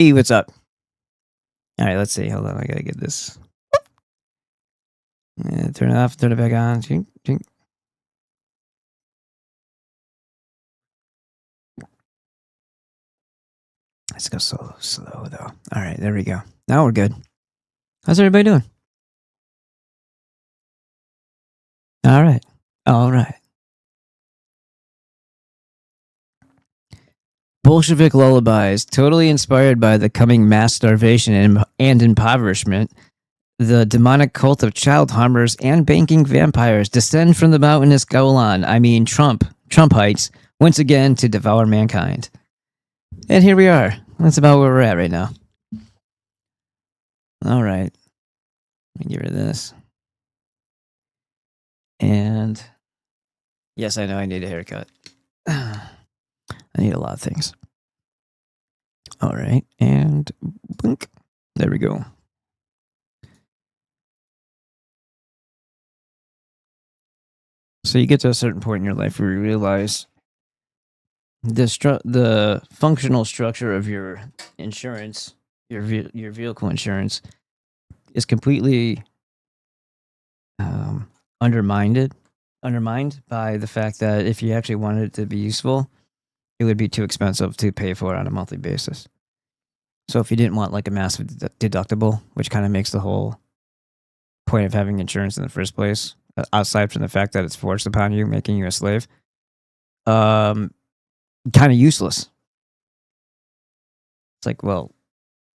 Hey, what's up? All right, let's see. Hold on, I gotta get this. Turn it off, turn it back on. Chink, chink. Let's go slow though. All right, there we go. Now we're good. How's everybody doing? All right. All right. Bolshevik Lullabies, totally inspired by the coming mass starvation and impoverishment. The demonic cult of child harmers and banking vampires descend from the mountainous Golan, Trump heights, once again to devour mankind. And here we are. That's about where we're at right now. All right. Let me get rid of this. And yes, I know I need a haircut. I need a lot of things. All right. And blink. There we go. So you get to a certain point in your life where you realize the functional structure of your insurance, your vehicle insurance, is completely undermined by the fact that if you actually wanted it to be useful, it would be too expensive to pay for it on a monthly basis. So if you didn't want like a massive deductible, which kind of makes the whole point of having insurance in the first place, aside from the fact that it's forced upon you, making you a slave, kind of useless. It's like, well,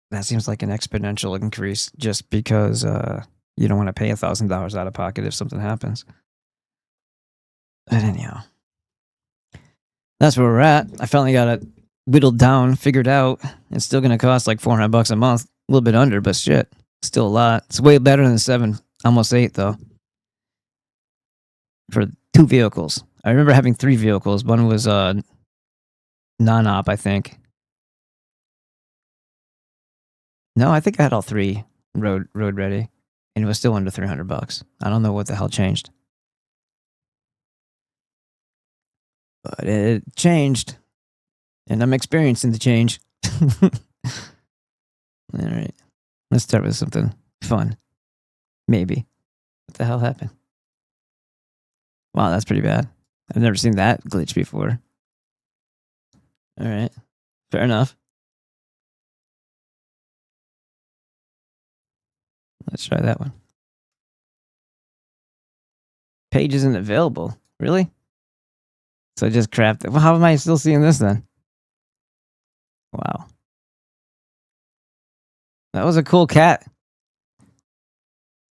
that seems like an exponential increase just because you don't want to pay $1,000 out of pocket if something happens. But anyhow, that's where we're at. I finally got it whittled down, figured out. It's still going to cost like $400 a month, a little bit under, but shit, still a lot. It's way better than 7, almost 8 though, for 2 vehicles. I remember having 3 vehicles. One was non-op, I think. No, I think I had all 3 road ready, and it was still under $300. I don't know what the hell changed, but it changed, and I'm experiencing the change. All right, let's start with something fun. Maybe. What the hell happened? Wow, that's pretty bad. I've never seen that glitch before. All right, fair enough. Let's try that one. Page isn't available. Really? So I just crapped it. Well, how am I still seeing this then? Wow. That was a cool cat.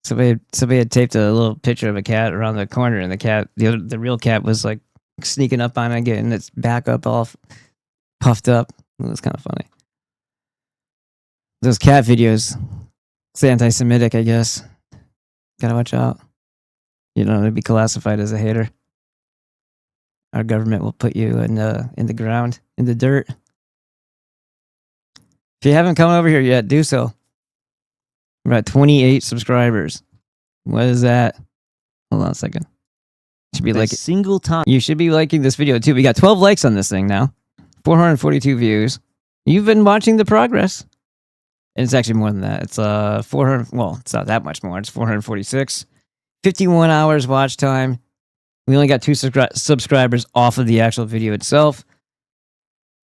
Somebody had taped a little picture of a cat around the corner, and the real cat was like sneaking up on it, getting its back up all puffed up. It was kind of funny. Those cat videos, it's anti-Semitic, I guess. Gotta watch out. You don't want to be classified as a hater. Our government will put you in the ground, in the dirt. If you haven't come over here yet, do so. We're at 28 subscribers. What is that? Hold on a second. Should be like single time. You should be liking this video too. We got 12 likes on this thing now. 442 views. You've been watching the progress. And it's actually more than that. It's 400. Well, it's not that much more. It's 446. 51 hours watch time. We only got 2 subscribers off of the actual video itself.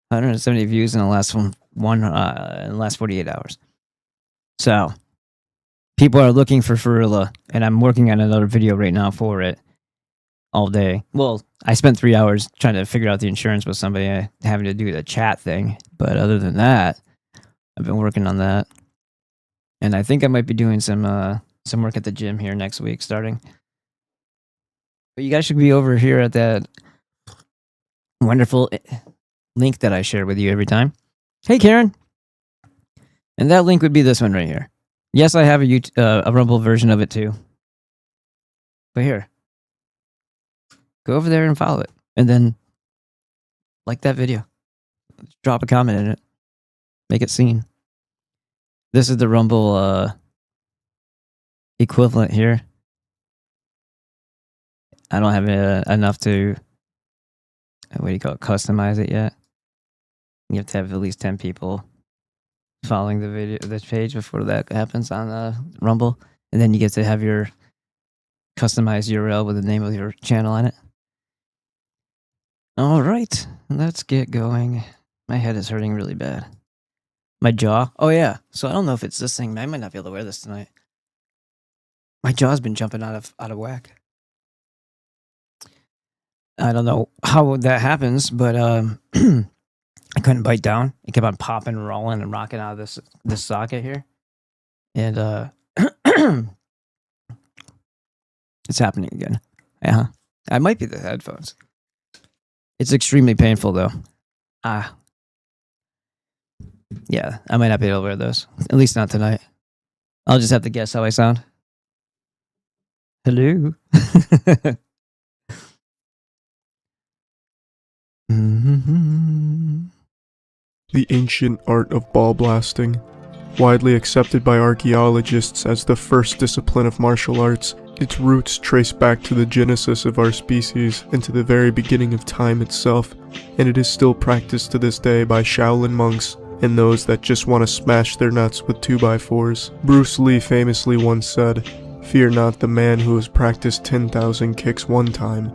170 views in the last in the last 48 hours. So people are looking for Ferula, and I'm working on another video right now for it all day. Well, I spent 3 hours trying to figure out the insurance with somebody, having to do the chat thing. But other than that, I've been working on that. And I think I might be doing some work at the gym here next week starting. But you guys should be over here at that wonderful link that I share with you every time. Hey, Karen. And that link would be this one right here. Yes, I have a Rumble version of it too. But here, go over there and follow it. And then like that video. Drop a comment in it. Make it seen. This is the Rumble equivalent here. I don't have enough to, what do you call it, customize it yet. You have to have at least 10 people following the page before that happens on Rumble, and then you get to have your customized URL with the name of your channel on it. All right, let's get going. My head is hurting really bad. My jaw. Oh yeah. So I don't know if it's this thing. I might not be able to wear this tonight. My jaw's been jumping out of whack. I don't know how that happens, but I couldn't bite down. It kept on popping and rolling and rocking out of this socket here, and it's happening again. Yeah, I might be the headphones. It's extremely painful though. Yeah, I might not be able to wear those. At least not tonight. I'll just have to guess how I sound. Hello. The ancient art of ball blasting, widely accepted by archaeologists as the first discipline of martial arts, its roots trace back to the genesis of our species and to the very beginning of time itself, and it is still practiced to this day by Shaolin monks and those that just want to smash their nuts with 2x4s. Bruce Lee famously once said, "Fear not the man who has practiced 10,000 kicks one time.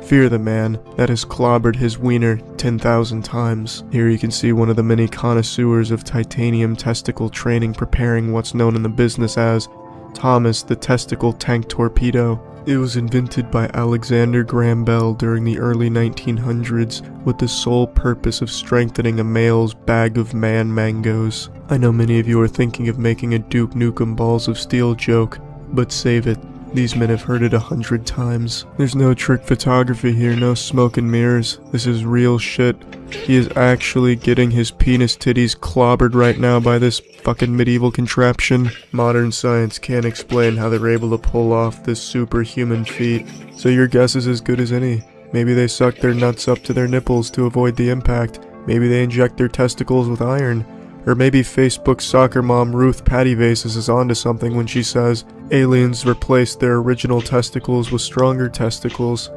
Fear the man that has clobbered his wiener 10,000 times." Here you can see one of the many connoisseurs of titanium testicle training preparing what's known in the business as Thomas the Testicle Tank Torpedo. It was invented by Alexander Graham Bell during the early 1900s with the sole purpose of strengthening a male's bag of man mangoes. I know many of you are thinking of making a Duke Nukem Balls of Steel joke, but save it. These men have heard it 100 times. There's no trick photography here, no smoke and mirrors. This is real shit. He is actually getting his penis titties clobbered right now by this fucking medieval contraption. Modern science can't explain how they're able to pull off this superhuman feat, so your guess is as good as any. Maybe they suck their nuts up to their nipples to avoid the impact. Maybe they inject their testicles with iron. Or maybe Facebook soccer mom Ruth Pattyvases is onto something when she says aliens replaced their original testicles with stronger testicles.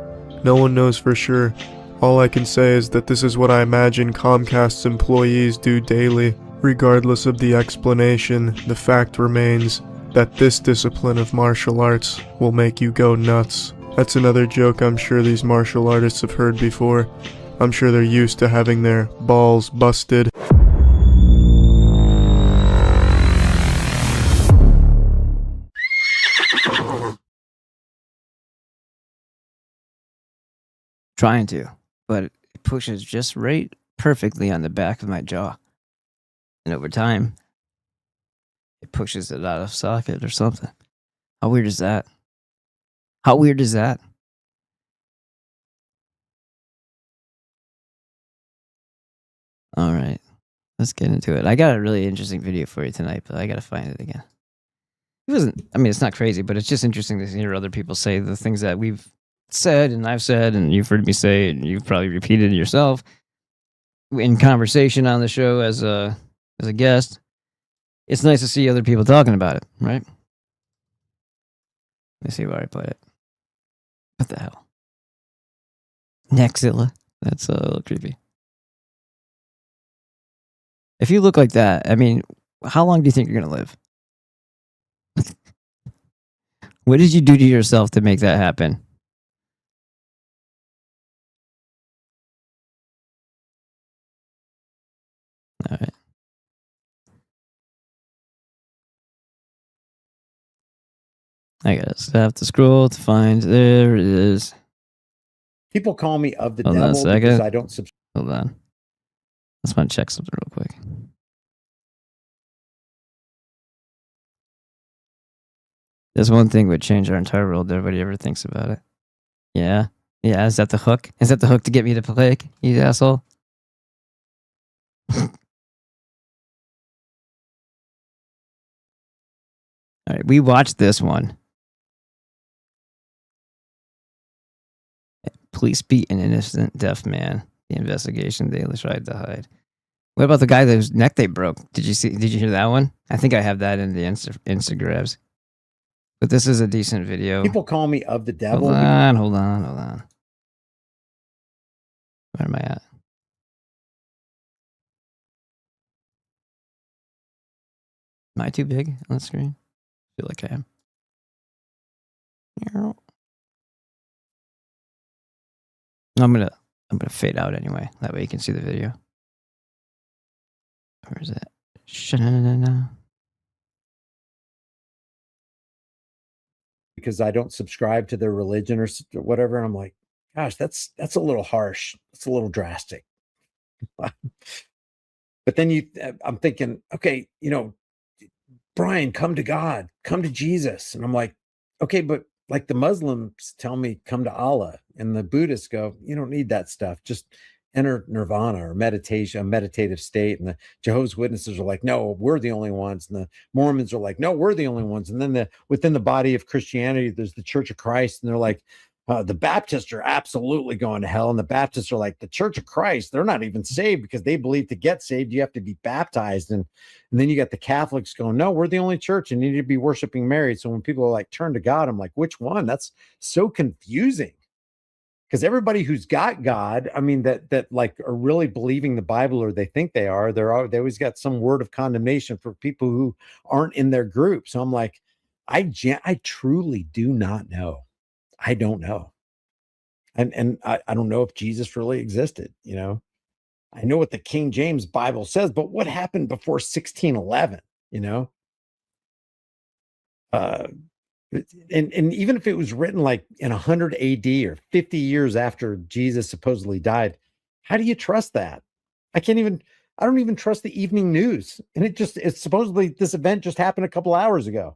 No one knows for sure. All I can say is that this is what I imagine Comcast's employees do daily. Regardless of the explanation, the fact remains that this discipline of martial arts will make you go nuts. That's another joke I'm sure these martial artists have heard before. I'm sure they're used to having their balls busted. Trying to, but it pushes just right perfectly on the back of my jaw. And over time, it pushes it out of socket or something. How weird is that? How weird is that? All right, let's get into it. I got a really interesting video for you tonight, but I got to find it again. It wasn't, I mean, it's not crazy, but it's just interesting to hear other people say the things that we've said and I've said and you've heard me say and you've probably repeated it yourself in conversation on the show as a guest. It's nice to see other people talking about it, right? Let me see where I put it. What the hell? Nexilla. That's a little creepy. If you look like that, I mean, how long do you think you're going to live? What did you do to yourself to make that happen? All right. I guess I have to scroll to find. There it is. People call me of the devil because I don't subscribe. Hold on. I just want to check something real quick. This one thing would change our entire world. Everybody ever thinks about it. Yeah. Yeah. Is that the hook? Is that the hook to get me to click, you asshole? All right. We watched this one. Police beat an innocent deaf man. The investigation they tried to hide. What about the guy whose neck they broke? Did you hear that one? I think I have that in the Instagrams. But this is a decent video. People call me of the devil. Hold on. Where am I at? Am I too big on the screen? I feel like I am. I'm gonna fade out anyway. That way you can see the video. Where is it? Because I don't subscribe to their religion or whatever. And I'm like, gosh, that's a little harsh. It's a little drastic. But then I'm thinking, okay, Brian, come to God, come to Jesus. And I'm like, okay, but like the Muslims tell me, come to Allah. And the Buddhists go, you don't need that stuff. Just enter nirvana or meditation, a meditative state. And the Jehovah's Witnesses are like, no, we're the only ones. And the Mormons are like, no, we're the only ones. And then within the body of Christianity, there's the Church of Christ. And they're like, the Baptists are absolutely going to hell. And the Baptists are like, the Church of Christ, they're not even saved because they believe to get saved, you have to be baptized. And then you got the Catholics going, no, we're the only church and you need to be worshiping Mary. So when people are like, turn to God, I'm like, which one? That's so confusing. Because everybody who's got God, I mean, that like are really believing the Bible, or they think they are, they always got some word of condemnation for people who aren't in their group. So I'm like, I truly do not know. I don't know. And I don't know if Jesus really existed, I know what the King James Bible says, but what happened before 1611, and even if it was written like in 100 AD or 50 years after Jesus supposedly died, how do you trust that? I don't even trust the evening news. And it's supposedly this event just happened a couple hours ago.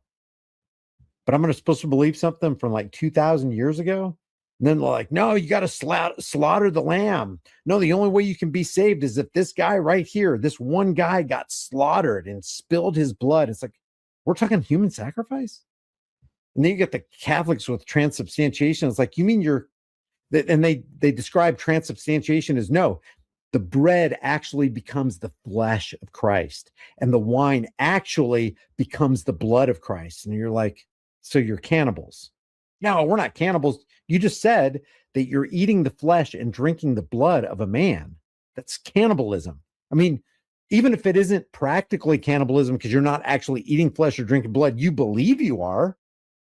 But I'm supposed to believe something from like 2,000 years ago. And then they're like, no, you got to slaughter the lamb. No, the only way you can be saved is if this guy right here, this one guy got slaughtered and spilled his blood. It's like, we're talking human sacrifice. And then you get the Catholics with transubstantiation. It's like, you mean and they describe transubstantiation as no, the bread actually becomes the flesh of Christ and the wine actually becomes the blood of Christ. And you're like, so you're cannibals. No, we're not cannibals. You just said that you're eating the flesh and drinking the blood of a man. That's cannibalism. I mean, even if it isn't practically cannibalism because you're not actually eating flesh or drinking blood, you believe you are.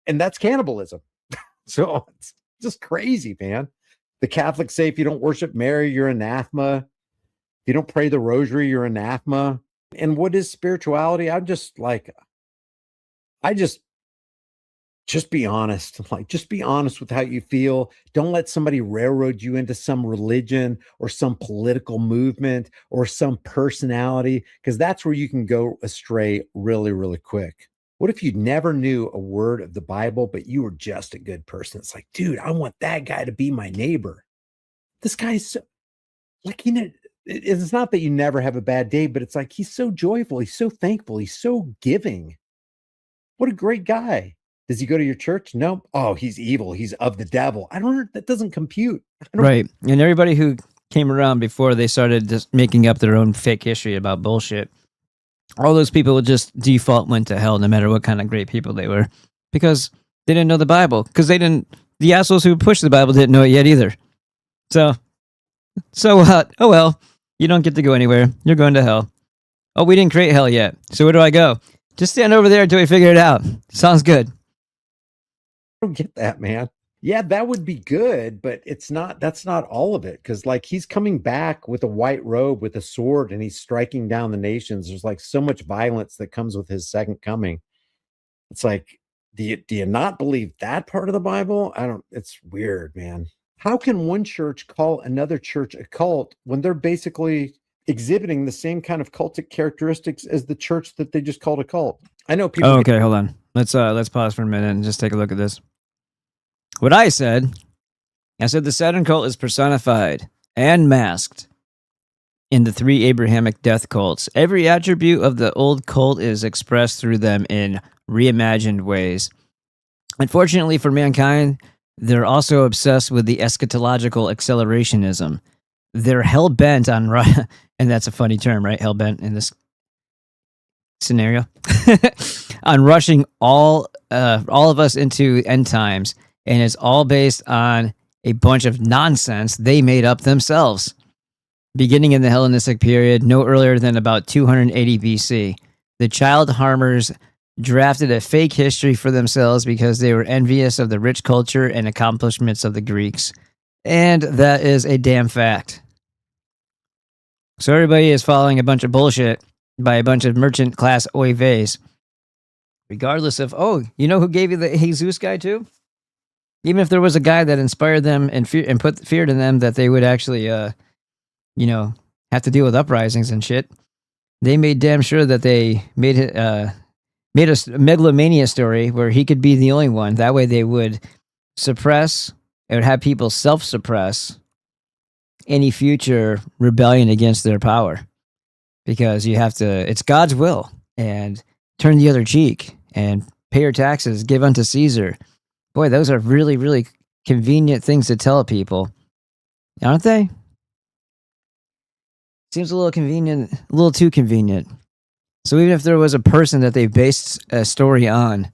And that's cannibalism. So it's just crazy, man. The Catholics say if you don't worship Mary, you're anathema. If you don't pray the rosary, you're anathema. And what is spirituality? Just be honest. Like, just be honest with how you feel. Don't let somebody railroad you into some religion or some political movement or some personality, because that's where you can go astray really, really quick. What if you never knew a word of the Bible, but you were just a good person? It's like, dude, I want that guy to be my neighbor. This guy's so, like, it's not that you never have a bad day, but it's like, he's so joyful. He's so thankful. He's so giving. What a great guy. Does he go to your church? No. Oh, he's evil. He's of the devil. That doesn't compute. Right. And everybody who came around before they started just making up their own fake history about bullshit, all those people would just default went to hell no matter what kind of great people they were, because they didn't know the Bible, because the assholes who pushed the Bible didn't know it yet either. So what? Oh well, you don't get to go anywhere. You're going to hell. Oh, we didn't create hell yet. So where do I go? Just stand over there until we figure it out. Sounds good. I don't get that, man. Yeah, that would be good, but that's not all of it. Because like, he's coming back with a white robe with a sword and he's striking down the nations. There's like so much violence that comes with his second coming. It's like, do you not believe that part of the Bible? It's weird, man. How can one church call another church a cult when they're basically exhibiting the same kind of cultic characteristics as the church that they just called a cult? I know people. Oh, okay, hold on. Let's pause for a minute and just take a look at this. What I said the Saturn cult is personified and masked in the 3 Abrahamic death cults. Every attribute of the old cult is expressed through them in reimagined ways. Unfortunately for mankind, they're also obsessed with the eschatological accelerationism. They're hell-bent on, and that's a funny term, right? Hell-bent in this scenario, on rushing all of us into end times. And it's all based on a bunch of nonsense they made up themselves. Beginning in the Hellenistic period, no earlier than about 280 BC, The child harmers drafted a fake history for themselves because they were envious of the rich culture and accomplishments of the Greeks. And that is a damn fact. So everybody is following a bunch of bullshit by a bunch of merchant class oives. Regardless of, oh, you know who gave you the Jesus guy too? Even if there was a guy that inspired them and put fear in them that they would actually, have to deal with uprisings and shit, they made damn sure that they made a megalomania story where he could be the only one. That way they would suppress, it would have people self-suppress any future rebellion against their power. Because you have to, it's God's will, and turn the other cheek, and pay your taxes, give unto Caesar. Boy, those are really, really convenient things to tell people, aren't they? Seems a little convenient, a little too convenient. So even if there was a person that they based a story on,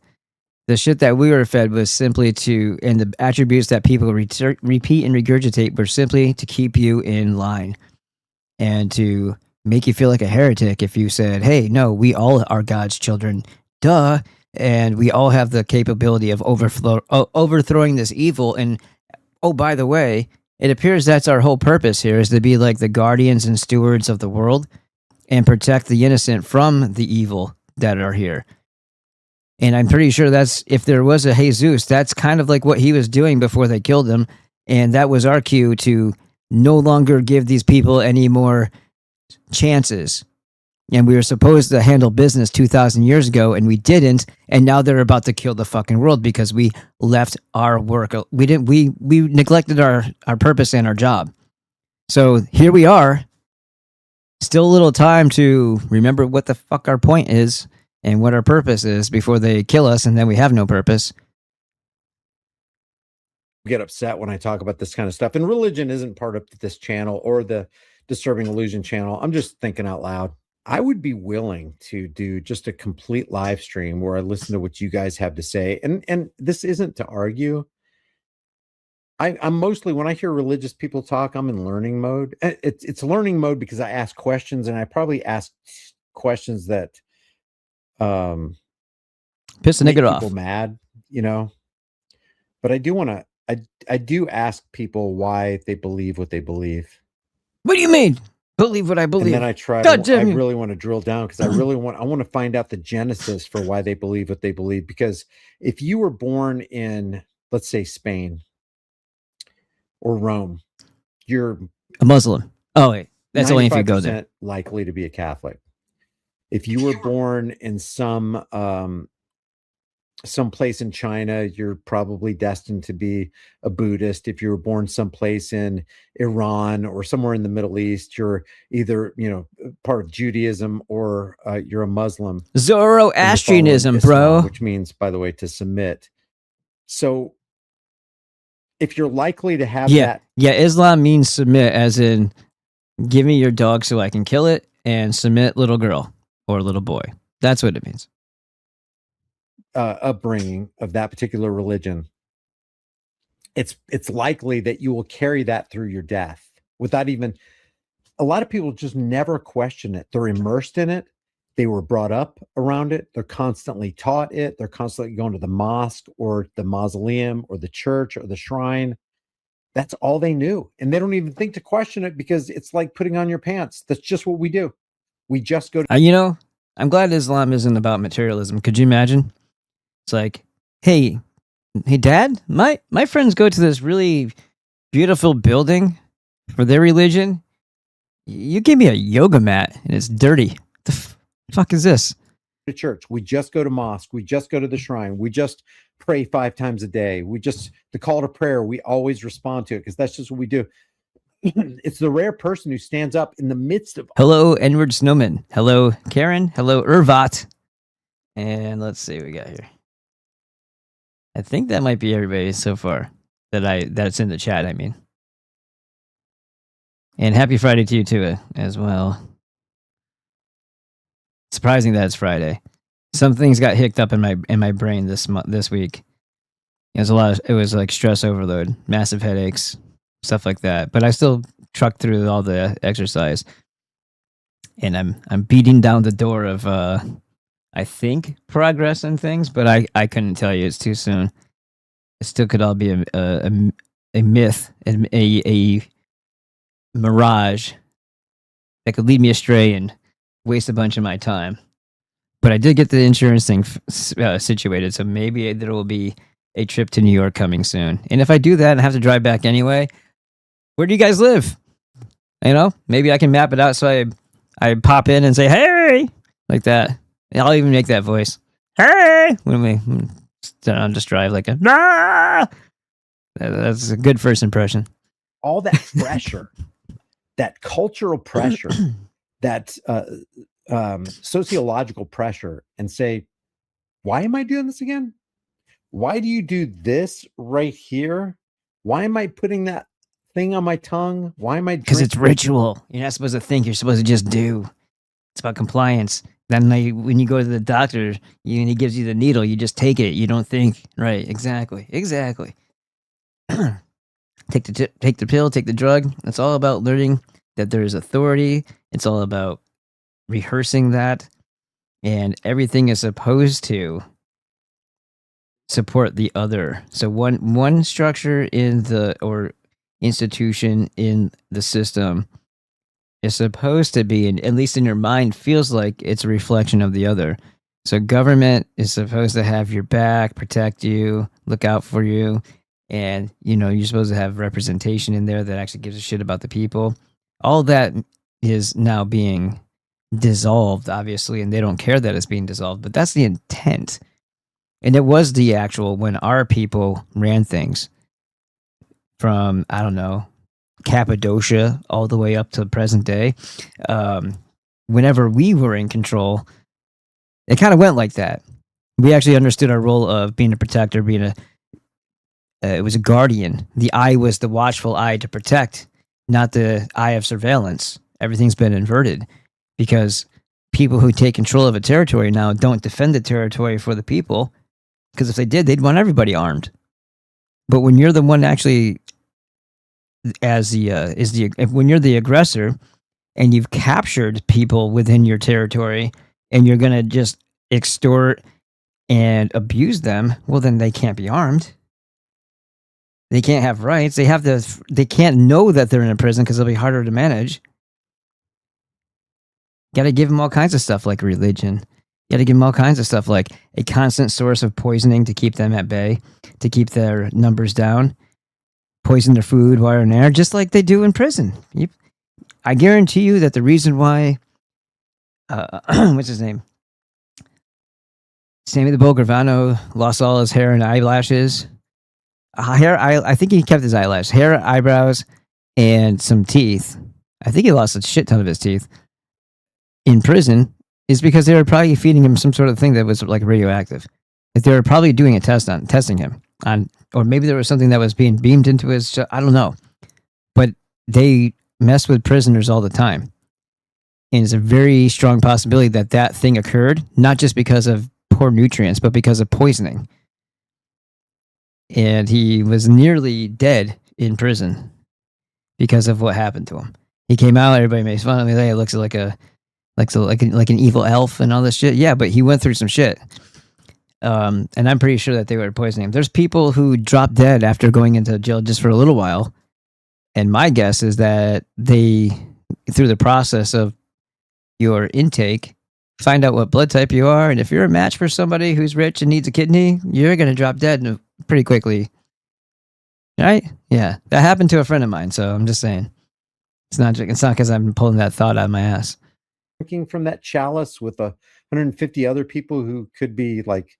the shit that we were fed was simply to, and the attributes that people repeat and regurgitate were simply to keep you in line and to make you feel like a heretic if you said, hey, no, we all are God's children. Duh. And we all have the capability of overthrowing this evil. And, oh, by the way, it appears that's our whole purpose here, is to be like the guardians and stewards of the world and protect the innocent from the evil that are here. And I'm pretty sure that's, if there was a Jesus, that's kind of like what he was doing before they killed him. And that was our cue to no longer give these people any more chances. And we were supposed to handle business 2,000 years ago, and we didn't. And now they're about to kill the fucking world because we left our work. We neglected our purpose and our job. So here we are. Still a little time to remember what the fuck our point is and what our purpose is before they kill us, and then we have no purpose. Get upset when I talk about this kind of stuff. And religion isn't part of this channel or the Disturbing Illusion channel. I'm just thinking out loud. I would be willing to do just a complete live stream where I listen to what you guys have to say. And this isn't to argue. I'm mostly, when I hear religious people talk, I'm in learning mode. It's learning mode because I ask questions, and I probably ask questions that piss the nigga off, people mad, But I do want to. I do ask people why they believe what they believe. What do you mean? Believe what I believe. And then I try. I really want to drill down because I want to find out the genesis for why they believe what they believe. Because if you were born in, let's say, Spain or Rome, you're a Muslim. Oh wait, that's only if you go there. Likely to be a Catholic. If you were born in some place in China, you're probably destined to be a Buddhist. If you were born someplace in Iran or somewhere in the Middle East, you're either, part of Judaism or you're a Muslim. Zoroastrianism, Islam, which means, by the way, to submit. So if you're likely to have that. Yeah, Islam means submit, as in give me your dog so I can kill it, and submit little girl or little boy. That's what it means. Upbringing of that particular religion, it's likely that you will carry that through your death without even. A lot of people just never question it. They're immersed in it. They were brought up around it. They're constantly taught it. They're constantly going to the mosque or the mausoleum or the church or the shrine. That's all they knew, and they don't even think to question it because it's like putting on your pants. That's just what we do. We just go to. I'm glad Islam isn't about materialism. Could you imagine? It's like, hey, Dad, my friends go to this really beautiful building for their religion. You gave me a yoga mat and it's dirty. What the fuck is this? To church. We just go to mosque. We just go to the shrine. We just pray 5 times a day. The call to prayer, we always respond to it because that's just what we do. It's the rare person who stands up in the midst of. Hello, Edward Snowman. Hello, Karen. Hello, Irvat. And let's see what we got here. I think that might be everybody so far that's in the chat, I mean. And happy Friday to you too, as well. Surprising that it's Friday. Some things got hicked up in my brain this week. It was like stress overload, massive headaches, stuff like that. But I still trucked through all the exercise. And I'm beating down the door of I think, progress in things, but I couldn't tell you. It's too soon. It still could all be a myth, a mirage that could lead me astray and waste a bunch of my time. But I did get the insurance thing situated, so maybe there will be a trip to New York coming soon. And if I do that and I have to drive back anyway, where do you guys live? You know, maybe I can map it out so I pop in and say, hey, like that. And I'll even make that voice. Hey! I'll just drive like a, ah! That's a good first impression. All that pressure, that cultural pressure, that sociological pressure, and say, why am I doing this again? Why do you do this right here? Why am I putting that thing on my tongue? Why am I? Because it's ritual. You're not supposed to think. You're supposed to just do. It's about compliance. Then when you go to the doctor, and he gives you the needle, you just take it. You don't think. Right? Exactly. Take the pill. Take the drug. It's all about learning that there is authority. It's all about rehearsing that, and everything is supposed to support the other. So one structure in or institution in the system is supposed to be, and at least in your mind, feels like it's a reflection of the other. So government is supposed to have your back, protect you, look out for you, and you're supposed to have representation in there that actually gives a shit about the people. All that is now being dissolved, obviously, and they don't care that it's being dissolved, but that's the intent. And it was the actual, when our people ran things from, I don't know, Cappadocia all the way up to the present day. Whenever we were in control, it kind of went like that. We actually understood our role of being a protector, it was a guardian. The eye was the watchful eye to protect, not the eye of surveillance. Everything's been inverted because people who take control of a territory now don't defend the territory for the people, because if they did, they'd want everybody armed. But when you're the one actually when you're the aggressor and you've captured people within your territory and you're going to just extort and abuse them, well, then they can't be armed. They can't have rights. They can't know that they're in a prison because it'll be harder to manage. Got to give them all kinds of stuff like religion. You got to give them all kinds of stuff like a constant source of poisoning to keep them at bay, to keep their numbers down. Poison their food, water, and air, just like they do in prison. I guarantee you that the reason why, what's his name? Sammy the Bull Gravano lost all his hair and eyelashes. I think he kept his eyelash, hair, eyebrows, and some teeth. I think he lost a shit ton of his teeth in prison, is because they were probably feeding him some sort of thing that was like radioactive. Like they were probably doing a testing him on, or maybe there was something that was being beamed into his. I don't know, but they mess with prisoners all the time, and it's a very strong possibility that that thing occurred not just because of poor nutrients, but because of poisoning. And he was nearly dead in prison because of what happened to him. He came out, everybody makes fun of him. He looks like an evil elf and all this shit. Yeah, but he went through some shit. And I'm pretty sure that they were poisoning him. There's people who drop dead after going into jail just for a little while. And my guess is that they, through the process of your intake, find out what blood type you are. And if you're a match for somebody who's rich and needs a kidney, you're going to drop dead pretty quickly. Right? Yeah. That happened to a friend of mine. So I'm just saying. It's not because I'm pulling that thought out of my ass. Drinking from that chalice with 150 other people who could be like,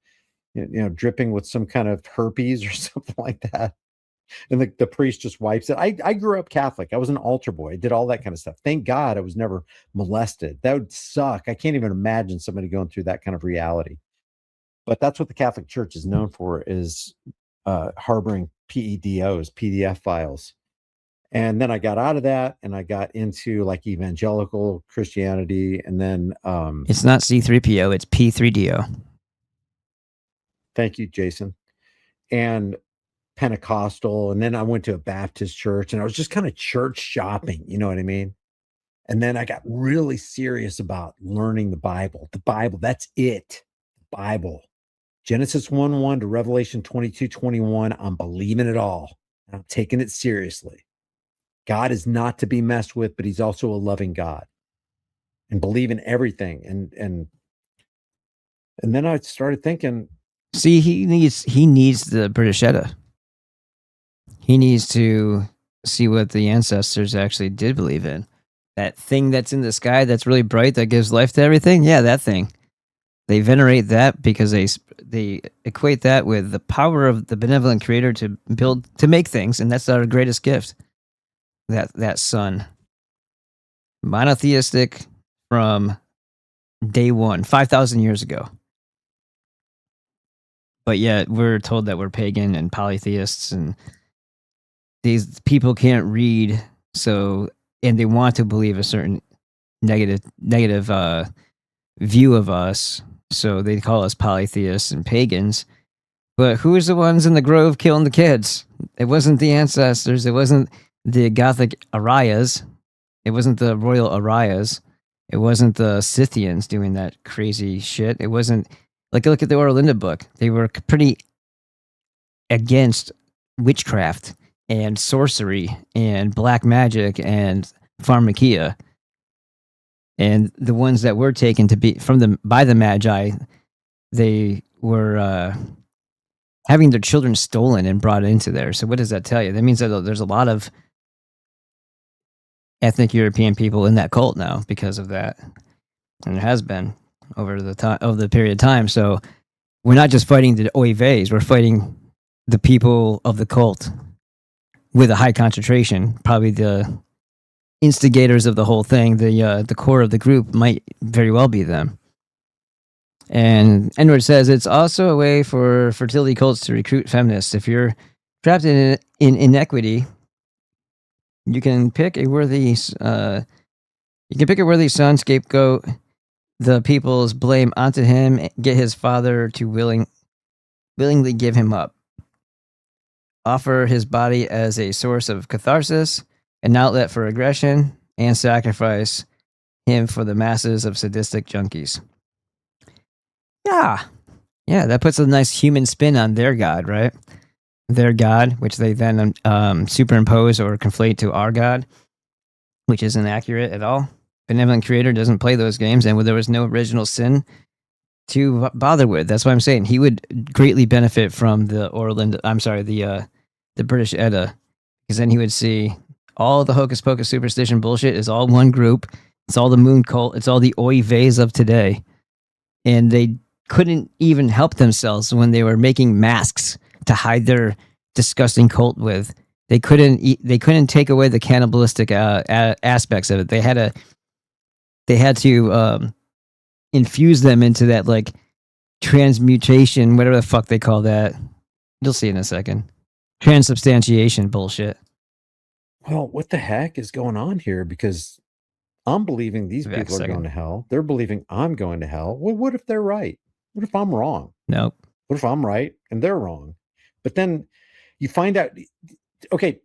dripping with some kind of herpes or something like that. And the priest just wipes it. I grew up Catholic. I was an altar boy. I did all that kind of stuff. Thank God I was never molested. That would suck. I can't even imagine somebody going through that kind of reality. But that's what the Catholic Church is known for, is harboring PEDOs, PDF files. And then I got out of that and I got into like evangelical Christianity. And then it's not C3PO, it's P3DO. Thank you, Jason. And Pentecostal. And then I went to a Baptist church and I was just kind of church shopping. You know what I mean? And then I got really serious about learning the Bible. The Bible, that's it. Bible. Genesis 1:1 to Revelation 22:21. I'm believing it all. I'm taking it seriously. God is not to be messed with, but he's also a loving God. And believe in everything. And then I started thinking, see, he needs the British Edda. He needs to see what the ancestors actually did believe in. That thing that's in the sky that's really bright that gives life to everything. Yeah, that thing. They venerate that because they equate that with the power of the benevolent creator to make things, and that's our greatest gift. That sun. Monotheistic from day one, 5,000 years ago. But yet we're told that we're pagan and polytheists, and these people can't read, and they want to believe a certain negative view of us, so they call us polytheists and pagans. But who is the ones in the grove killing the kids? It wasn't the ancestors. It wasn't the Gothic Arias. It wasn't the royal Arias. It wasn't the Scythians doing that crazy shit. It wasn't, like, look at the Orlinda book. They were pretty against witchcraft and sorcery and black magic and pharmakia. And the ones that were taken to be by the Magi, they were having their children stolen and brought into there. So what does that tell you? That means that there's a lot of ethnic European people in that cult now because of that, and it has been over the period of time. So we're not just fighting the Oives, we're fighting the people of the cult with a high concentration. Probably the instigators of the whole thing, the core of the group, might very well be them. And Edward says it's also a way for fertility cults to recruit feminists. If you're trapped in inequity, you can pick a worthy son, scapegoat the people's blame onto him, get his father to willingly give him up, offer his body as a source of catharsis, an outlet for aggression, and sacrifice him for the masses of sadistic junkies. Yeah, that puts a nice human spin on their god, right? Their god, which they then superimpose or conflate to our god, which isn't accurate at all. Benevolent creator doesn't play those games, and there was no original sin to bother with. That's what I'm saying. He would greatly benefit from the British Edda, because then he would see all the hocus pocus superstition bullshit is all one group. It's all the moon cult. It's all the Oives of today, and they couldn't even help themselves when they were making masks to hide their disgusting cult with. They couldn't take away the cannibalistic aspects of it. They had to infuse them into that, like, transmutation, whatever the fuck they call that. You'll see in a second. Transubstantiation bullshit. Well, what the heck is going on here? Because I'm believing these people are going to hell. They're believing I'm going to hell. Well, what if they're right? What if I'm wrong? Nope. What if I'm right and they're wrong? But then you find out, okay,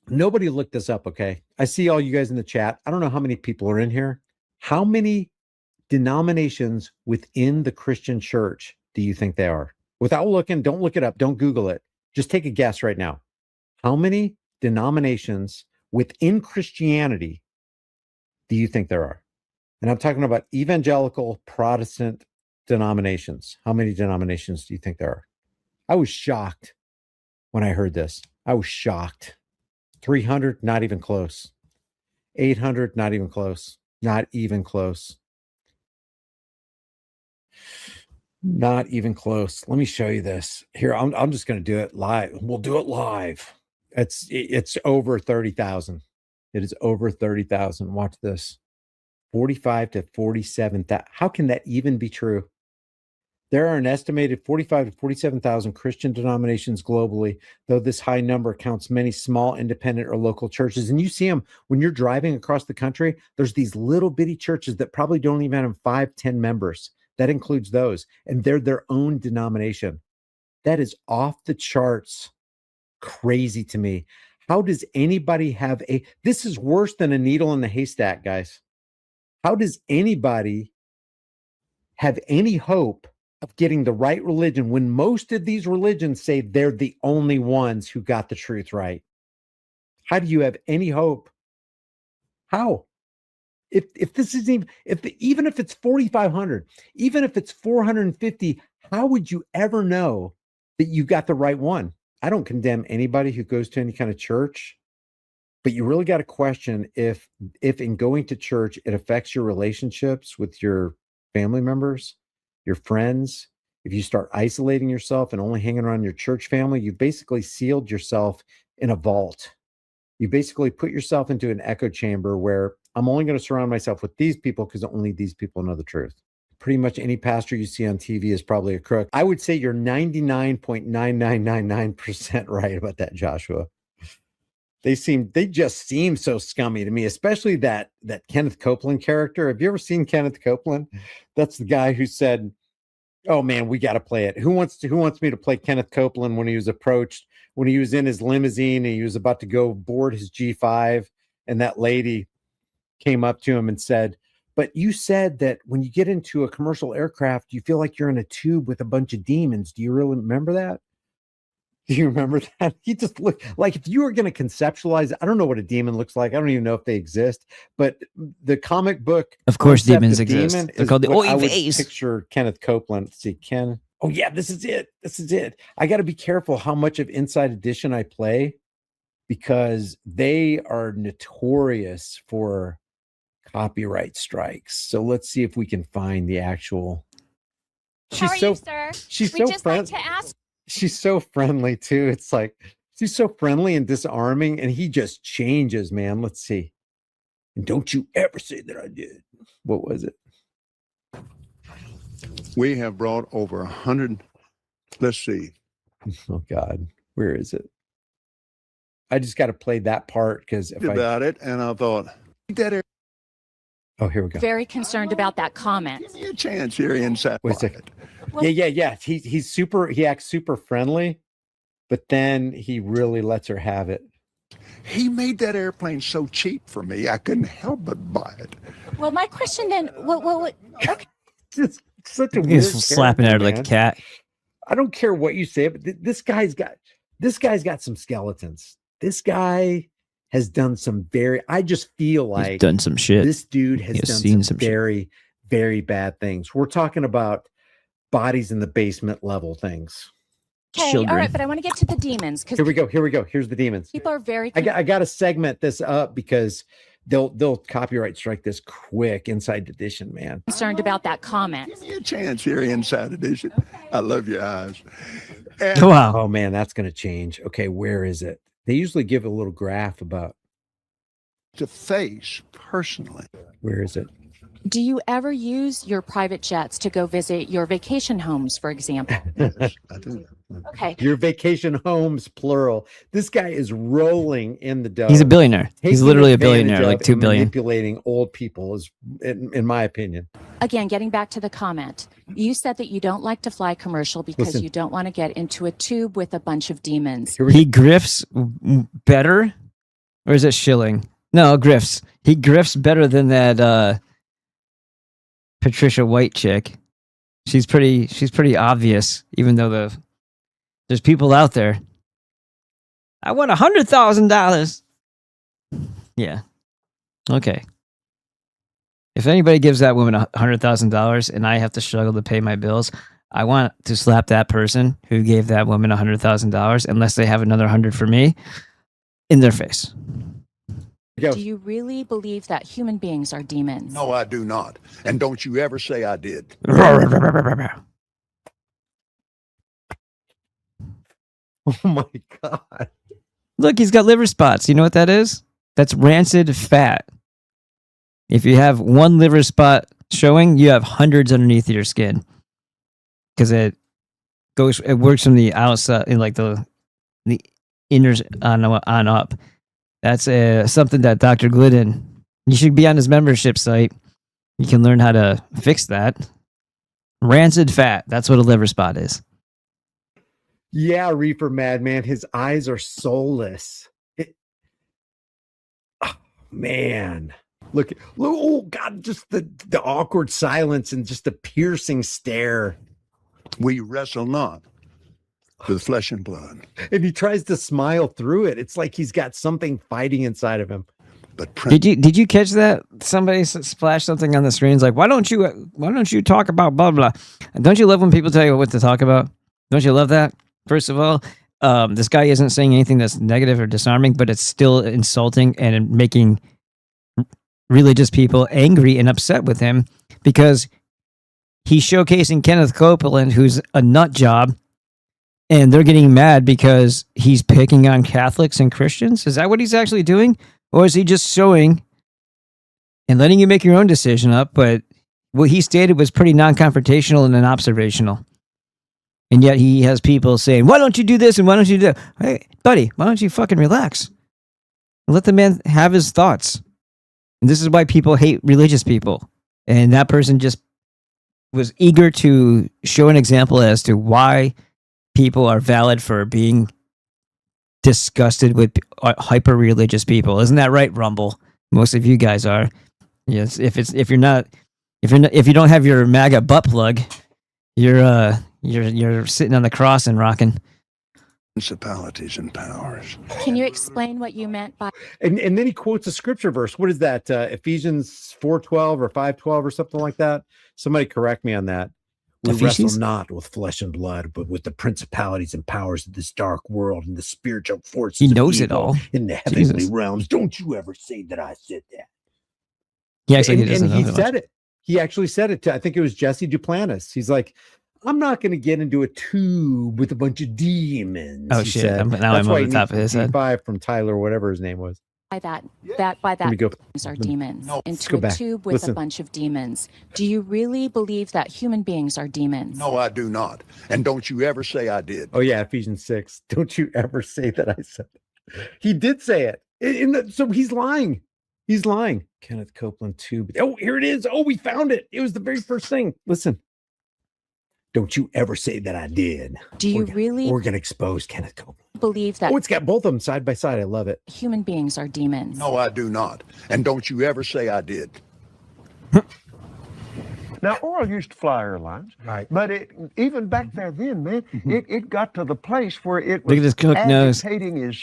nobody looked this up, okay? I see all you guys in the chat. I don't know how many people are in here. How many denominations within the Christian church do you think there are? Without looking, don't look it up. Don't Google it. Just take a guess right now. How many denominations within Christianity do you think there are? And I'm talking about evangelical Protestant denominations. How many denominations do you think there are? I was shocked when I heard this. I was shocked. 300, not even close. 800, not even close. Not even close. Not even close. Let me show you this. Here, I'm just going to do it live. We'll do it live. It's over 30,000. It is over 30,000. Watch this. 45 to 47,000. How can that even be true? There are an estimated 45 to 47,000 Christian denominations globally, though this high number counts many small independent or local churches. And you see them when you're driving across the country. There's these little bitty churches that probably don't even have 5, 10 members. That includes those. And they're their own denomination. That is off the charts crazy to me. How does anybody have this is worse than a needle in the haystack, guys. How does anybody have any hope of getting the right religion when most of these religions say they're the only ones who got the truth right? How do you have any hope? How? If this is even if it's 4,500, even if it's 450, how would you ever know that you got the right one? I don't condemn anybody who goes to any kind of church, but you really got to question if in going to church it affects your relationships with your family members, your friends. If you start isolating yourself and only hanging around your church family, you've basically sealed yourself in a vault. You basically put yourself into an echo chamber where I'm only going to surround myself with these people because only these people know the truth. Pretty much any pastor you see on TV is probably a crook. I would say you're 99.9999% right about that, Joshua. They just seem so scummy to me, especially that Kenneth Copeland character. Have you ever seen Kenneth Copeland? That's the guy who said, "Oh man, we got to play it. Who wants me to play Kenneth Copeland?" When he was approached, when he was in his limousine and he was about to go board his G5, and that lady came up to him and said, "But you said that when you get into a commercial aircraft, you feel like you're in a tube with a bunch of demons. Do you really remember that?" Do you remember that? He just looked like, if you were going to conceptualize, I don't know what a demon looks like. I don't even know if they exist, but the comic book, of course, demons exist. They're called the I would Oives. picture Kenneth Copeland. Let's see, Ken. Oh yeah, this is it. This is it. I got to be careful how much of Inside Edition I play because they are notorious for copyright strikes. So let's see if we can find the actual. How are you, sir? She's we so just like to ask. She's so friendly too. It's like she's so friendly and disarming, and he just changes, man. Let's see. And don't you ever say that I did. What was it? We have brought over 100. Let's see. Oh God, where is it? I just got to play that part because if about it, and I thought that. Oh, here we go. Very concerned about that comment. Give me a chance here inside. Wait a second. Yeah. He's super. He acts super friendly, but then he really lets her have it. He made that airplane so cheap for me, I couldn't help but buy it. Well, my question then, what okay. It's such a weird He's slapping at her like a cat. I don't care what you say, but this guy's got some skeletons. This guy has done some I just feel like he's done some shit. This dude has done some very, very bad things. We're talking about bodies in the basement level things. Okay, all right, but I want to get to the demons. Here we go. Here's the demons. People are very. I got to segment this up because they'll copyright strike this quick. Inside Edition, man. Concerned about that comment. Give me a chance here, Inside Edition. I love your eyes. And, wow. Oh man, that's gonna change. Okay, where is it? They usually give a little graph about to face personally. Where is it? Do you ever use your private jets to go visit your vacation homes, for example? Yes, I do. Okay. Your vacation homes, plural. This guy is rolling in the dough. He's a billionaire. He's literally a billionaire, like 2 billion. Manipulating old people is, in my opinion. Again, getting back to the comment, you said that you don't like to fly commercial because you don't want to get into a tube with a bunch of demons. He grifts better, or is it shilling? No, grifts. He grifts better than that Patricia White chick. She's pretty obvious, even though there's people out there. I want $100,000. Yeah. Okay. If anybody gives that woman $100,000 and I have to struggle to pay my bills, I want to slap that person who gave that woman $100,000, unless they have another 100 for me, in their face. Do you really believe that human beings are demons? No, I do not. And don't you ever say I did. Oh my God. Look, he's got liver spots. You know what that is? That's rancid fat. If you have one liver spot showing, you have hundreds underneath your skin. Because it works from the outside, in like the inners on up. That's something that Dr. Glidden, you should be on his membership site. You can learn how to fix that. Rancid fat. That's what a liver spot is. Yeah, Reefer Madman. His eyes are soulless. Oh, man. Look, oh God, just the awkward silence and just the piercing stare. We wrestle not with flesh and blood. And he tries to smile through it. It's like he's got something fighting inside of him. But did you catch that? Somebody splashed something on the screen. It's like, why don't you talk about blah blah? Don't you love when people tell you what to talk about? Don't you love that? First of all, this guy isn't saying anything that's negative or disarming, but it's still insulting and making religious people angry and upset with him because he's showcasing Kenneth Copeland, who's a nut job, and they're getting mad because he's picking on Catholics and Christians. Is that what he's actually doing? Or is he just showing and letting you make your own decision up? But what he stated was pretty non-confrontational and observational. And yet he has people saying, why don't you do this and why don't you do that? Hey, buddy, why don't you fucking relax? Let the man have his thoughts. And this is why people hate religious people. And that person just was eager to show an example as to why people are valid for being disgusted with hyper religious people. Isn't that right, Rumble? Most of you guys are. Yes. If you don't have your MAGA butt plug, you're sitting on the cross and rocking. Principalities and powers. Can you explain what you meant by? And then he quotes a scripture verse. What is that? Ephesians 4:12 or 5:12 or something like that. Somebody correct me on that. We wrestle not with flesh and blood, but with the principalities and powers of this dark world and the spiritual forces. He knows it all in the heavenly realms. Don't you ever say that I said that. Yeah, actually, he said it. He actually said it to, I think it was Jesse Duplantis. He's like, I'm not going to get into a tube with a bunch of demons. Oh shit! I'm over the top of his head. 5 from Tyler, whatever his name was. By that humans are demons. No, into a tube with a bunch of demons. Do you really believe that human beings are demons? No, I do not. And don't you ever say I did. Oh yeah, Ephesians 6. Don't you ever say that I said it. He did say it. So he's lying. He's lying. Kenneth Copeland tube. Oh, here it is. Oh, we found it. It was the very first thing. Listen. Don't you ever say that I did. Do you really? We're going to expose Kenneth Copeland. Believe that? Oh, it's got both of them side by side. I love it. Human beings are demons. No, I do not. And don't you ever say I did. Now, Oral used to fly airlines, right? But even back there then, man, it got to the place where it was look at his hook nose.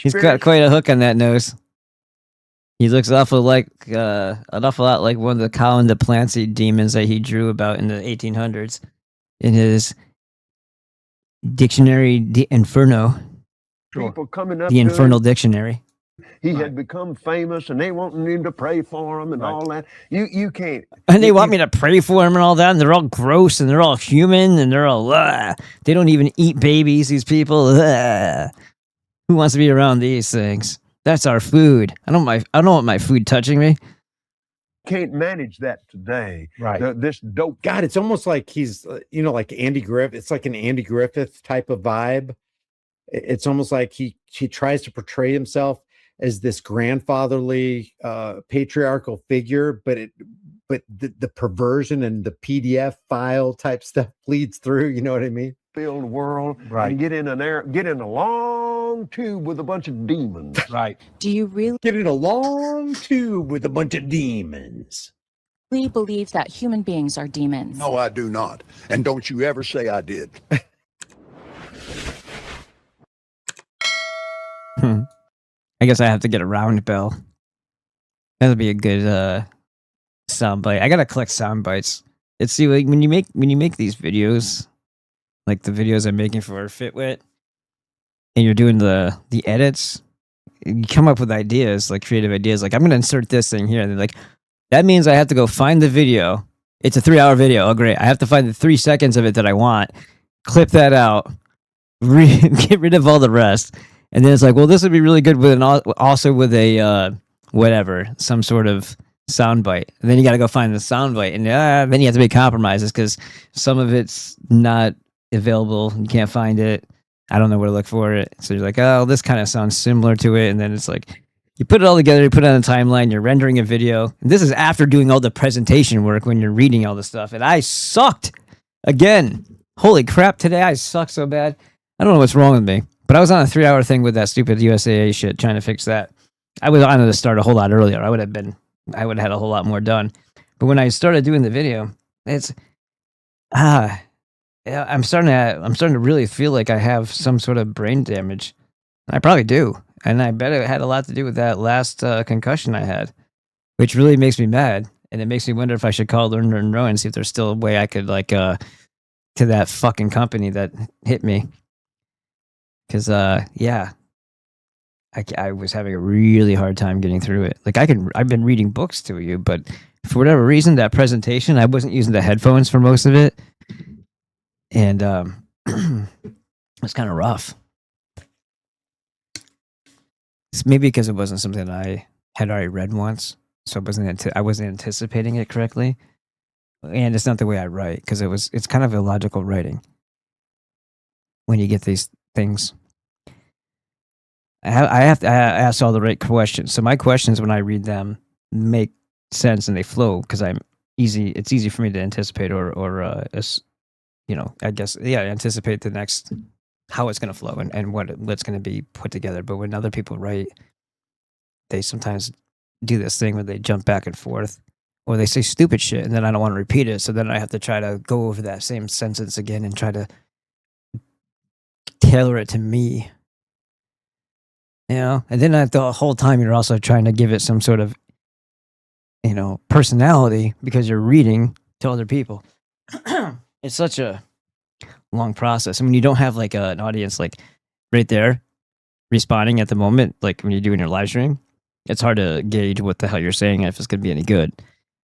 He's got quite a hook on that nose. He looks an awful lot like one of the Colin de Plancy demons that he drew about in the 1800s in his dictionary, the Inferno. People coming up the Infernal Dictionary. He had become famous, and they wanting him to pray for him and all that. You can't. And they want me to pray for him and all that, and they're all gross, and they're all human, and they're all, they don't even eat babies, these people. Who wants to be around these things? That's our food. I don't want my food touching me. Can't manage that today. Right. This dope. God, it's almost like he's, like Andy Griffith. It's like an Andy Griffith type of vibe. It's almost like he tries to portray himself as this grandfatherly, patriarchal figure, but the perversion and the PDF file type stuff bleeds through. You know what I mean? Filled world, right? And get in a long tube with a bunch of demons, right? Do you really get in a long tube with a bunch of demons? Really believe that human beings are demons? No, I do not. And don't you ever say I did. I guess I have to get a round bell. That'll be a good sound bite. I gotta collect sound bites. It's see, like when you make these videos, like the videos I'm making for Fit Wit, and you're doing the edits, you come up with ideas, like creative ideas. Like I'm gonna insert this thing here, and they're like, that means I have to go find the video. It's a 3-hour video. Oh great! I have to find the 3 seconds of it that I want, clip that out, get rid of all the rest. And then it's like, well, this would be really good with also with a whatever, some sort of soundbite. And then you got to go find the soundbite, and then you have to make compromises because some of it's not available. You can't find it. I don't know where to look for it. So you're like, oh, this kind of sounds similar to it. And then it's like, you put it all together, you put it on a timeline, you're rendering a video. And this is after doing all the presentation work when you're reading all the stuff. And I sucked again. Holy crap! Today I suck so bad. I don't know what's wrong with me. But I was on a 3-hour thing with that stupid USAA shit, trying to fix that. I was on to start a whole lot earlier. I would have had a whole lot more done. But when I started doing the video, it's yeah, I'm starting to really feel like I have some sort of brain damage. I probably do, and I bet it had a lot to do with that last concussion I had, which really makes me mad, and it makes me wonder if I should call Learn and Row and see if there's still a way I could like to that fucking company that hit me, because yeah, I was having a really hard time getting through it. Like I've been reading books to you, but for whatever reason, that presentation, I wasn't using the headphones for most of it, and it was kind of rough. It's maybe because it wasn't something that I had already read once, so I wasn't anticipating it correctly, and it's not the way I write because it's kind of illogical writing when you get these things. I have to ask all the right questions. So my questions, when I read them, make sense and they flow because it's easy for me to anticipate or I guess, yeah, anticipate the next, how it's going to flow and what's going to be put together. But when other people write, they sometimes do this thing where they jump back and forth or they say stupid shit and then I don't want to repeat it. So then I have to try to go over that same sentence again and try to tailor it to me. And then the whole time you're also trying to give it some sort of, personality because you're reading to other people. It's such a long process. And when you don't have like an audience like right there responding at the moment, like when you're doing your live stream, it's hard to gauge what the hell you're saying and if it's going to be any good.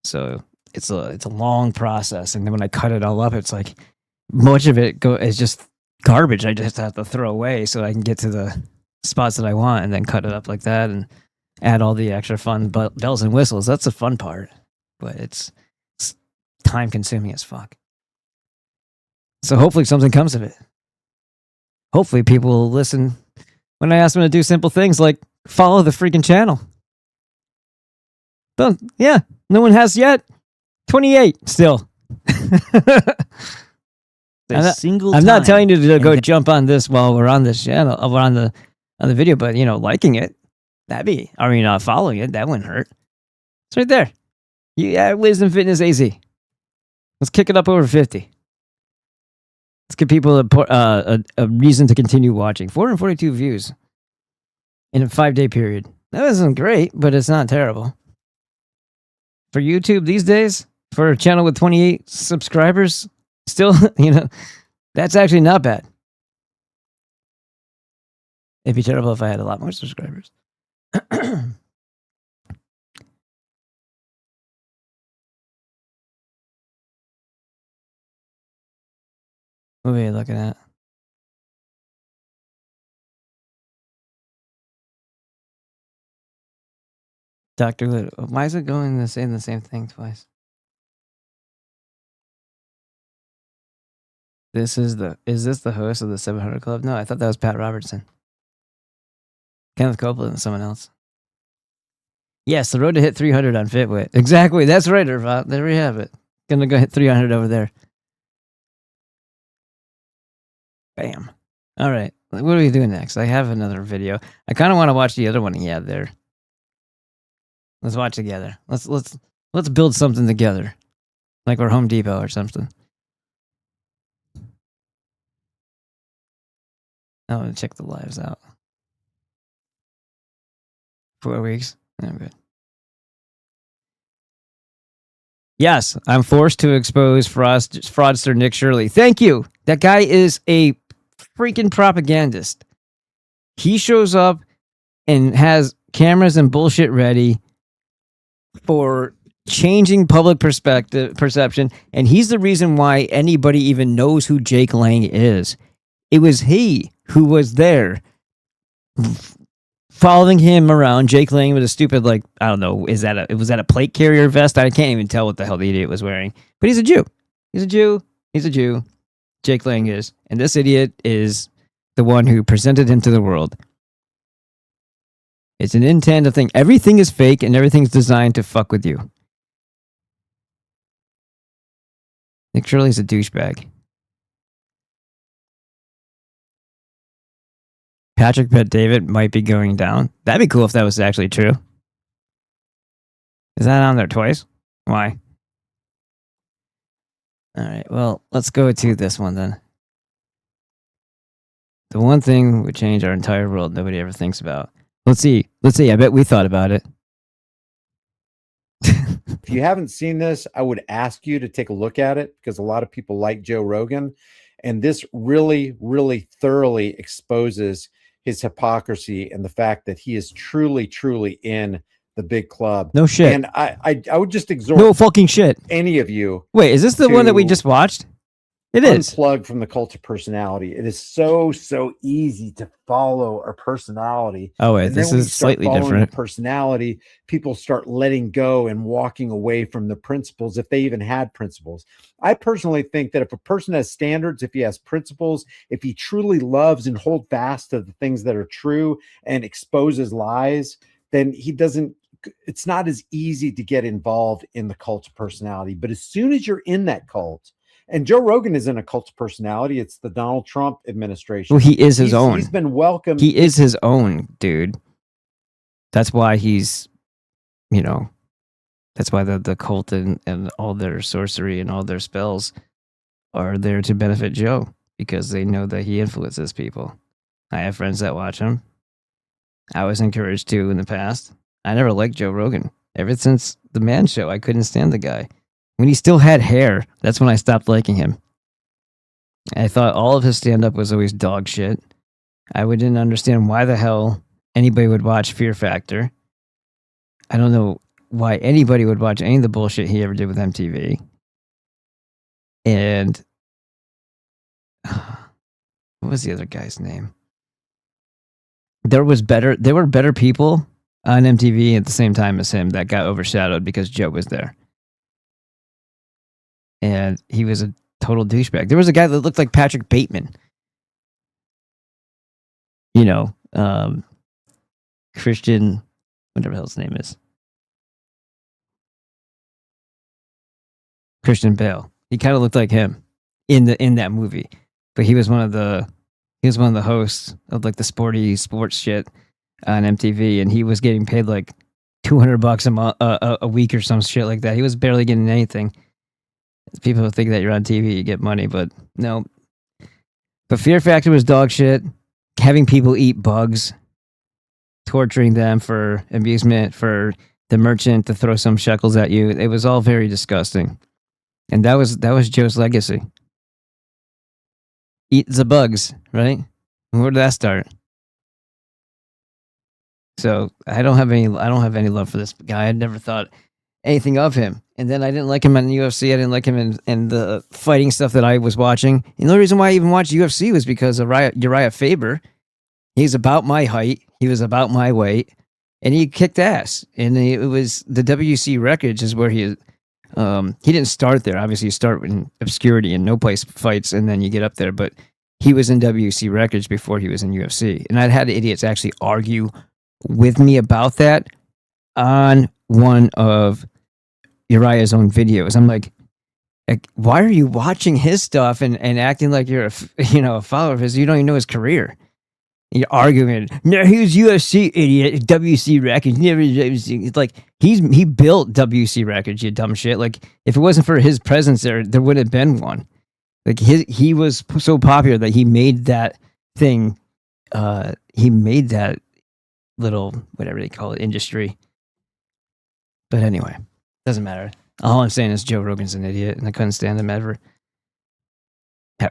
So it's a long process. And then when I cut it all up, it's like much of it is just garbage. I just have to throw away so I can get to the spots that I want and then cut it up like that and add all the extra fun bells and whistles. That's the fun part, but it's time consuming as fuck. So hopefully something comes of it. Hopefully people will listen when I ask them to do simple things like follow the freaking channel. But yeah, no one has yet. 28 still. I'm not telling you to go jump on this while we're on this channel, or on the video, but liking it, following it, that wouldn't hurt. It's right there. Yeah, Wisdom Fitness AZ. Let's kick it up over 50. Let's give people a reason to continue watching. 442 views in a 5-day period. That isn't great, but it's not terrible. For YouTube these days, for a channel with 28 subscribers, still, that's actually not bad. It'd be terrible if I had a lot more subscribers. What are you looking at? Dr. Lid. Why is it going to say the same thing twice? Is this the host of the 700 Club? No, I thought that was Pat Robertson. Kenneth Copeland and someone else. Yes, the road to hit 300 on Fitwit. Exactly, that's right, Irvat. There we have it. Gonna go hit 300 over there. Bam. All right, what are we doing next? I have another video. I kind of want to watch the other one he had there. Let's watch together. Let's build something together, like we're Home Depot or something. I want to check the lives out. 4 weeks. I'm good. Yes, I'm forced to expose fraudster Nick Shirley. Thank you. That guy is a freaking propagandist. He shows up and has cameras and bullshit ready for changing public perception, and he's the reason why anybody even knows who Jake Lang is. It was he who was there following him around. Jake Lang with a stupid, I don't know, was that a plate carrier vest? I can't even tell what the hell the idiot was wearing. But he's a Jew. He's a Jew. Jake Lang is. And this idiot is the one who presented him to the world. It's an intent of thing. Everything is fake and everything's designed to fuck with you. Nick Shirley's a douchebag. Patrick Bet David might be going down. That'd be cool if that was actually true. Is that on there twice? Why? All right. Well, let's go to this one then. The one thing would change our entire world nobody ever thinks about. Let's see. I bet we thought about it. If you haven't seen this, I would ask you to take a look at it because a lot of people like Joe Rogan. And this really, really thoroughly exposes his hypocrisy and the fact that he is truly, truly in the big club. No shit. And I would just exhort no fucking shit. any of you. Wait, is this the one that we just watched? It is. Unplug from the cult of personality. It is so easy to follow a personality. Oh wait, this is slightly different. Personality, people start letting go and walking away from the principles if they even had principles. I personally think that if a person has standards, if he has principles, if he truly loves and hold fast to the things that are true and exposes lies, then he doesn't. It's not as easy to get involved in the cult of personality. But as soon as you're in that cult, and Joe Rogan is in a cult of personality. It's the Donald Trump administration. Well, he is his own. He's been welcomed. He is his own, dude. That's why he's, that's why the cult and all their sorcery and all their spells are there to benefit Joe because they know that he influences people. I have friends that watch him. I was encouraged to in the past. I never liked Joe Rogan. Ever since the Man Show, I couldn't stand the guy. When he still had hair, that's when I stopped liking him. I thought all of his stand-up was always dog shit. I didn't understand why the hell anybody would watch Fear Factor. I don't know why anybody would watch any of the bullshit he ever did with MTV. And what was the other guy's name? There were better people on MTV at the same time as him that got overshadowed because Joe was there. And he was a total douchebag. There was a guy that looked like Patrick Bateman. Christian, whatever the hell his name is. Christian Bale. He kind of looked like him in that movie. But he was one of the hosts of like the sports shit on MTV, and he was getting paid like $200 a week or some shit like that. He was barely getting anything. People think that you're on TV, you get money, but no. But Fear Factor was dog shit. Having people eat bugs, torturing them for amusement, for the merchant to throw some shekels at you. It was all very disgusting. And that was Joe's legacy. Eat the bugs, right? And where did that start? So I don't have any love for this guy. I never thought anything of him. And then I didn't like him in the UFC. I didn't like him in the fighting stuff that I was watching. And the only reason why I even watched UFC was because of Uriah Faber. He's about my height. He was about my weight. And he kicked ass. And it was the WC Records is where he didn't start there. Obviously, you start in obscurity and no place fights, and then you get up there. But he was in WC Records before he was in UFC. And I'd had idiots actually argue with me about that on one of Uriah's own videos. I'm like, why are you watching his stuff and acting like you're a follower of his? You don't even know his career. And you're arguing, no, he was UFC idiot, WC Records, never WC. It's like he built WC Records, you dumb shit. Like if it wasn't for his presence there would have been one. Like he was so popular that he made that thing. He made that little whatever they call it industry. But anyway. Doesn't matter. All I'm saying is Joe Rogan's an idiot, and I couldn't stand him ever.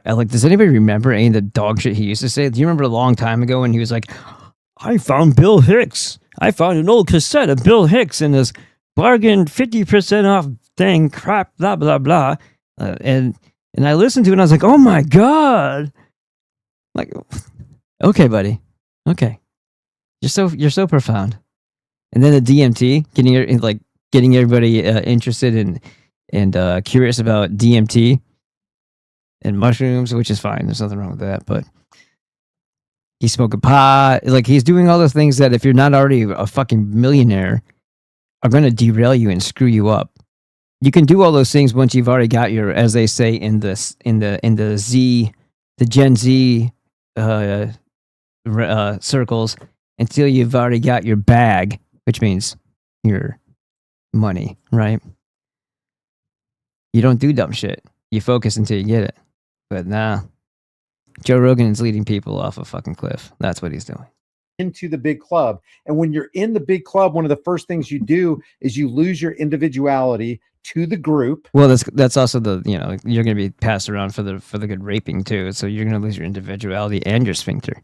Like, does anybody remember any of the dog shit he used to say? Do you remember a long time ago when he was like, I found Bill Hicks. I found an old cassette of Bill Hicks in this bargain 50% off thing, crap, blah, blah, blah. And I listened to it, and I was like, oh, my God. Like, okay, buddy. Okay. You're so profound. And then the DMT, getting everybody interested and curious about DMT and mushrooms, which is fine. There's nothing wrong with that. But he's smoking pot. Like he's doing all those things that if you're not already a fucking millionaire are going to derail you and screw you up. You can do all those things once you've already got your, as they say in the Gen Z circles, until you've already got your bag, which means your money, right? You don't do dumb shit. you focus until you get it. But nah, Joe Rogan is leading people off a fucking cliff. That's what he's doing. Into the big club. And when you're in the big club, one of the first things you do is you lose your individuality to the group. Well, that's also the, you know, you're going to be passed around for the good raping too. So you're going to lose your individuality and your sphincter.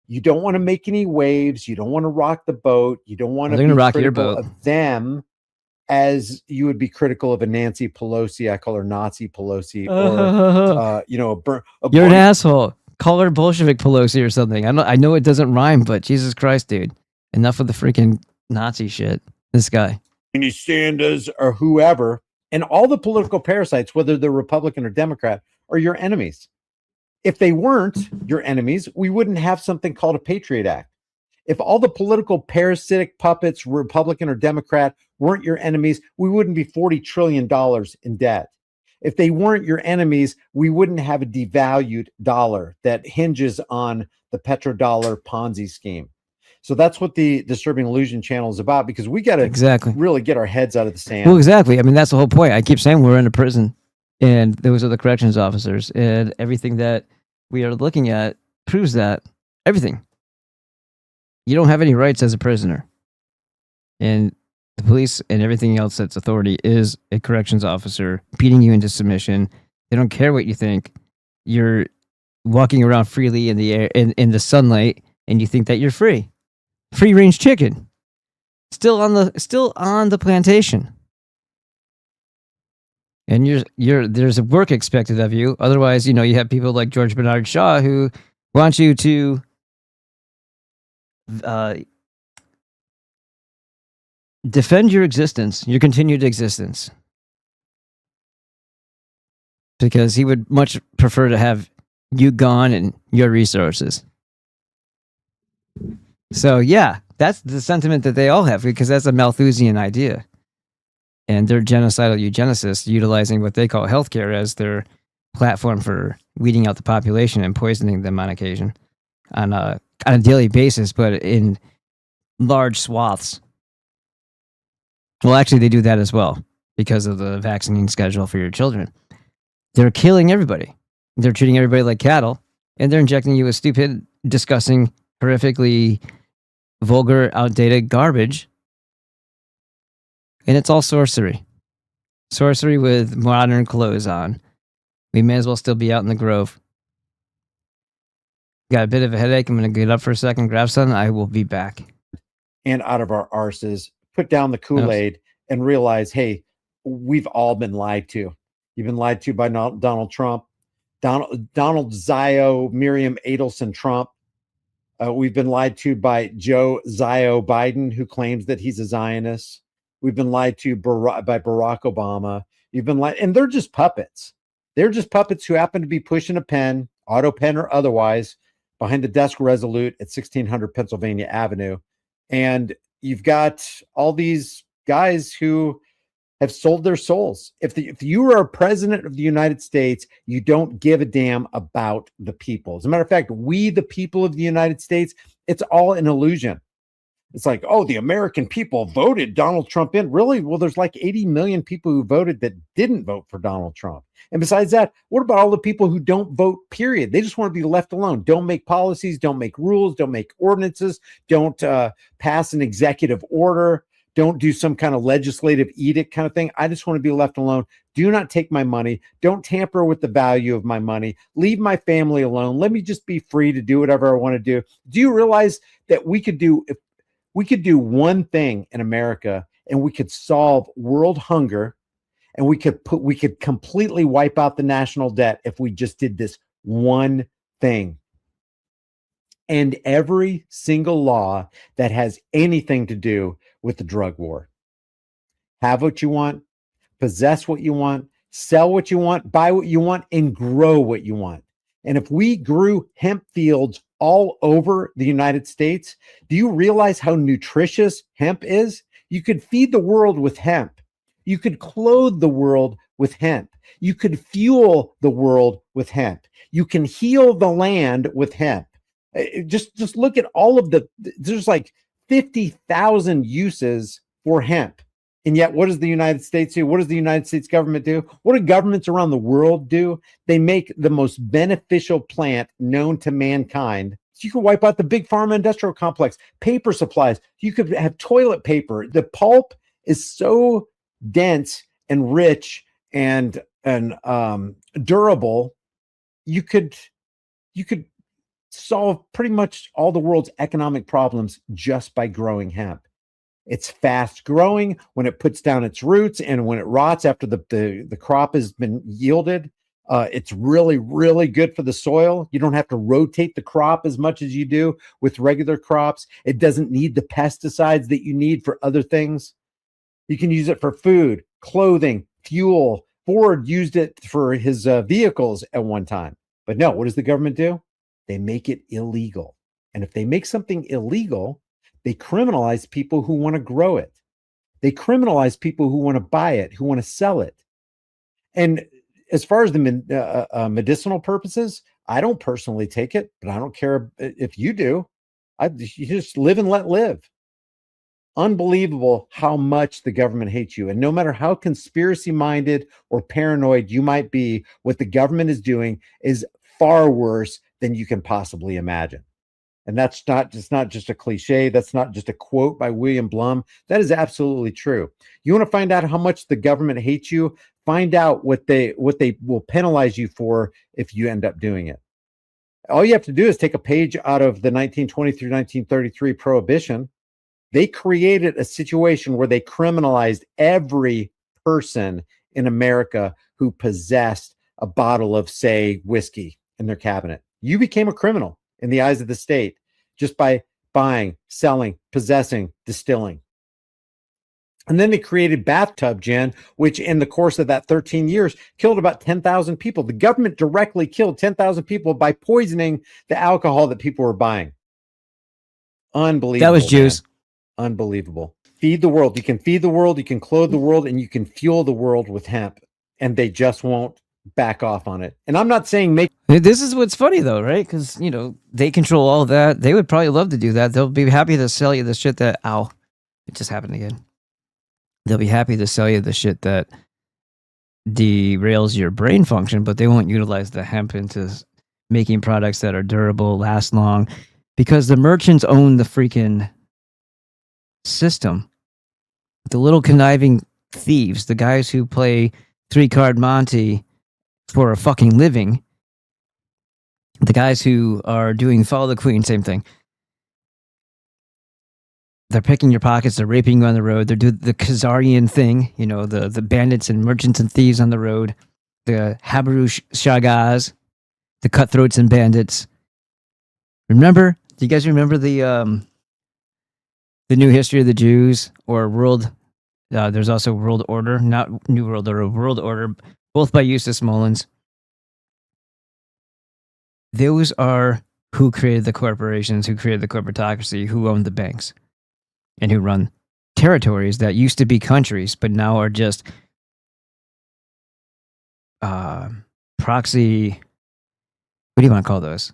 You don't want to make any waves. You don't want to rock the boat. You don't want to be rock your critical boat of them as you would be critical of a Nancy Pelosi. I call her Nazi Pelosi, or you know, you're an asshole. Call her Bolshevik Pelosi or something. I know it doesn't rhyme, but Jesus Christ, dude. Enough of the freaking Nazi shit. This guy. Bernie Sanders or whoever, and all the political parasites, whether they're Republican or Democrat, are your enemies. If they weren't your enemies, we wouldn't have something called a Patriot Act. If all the political parasitic puppets, Republican or Democrat, weren't your enemies, we wouldn't be $40 trillion in debt. If they weren't your enemies, we wouldn't have a devalued dollar that hinges on the petrodollar Ponzi scheme. So that's what the Disturbing Illusion channel is about, because we got to really get our heads out of the sand. Well, exactly. I mean, that's the whole point. I keep saying we're in a prison, and those are the corrections officers, and everything that we are looking at proves that. Everything. You don't have any rights as a prisoner. And the police and everything else that's authority is a corrections officer beating you into submission. They don't care what you think. You're walking around freely in the air, in the sunlight, and you think that you're free. Free range chicken. Still on the plantation. And there's a work expected of you. Otherwise, you know, you have people like George Bernard Shaw who want you to defend your existence, your continued existence. Because he would much prefer to have you gone and your resources. So yeah, that's the sentiment that they all have, because that's a Malthusian idea. And they're genocidal eugenicists utilizing what they call healthcare as their platform for weeding out the population and poisoning them on occasion, on a daily basis, but in large swaths. Well, actually, they do that as well because of the vaccinating schedule for your children. They're killing everybody. They're treating everybody like cattle, and they're injecting you with stupid, disgusting, horrifically vulgar, outdated garbage. And it's all sorcery. Sorcery with modern clothes on. We may as well still be out in the grove. Got a bit of a headache. I'm going to get up for a second, grab something. I will be back. And out of our arses, put down the Kool-Aid and realize, hey, we've all been lied to. You've been lied to by Donald Trump, Donald Zio, Miriam Adelson Trump. We've been lied to by Joe Zio Biden, who claims that he's a Zionist. We've been lied to by Barack Obama. You've been lied, and they're just puppets. They're just puppets who happen to be pushing a pen, auto pen or otherwise, behind the desk Resolute at 1600 Pennsylvania Avenue. And you've got all these guys who have sold their souls. If you are a president of the United States, you don't give a damn about the people. As a matter of fact, we, the people of the United States, it's all an illusion. It's like, oh, the American people voted Donald Trump in. Really? Well, there's like 80 million people who voted that didn't vote for Donald Trump. And besides that, what about all the people who don't vote, period? They just want to be left alone. Don't make policies, don't make rules, don't make ordinances, don't pass an executive order, don't do some kind of legislative edict kind of thing. I just want to be left alone. Do not take my money. Don't tamper with the value of my money. Leave my family alone. Let me just be free to do whatever I want to do. Do you realize that we could do one thing in America and we could solve world hunger, and we could completely wipe out the national debt if we just did this one thing? And every single law that has anything to do with the drug war. Have what you want, possess what you want, sell what you want, buy what you want, and grow what you want. And if we grew hemp fields all over the United States, do you realize how nutritious hemp is? You could feed the world with hemp. You could clothe the world with hemp. You could fuel the world with hemp. You can heal the land with hemp. Just look at all of there's like 50,000 uses for hemp. And yet, what does the United States do? What does the United States government do? What do governments around the world do? They make the most beneficial plant known to mankind. So you could wipe out the big pharma industrial complex, paper supplies. You could have toilet paper. The pulp is so dense and rich and durable. You could solve pretty much all the world's economic problems just by growing hemp. It's fast growing when it puts down its roots, and when it rots after the crop has been yielded, it's really, really good for the soil. You don't have to rotate the crop as much as you do with regular crops. It doesn't need the pesticides that you need for other things. You can use it for food, clothing, fuel. Ford used it for his vehicles at one time. But no, what does the government do? They make it illegal. And if they make something illegal, they criminalize people who want to grow it. They criminalize people who want to buy it, who want to sell it. And as far as the medicinal purposes, I don't personally take it, but I don't care if you do. You just live and let live. Unbelievable how much the government hates you. And no matter how conspiracy minded or paranoid you might be, what the government is doing is far worse than you can possibly imagine. And that's not just a cliche. That's not just a quote by William Blum. That is absolutely true. You want to find out how much the government hates you? Find out what they will penalize you for if you end up doing it. All you have to do is take a page out of the 1920 through 1933 prohibition. They created a situation where they criminalized every person in America who possessed a bottle of, say, whiskey in their cabinet. You became a criminal in the eyes of the state just by buying, selling, possessing, distilling. And then they created bathtub gin, which in the course of that 13 years killed about 10,000 people. The government directly killed 10,000 people by poisoning the alcohol that people were buying. Unbelievable. That was Jews. Man. Unbelievable. Feed the world. You can feed the world, you can clothe the world, and you can fuel the world with hemp. And they just won't back off on it. And I'm not saying make. This is what's funny though, right? Because, you know, they control all that. They would probably love to do that. They'll be happy to sell you the shit that, ow, it just happened again. They'll be happy to sell you the shit that derails your brain function, but they won't utilize the hemp into making products that are durable, last long, because the merchants own the freaking system. The little conniving thieves, the guys who play 3-card Monte for a fucking living, the guys who are doing Follow the Queen, same thing. They're picking your pockets, they're raping you on the road, they're doing the Khazarian thing, you know, the bandits and merchants and thieves on the road, the Habarush Shagas, the cutthroats and bandits. Remember? Do you guys remember the New History of the Jews or World? There's also World Order, not New World Order, World Order, both by Eustace Mullins. Those are who created the corporations, who created the corporatocracy, who owned the banks, and who run territories that used to be countries, but now are just proxy. What do you want to call those?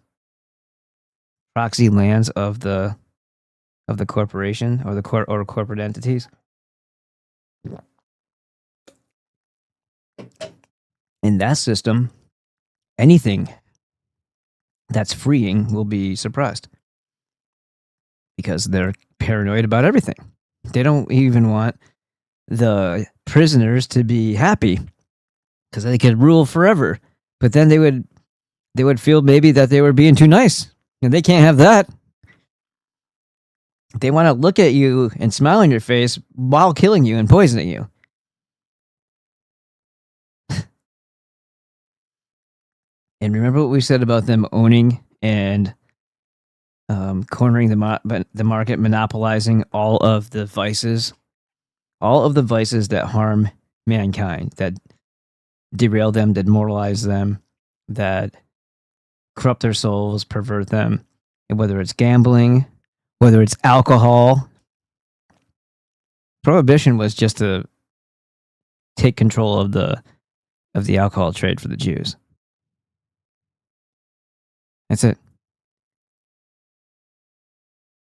Proxy lands of the corporation or the corporate entities. In that system, anything that's freeing will be suppressed because they're paranoid about everything. They don't even want the prisoners to be happy because they could rule forever. But then they would feel maybe that they were being too nice, and they can't have that. They want to look at you and smile on your face while killing you and poisoning you. And remember what we said about them owning and cornering the market, monopolizing all of the vices that harm mankind, that derail them, that demoralize them, that corrupt their souls, pervert them, and whether it's gambling, whether it's alcohol. Prohibition was just to take control of the alcohol trade for the Jews. That's it.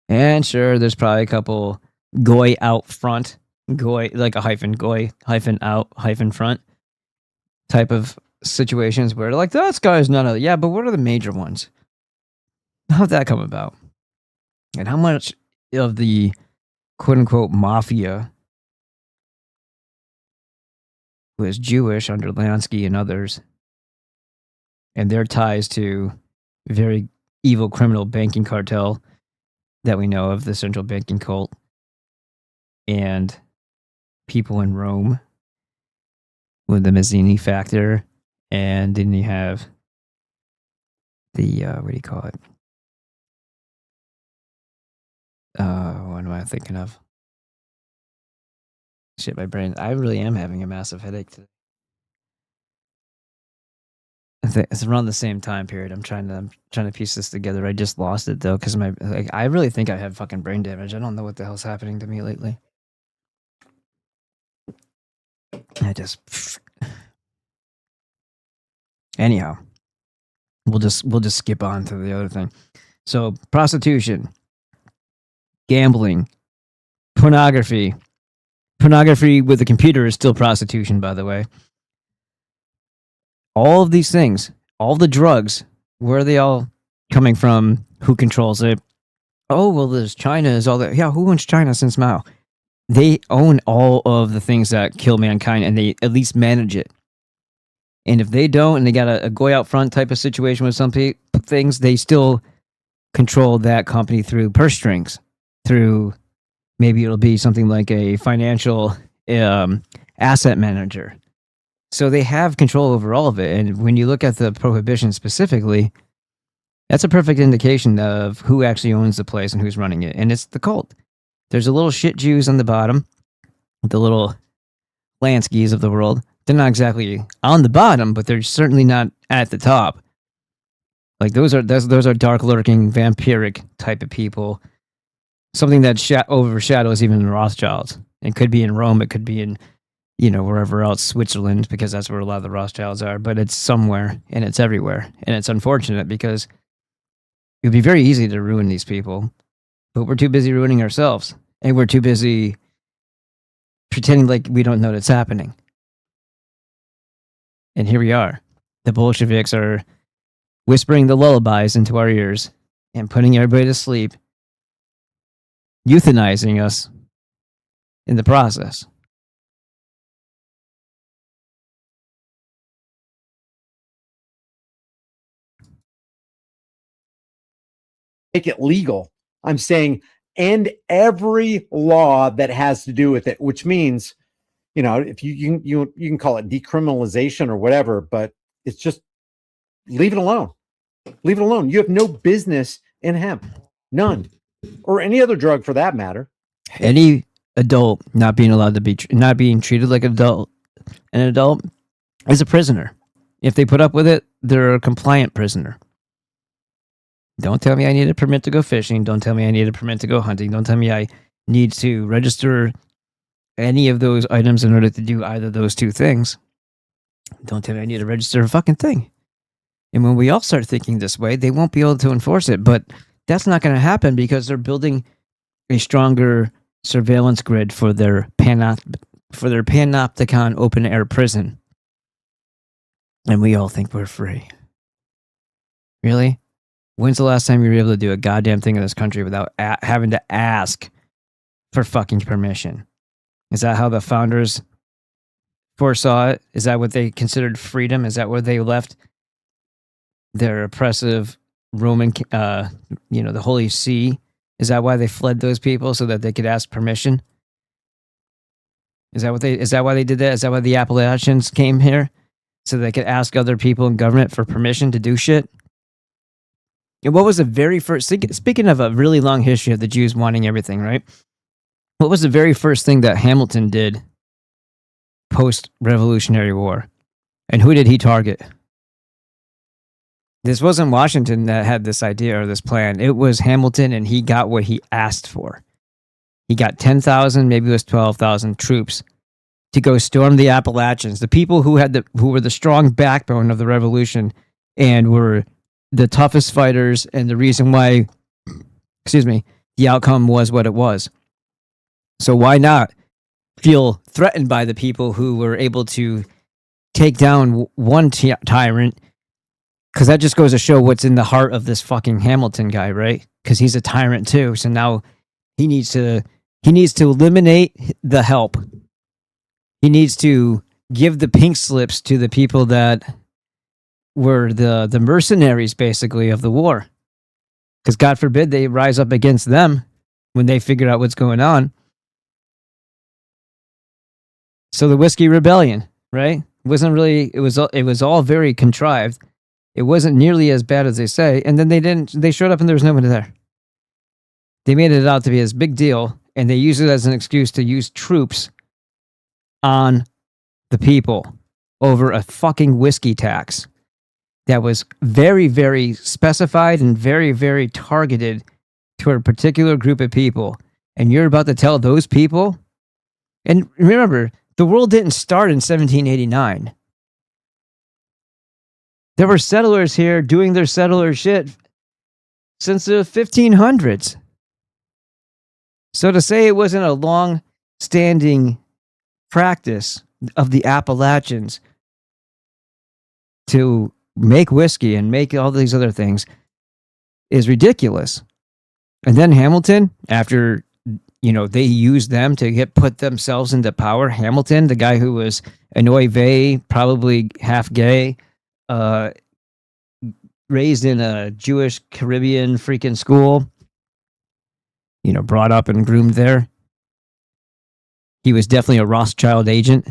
And sure, there's probably a couple goy out front, goy, like a hyphen goy, hyphen out, hyphen front type of situations where like this guy is none of yeah, but what are the major ones? How'd that come about? And how much of the quote unquote mafia was Jewish under Lansky and others, and their ties to very evil criminal banking cartel that we know of, the central banking cult, and people in Rome with the Mazzini factor, and then you have the what do you call it? What am I thinking of? Shit, my brain. I really am having a massive headache today. I think it's around the same time period. I'm trying to piece this together. I just lost it though, because I really think I have fucking brain damage. I don't know what the hell's happening to me lately. I just anyhow. We'll just skip on to the other thing. So prostitution, gambling, pornography. Pornography with a computer is still prostitution, by the way. All of these things, all the drugs, where are they all coming from? Who controls it? Oh, well, there's China is all that. Yeah, who owns China since Mao? They own all of the things that kill mankind, and they at least manage it. And if they don't, and they got a go out front type of situation with some things, they still control that company through purse strings, through maybe it'll be something like a financial asset manager. So they have control over all of it. And when you look at the prohibition specifically, that's a perfect indication of who actually owns the place and who's running it. And it's the cult. There's a little shit Jews on the bottom, the little Lanskys of the world. They're not exactly on the bottom, but they're certainly not at the top. Like those are dark lurking, vampiric type of people. Something that overshadows even the Rothschilds. It could be in Rome. It could be in, wherever else, Switzerland, because that's where a lot of the Rothschilds are. But it's somewhere, and it's everywhere. And it's unfortunate because it would be very easy to ruin these people. But we're too busy ruining ourselves. And we're too busy pretending like we don't know that's happening. And here we are. The Bolsheviks are whispering the lullabies into our ears and putting everybody to sleep, euthanizing us in the process. Make it legal. I'm saying end every law that has to do with it, which means, if you can call it decriminalization or whatever, but it's just leave it alone. Leave it alone. You have no business in hemp. None. Or any other drug for that matter. Any adult not being allowed to be, not being treated like an adult is a prisoner. If they put up with it, they're a compliant prisoner. Don't tell me I need a permit to go fishing. Don't tell me I need a permit to go hunting. Don't tell me I need to register any of those items in order to do either of those two things. Don't tell me I need to register a fucking thing. And when we all start thinking this way, they won't be able to enforce it. But that's not going to happen because they're building a stronger surveillance grid for their panopticon open air prison. And we all think we're free. Really? When's the last time you were able to do a goddamn thing in this country without having to ask for fucking permission? Is that how the founders foresaw it? Is that what they considered freedom? Is that where they left their oppressive Roman, the Holy See? Is that why they fled those people so that they could ask permission? Is that why they did that? Is that why the Appalachians came here? So they could ask other people in government for permission to do shit? And what was the very first, speaking of a really long history of the Jews wanting everything, right? What was the very first thing that Hamilton did post-Revolutionary War? And who did he target? This wasn't Washington that had this idea or this plan. It was Hamilton, and he got what he asked for. He got 10,000, maybe it was 12,000 troops to go storm the Appalachians. The people who were the strong backbone of the revolution and were the toughest fighters, and the reason why, the outcome was what it was. So why not feel threatened by the people who were able to take down one tyrant, because that just goes to show what's in the heart of this fucking Hamilton guy, right? Because he's a tyrant too. So now he needs to eliminate the help. He needs to give the pink slips to the people that were the mercenaries, basically, of the war. Because God forbid they rise up against them when they figure out what's going on. So the Whiskey Rebellion, right? It was all very contrived. It wasn't nearly as bad as they say. And then they showed up and there was nobody there. They made it out to be this big deal, and they used it as an excuse to use troops on the people over a fucking whiskey tax that was very, very specified and very, very targeted to a particular group of people. And you're about to tell those people, and remember, the world didn't start in 1789. There were settlers here doing their settler shit since the 1500s. So to say it wasn't a long-standing practice of the Appalachians to make whiskey and make all these other things is ridiculous. And then Hamilton, after they used them to put themselves into power. Hamilton, the guy who was an oy vey, probably half gay, raised in a Jewish Caribbean freaking school, brought up and groomed there. He was definitely a Rothschild agent.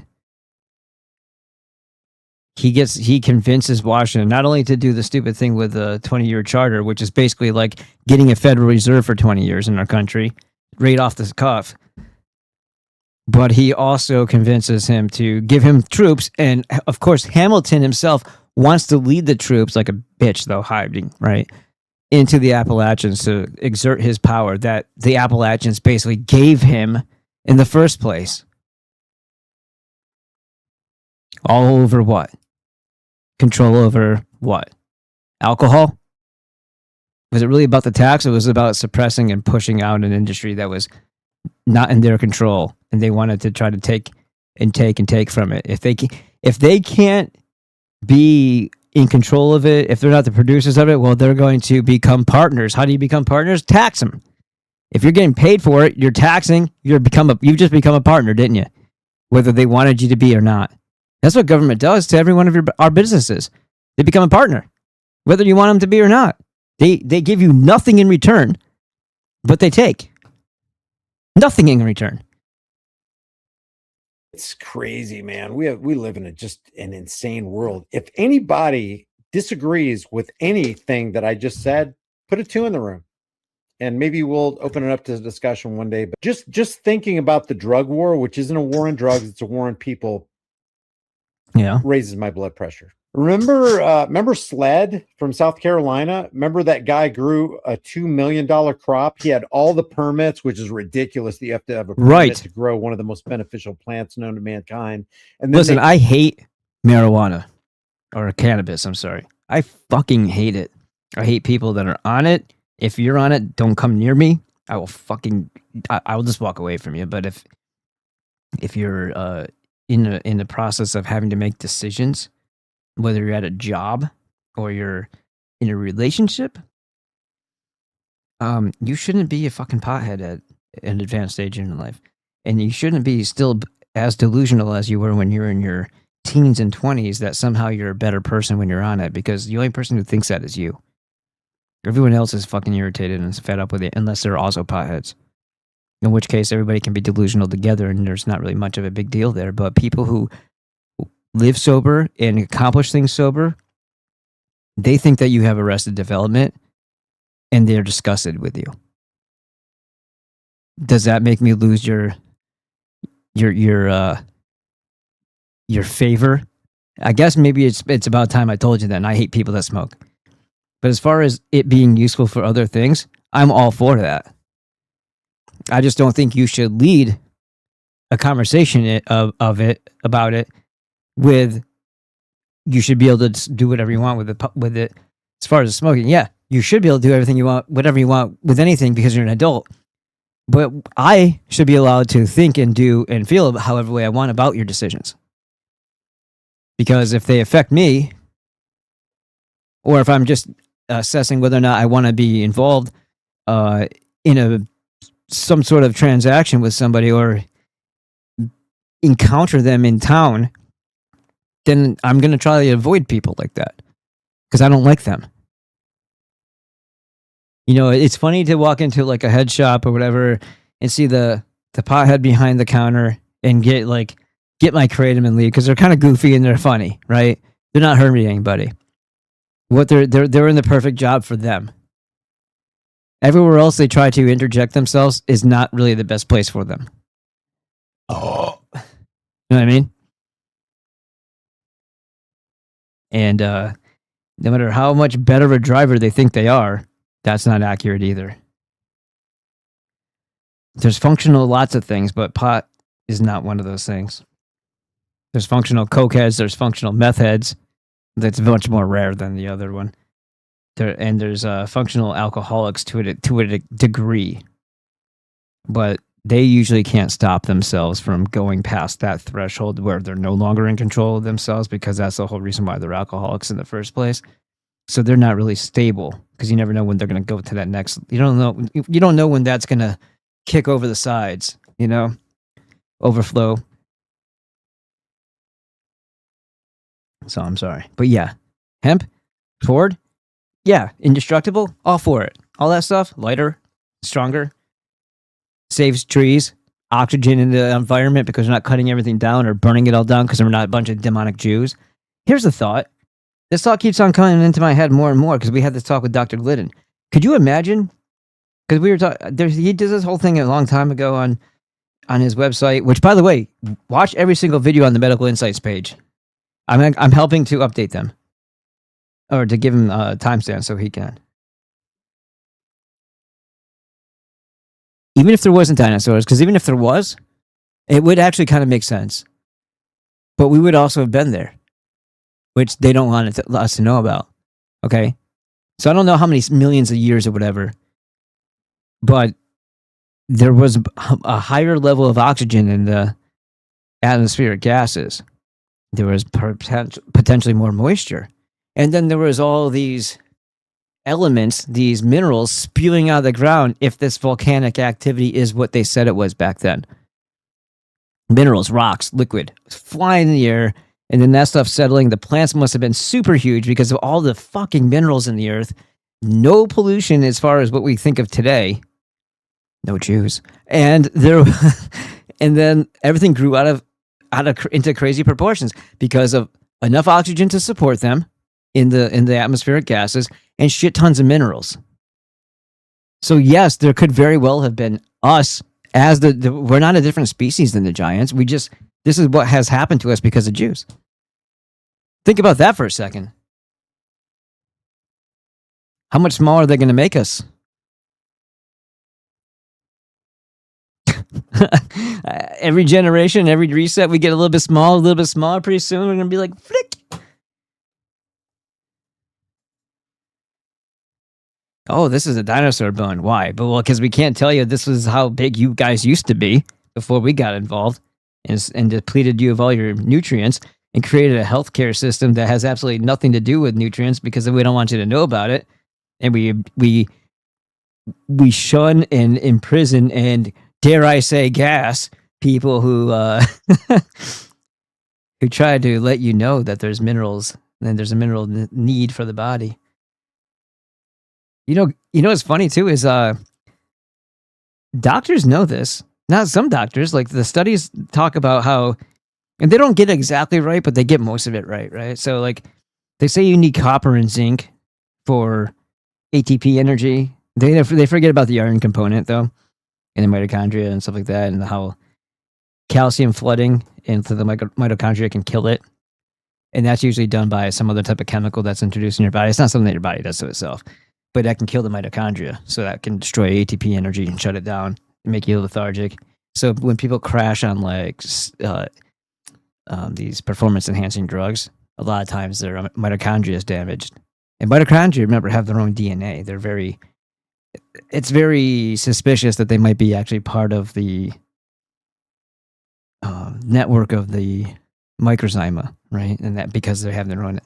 He convinces Washington not only to do the stupid thing with the 20-year charter, which is basically like getting a Federal Reserve for 20 years in our country, right off the cuff, but he also convinces him to give him troops. And of course, Hamilton himself wants to lead the troops like a bitch, though hiding, right, into the Appalachians to exert his power that the Appalachians basically gave him in the first place. All over what? Control over what? Alcohol? Was it really about the tax, or was it about suppressing and pushing out an industry that was not in their control, and they wanted to try to take from it? If they can't be in control of it, if they're not the producers of it, well, they're going to become partners. How do you become partners? Tax them. If you're getting paid for it, you're taxing. You've just become a partner, didn't you? Whether they wanted you to be or not. That's what government does to every one of our businesses. They become a partner, whether you want them to be or not. They give you nothing in return, but they take nothing in return. It's crazy, man. We live in just an insane world. If anybody disagrees with anything that I just said, put a 2 in the room, and maybe we'll open it up to discussion one day. But just thinking about the drug war, which isn't a war on drugs, it's a war on people, raises my blood pressure. Remember Sled from South Carolina? Remember that guy grew a $2 million crop? He had all the permits, which is ridiculous that you have to have a permit to grow one of the most beneficial plants known to mankind. And then listen, I hate marijuana or cannabis. I'm sorry. I fucking hate it. I hate people that are on it. If you're on it, don't come near me. I will just walk away from you. But if you're in the process of having to make decisions, whether you're at a job or you're in a relationship, you shouldn't be a fucking pothead at an advanced stage in your life. And you shouldn't be still as delusional as you were when you're in your teens and 20s that somehow you're a better person when you're on it, because the only person who thinks that is you. Everyone else is fucking irritated and fed up with it, unless they're also potheads. In which case, everybody can be delusional together, and there's not really much of a big deal there. But people who live sober and accomplish things sober, they think that you have arrested development, and they're disgusted with you. Does that make me lose your favor? I guess maybe it's about time I told you that. And I hate people that smoke. But as far as it being useful for other things, I'm all for that. I just don't think you should lead a conversation about it with, you should be able to do whatever you want with it. As far as smoking, yeah, you should be able to do everything you want, whatever you want with anything, because you're an adult. But I should be allowed to think and do and feel however way I want about your decisions. Because if they affect me, or if I'm just assessing whether or not I want to be involved in some sort of transaction with somebody or encounter them in town, then I'm going to try to avoid people like that because I don't like them. You know, it's funny to walk into like a head shop or whatever and see the pothead behind the counter and get my kratom and leave because they're kind of goofy and they're funny, right? They're not hurting anybody. What they're in the perfect job for them. Everywhere else they try to interject themselves is not really the best place for them. Oh, you know what I mean? And no matter how much better of a driver they think they are, that's not accurate either. There's functional lots of things, but pot is not one of those things. There's functional coke heads, there's functional meth heads. That's much more rare than the other one. There's functional alcoholics to a degree, but they usually can't stop themselves from going past that threshold where they're no longer in control of themselves, because that's the whole reason why they're alcoholics in the first place. So they're not really stable because you never know when they're going to go to that next. You don't know when that's going to kick over the sides. You know, overflow. So I'm sorry, but yeah, hemp, Ford, yeah, indestructible, all for it. All that stuff, lighter, stronger, saves trees, oxygen in the environment because we're not cutting everything down or burning it all down because we're not a bunch of demonic Jews. Here's a thought. This thought keeps on coming into my head more and more because we had this talk with Dr. Glidden. Could you imagine? Because we were talking, he did this whole thing a long time ago on his website, which, by the way, watch every single video on the Medical Insights page. I'm helping to update them, or to give him timestamps so he can. Even if there wasn't dinosaurs, because even if there was, it would actually kind of make sense. But we would also have been there, which they don't want us to know about. Okay? So I don't know how many millions of years or whatever, but there was a higher level of oxygen in the atmospheric gases. There was potentially more moisture. And then there was all these elements, these minerals spewing out of the ground if this volcanic activity is what they said it was back then. Minerals, rocks, liquid, flying in the air, and then that stuff settling. The plants must have been super huge because of all the fucking minerals in the earth. No pollution as far as what we think of today. No Jews. And then everything grew into crazy proportions because of enough oxygen to support them in the atmospheric gases and shit tons of minerals. So yes, there could very well have been us as we're not a different species than the giants. This is what has happened to us because of Jews. Think about that for a second. How much smaller are they going to make us? Every generation, every reset, we get a little bit smaller. Pretty soon, we're gonna be like, flick. Oh, this is a dinosaur bone. Why? But because we can't tell you this is how big you guys used to be before we got involved and depleted you of all your nutrients and created a healthcare system that has absolutely nothing to do with nutrients because we don't want you to know about it, and we shun and imprison and, dare I say, gas people who who try to let you know that there's minerals and there's a mineral need for the body. You know what's funny too is doctors know this. Not some doctors, like the studies talk about how, and they don't get it exactly right, but they get most of it right? So like they say you need copper and zinc for ATP energy. They forget about the iron component though. In the mitochondria and stuff like that, and how calcium flooding into the mitochondria can kill it. And that's usually done by some other type of chemical that's introduced in your body. It's not something that your body does to itself, but that can kill the mitochondria. So that can destroy ATP energy and shut it down and make you lethargic. So when people crash on like these performance enhancing drugs, a lot of times their mitochondria is damaged. And mitochondria, remember, have their own DNA. They're very it's very suspicious that they might be actually part of the network of the microzyma, right? And that because they have their own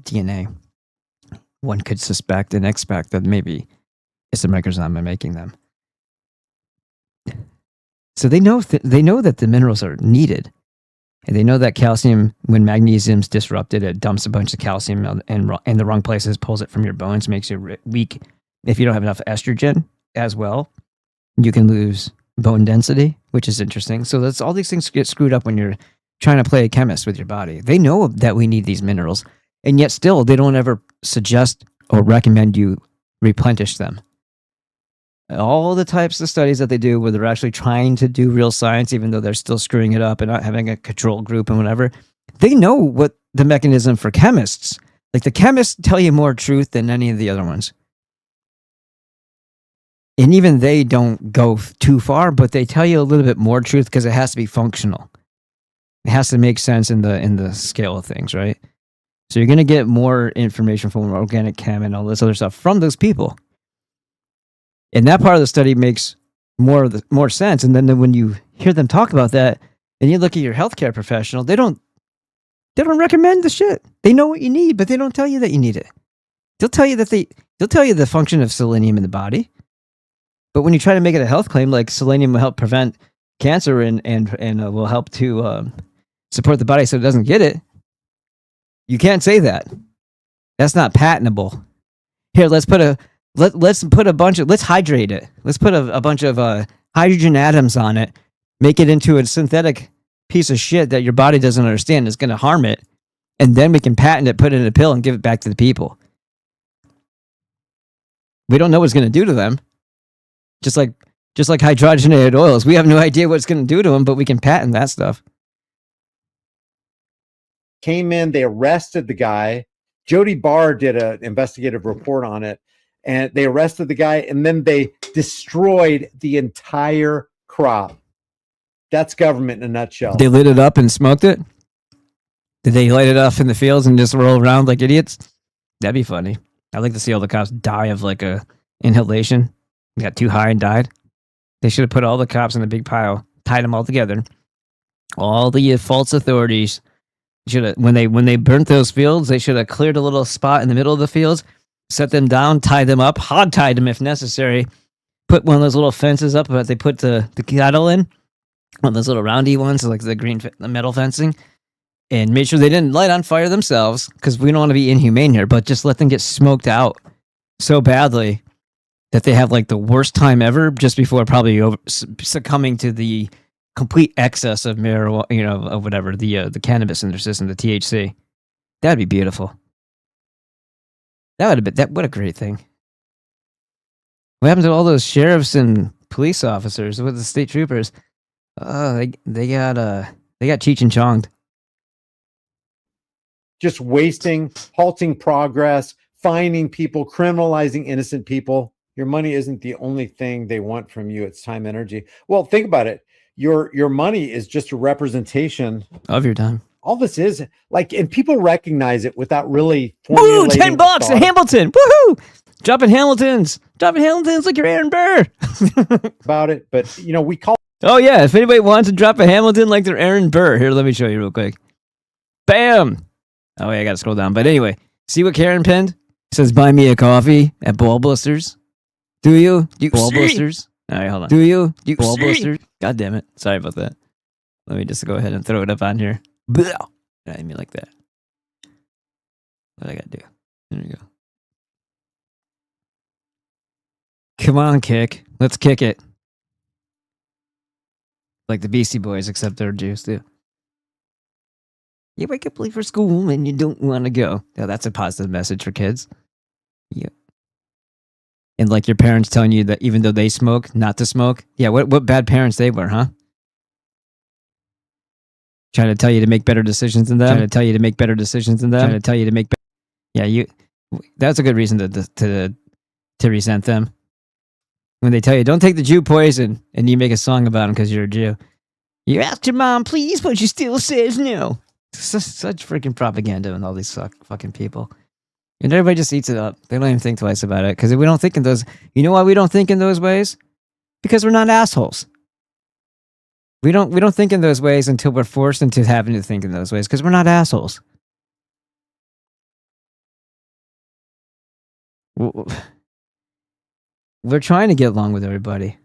DNA. One could suspect and expect that maybe it's the microzyma making them. So they know that the minerals are needed, and they know that calcium, when magnesium's disrupted, it dumps a bunch of calcium in the wrong places, pulls it from your bones, makes you weak. If you don't have enough estrogen as well, you can lose bone density, which is interesting. So that's all these things get screwed up when you're trying to play a chemist with your body. They know that we need these minerals, and yet still they don't ever suggest or recommend you replenish them. All the types of studies that they do where they're actually trying to do real science, even though they're still screwing it up and not having a control group and whatever, they know what the mechanism for chemists. Like the chemists tell you more truth than any of the other ones. And even they don't go too far, but they tell you a little bit more truth because it has to be functional. It has to make sense in the scale of things, right? So you're going to get more information from organic chem and all this other stuff from those people. And that part of the study makes more sense. And then when you hear them talk about that, and you look at your healthcare professional, they don't recommend the shit. They know what you need, but they don't tell you that you need it. They'll tell you the function of selenium in the body. But when you try to make it a health claim, like selenium will help prevent cancer and will help to support the body so it doesn't get it, you can't say that. That's not patentable. Here, let's hydrate it. Let's put a bunch of hydrogen atoms on it, make it into a synthetic piece of shit that your body doesn't understand is going to harm it, and then we can patent it, put it in a pill, and give it back to the people. We don't know what it's going to do to them. Just like hydrogenated oils. We have no idea what it's going to do to them, but we can patent that stuff. Came in, they arrested the guy. Jody Barr did an investigative report on it, and they arrested the guy, and then they destroyed the entire crop. That's government in a nutshell. They lit it up and smoked it? Did they light it up in the fields and just roll around like idiots? That'd be funny. I'd like to see all the cops die of like a inhalation. Got too high and died. They should have put all the cops in a big pile, tied them all together. All the false authorities should have, when they burnt those fields, they should have cleared a little spot in the middle of the fields, set them down, tied them up, hog-tied them if necessary, put one of those little fences up that they put the cattle in, one of those little roundy ones, like the metal fencing, and made sure they didn't light on fire themselves, because we don't want to be inhumane here, but just let them get smoked out so badly that they have like the worst time ever just before probably succumbing to the complete excess of marijuana, of whatever, the cannabis in their system, the THC. That'd be beautiful. That would have been, what a great thing. What happened to all those sheriffs and police officers with the state troopers? They got Cheech and Chonged. Just wasting, halting progress, fining people, criminalizing innocent people. Your money isn't the only thing they want from you. It's time, energy. Well, think about it. Your money is just a representation of your time. All this is like, and people recognize it without really Woo, $10 at Hamilton. Woohoo! Dropping Hamiltons like you're Aaron Burr. About it, but we call. Oh yeah, if anybody wants to drop a Hamilton like they're Aaron Burr, here, let me show you real quick. Bam! Oh wait, I gotta scroll down. But anyway, see what Karen pinned? It says, buy me a coffee at Ball Blisters. Do you? Ball Blisters? All right, hold on. Do you? Ball Blisters? God damn it. Sorry about that. Let me just go ahead and throw it up on here. I didn't mean like that. What I gotta do? There we go. Come on, kick. Let's kick it. Like the Beastie Boys, except they're Jews too. You wake up late for school and you don't want to go. Yeah, that's a positive message for kids. Yeah. And like your parents telling you that even though they smoke, not to smoke. Yeah, what bad parents they were, huh? Trying to tell you to make better decisions than them. Trying to tell you to make better decisions than them. Trying to tell you to make. Yeah, that's a good reason to resent them. When they tell you don't take the Jew poison, and you make a song about them because you're a Jew. You asked your mom, please, but she still says no. Such freaking propaganda and all these fucking people. And everybody just eats it up. They don't even think twice about it. Because if we don't think in those, you know why we don't think in those ways? Because we're not assholes. We don't think in those ways until we're forced into having to think in those ways. Because we're not assholes. We're trying to get along with everybody.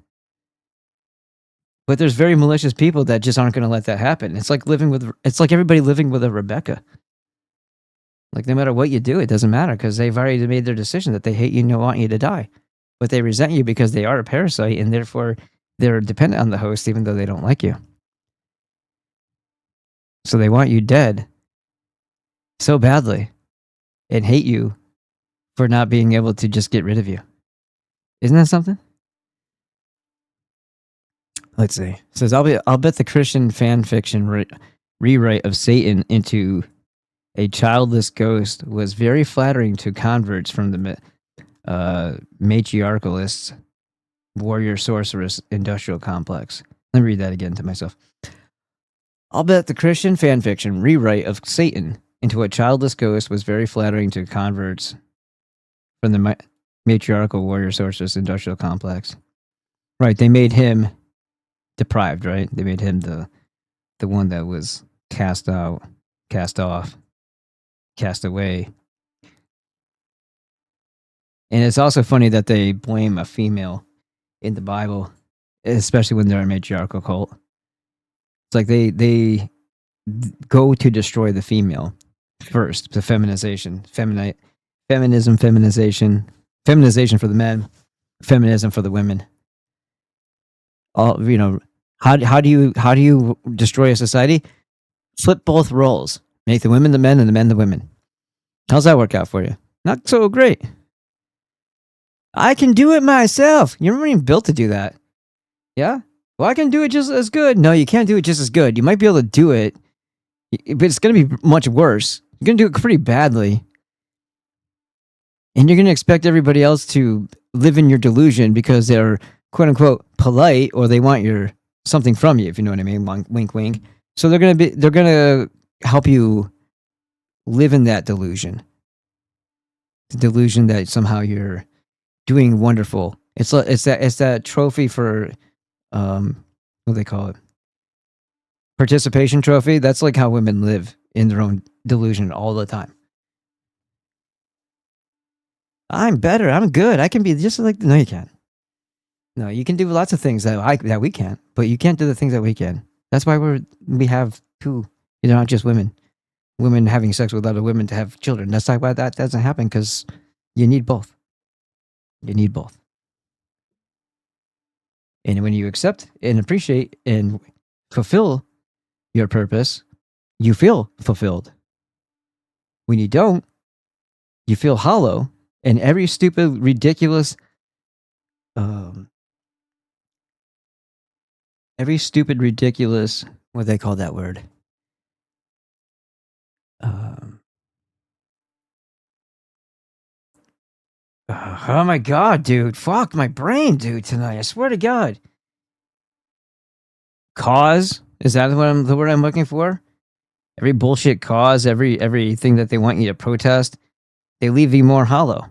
But there's very malicious people that just aren't going to let that happen. It's like everybody living with a Rebecca. Like no matter what you do, it doesn't matter because they've already made their decision that they hate you and don't want you to die. But they resent you because they are a parasite and therefore they're dependent on the host even though they don't like you. So they want you dead so badly and hate you for not being able to just get rid of you. Isn't that something? Let's see. It says, I'll bet the Christian fan fiction rewrite of Satan into a childless ghost was very flattering to converts from the matriarchalists, warrior sorceress industrial complex. Let me read that again to myself. I'll bet the Christian fan fiction rewrite of Satan into a childless ghost was very flattering to converts from the matriarchal warrior sorceress industrial complex. Right, they made him deprived, right? They made him the one that was cast out, cast off, cast away. And it's also funny that they blame a female in the Bible, especially when they're a matriarchal cult. It's like they go to destroy the female first, the feminization, feminism, feminization for the men, feminism for the women. All, you know, how do you destroy a society? Flip both roles. Make the women the men and the men the women. How's that work out for you? Not so great. I can do it myself. You weren't even built to do that. Yeah? Well, I can do it just as good. No, you can't do it just as good. You might be able to do it, but it's going to be much worse. You're going to do it pretty badly. And you're going to expect everybody else to live in your delusion because they're quote unquote polite or they want something from you, if you know what I mean. Wink, wink. So they're going to help you live in that delusion. The delusion that somehow you're doing wonderful. It's that trophy for what do they call it? Participation trophy. That's like how women live in their own delusion all the time. I'm better. I'm good. I can be just like... No, you can't. No, you can do lots of things that we can't, but you can't do the things that we can. That's why we have two. You're not just women having sex with other women to have children. That's why that doesn't happen, because you need both. You need both. And when you accept and appreciate and fulfill your purpose, you feel fulfilled. When you don't, you feel hollow, and every stupid, ridiculous, what do they call that word? Oh my God, dude. Fuck my brain, dude, tonight. I swear to God. Cause? Is that the word I'm looking for? Every bullshit cause, everything that they want you to protest, they leave you more hollow.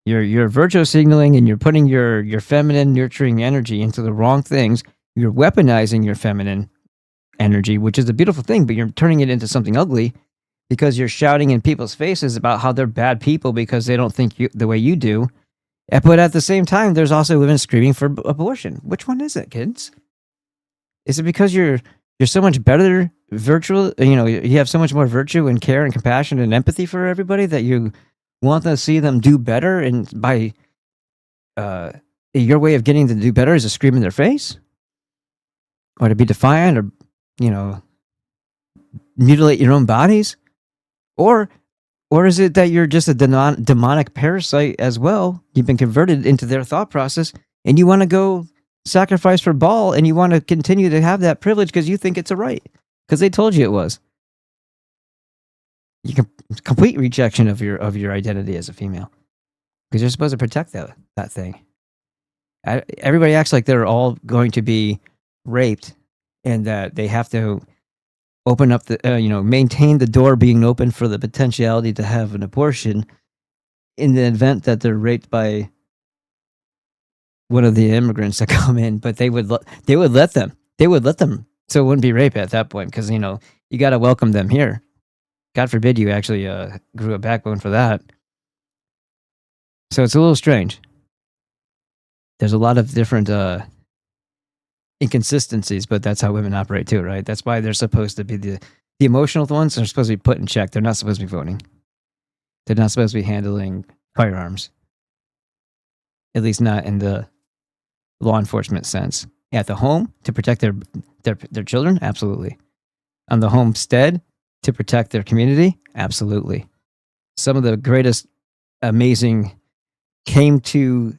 You're virtue signaling and you're putting your feminine nurturing energy into the wrong things. You're weaponizing your feminine energy, which is a beautiful thing, but you're turning it into something ugly because you're shouting in people's faces about how they're bad people because they don't think the way you do. But at the same time, there's also women screaming for abortion. Which one is it, kids? Is it because you're so much better virtual? You know, you have so much more virtue and care and compassion and empathy for everybody that you want to see them do better, and by your way of getting them to do better is to scream in their face, or to be defiant, or mutilate your own bodies, or is it that you're just a demonic parasite as well? You've been converted into their thought process, and you want to go sacrifice for Baal, and you want to continue to have that privilege because you think it's a right, because they told you it was. You can complete rejection of your identity as a female, because you're supposed to protect that thing. Everybody acts like they're all going to be raped, and that they have to open up the, maintain the door being open for the potentiality to have an abortion in the event that they're raped by one of the immigrants that come in, but they would let them, so it wouldn't be rape at that point, because, you got to welcome them here. God forbid you actually grew a backbone for that. So it's a little strange. There's a lot of different inconsistencies, but that's how women operate too, right? That's why they're supposed to be the emotional ones. They're supposed to be put in check. They're not supposed to be voting. They're not supposed to be handling firearms. At least not in the law enforcement sense. At the home, to protect their children, absolutely. On the homestead, to protect their community, absolutely. Some of the greatest amazing came to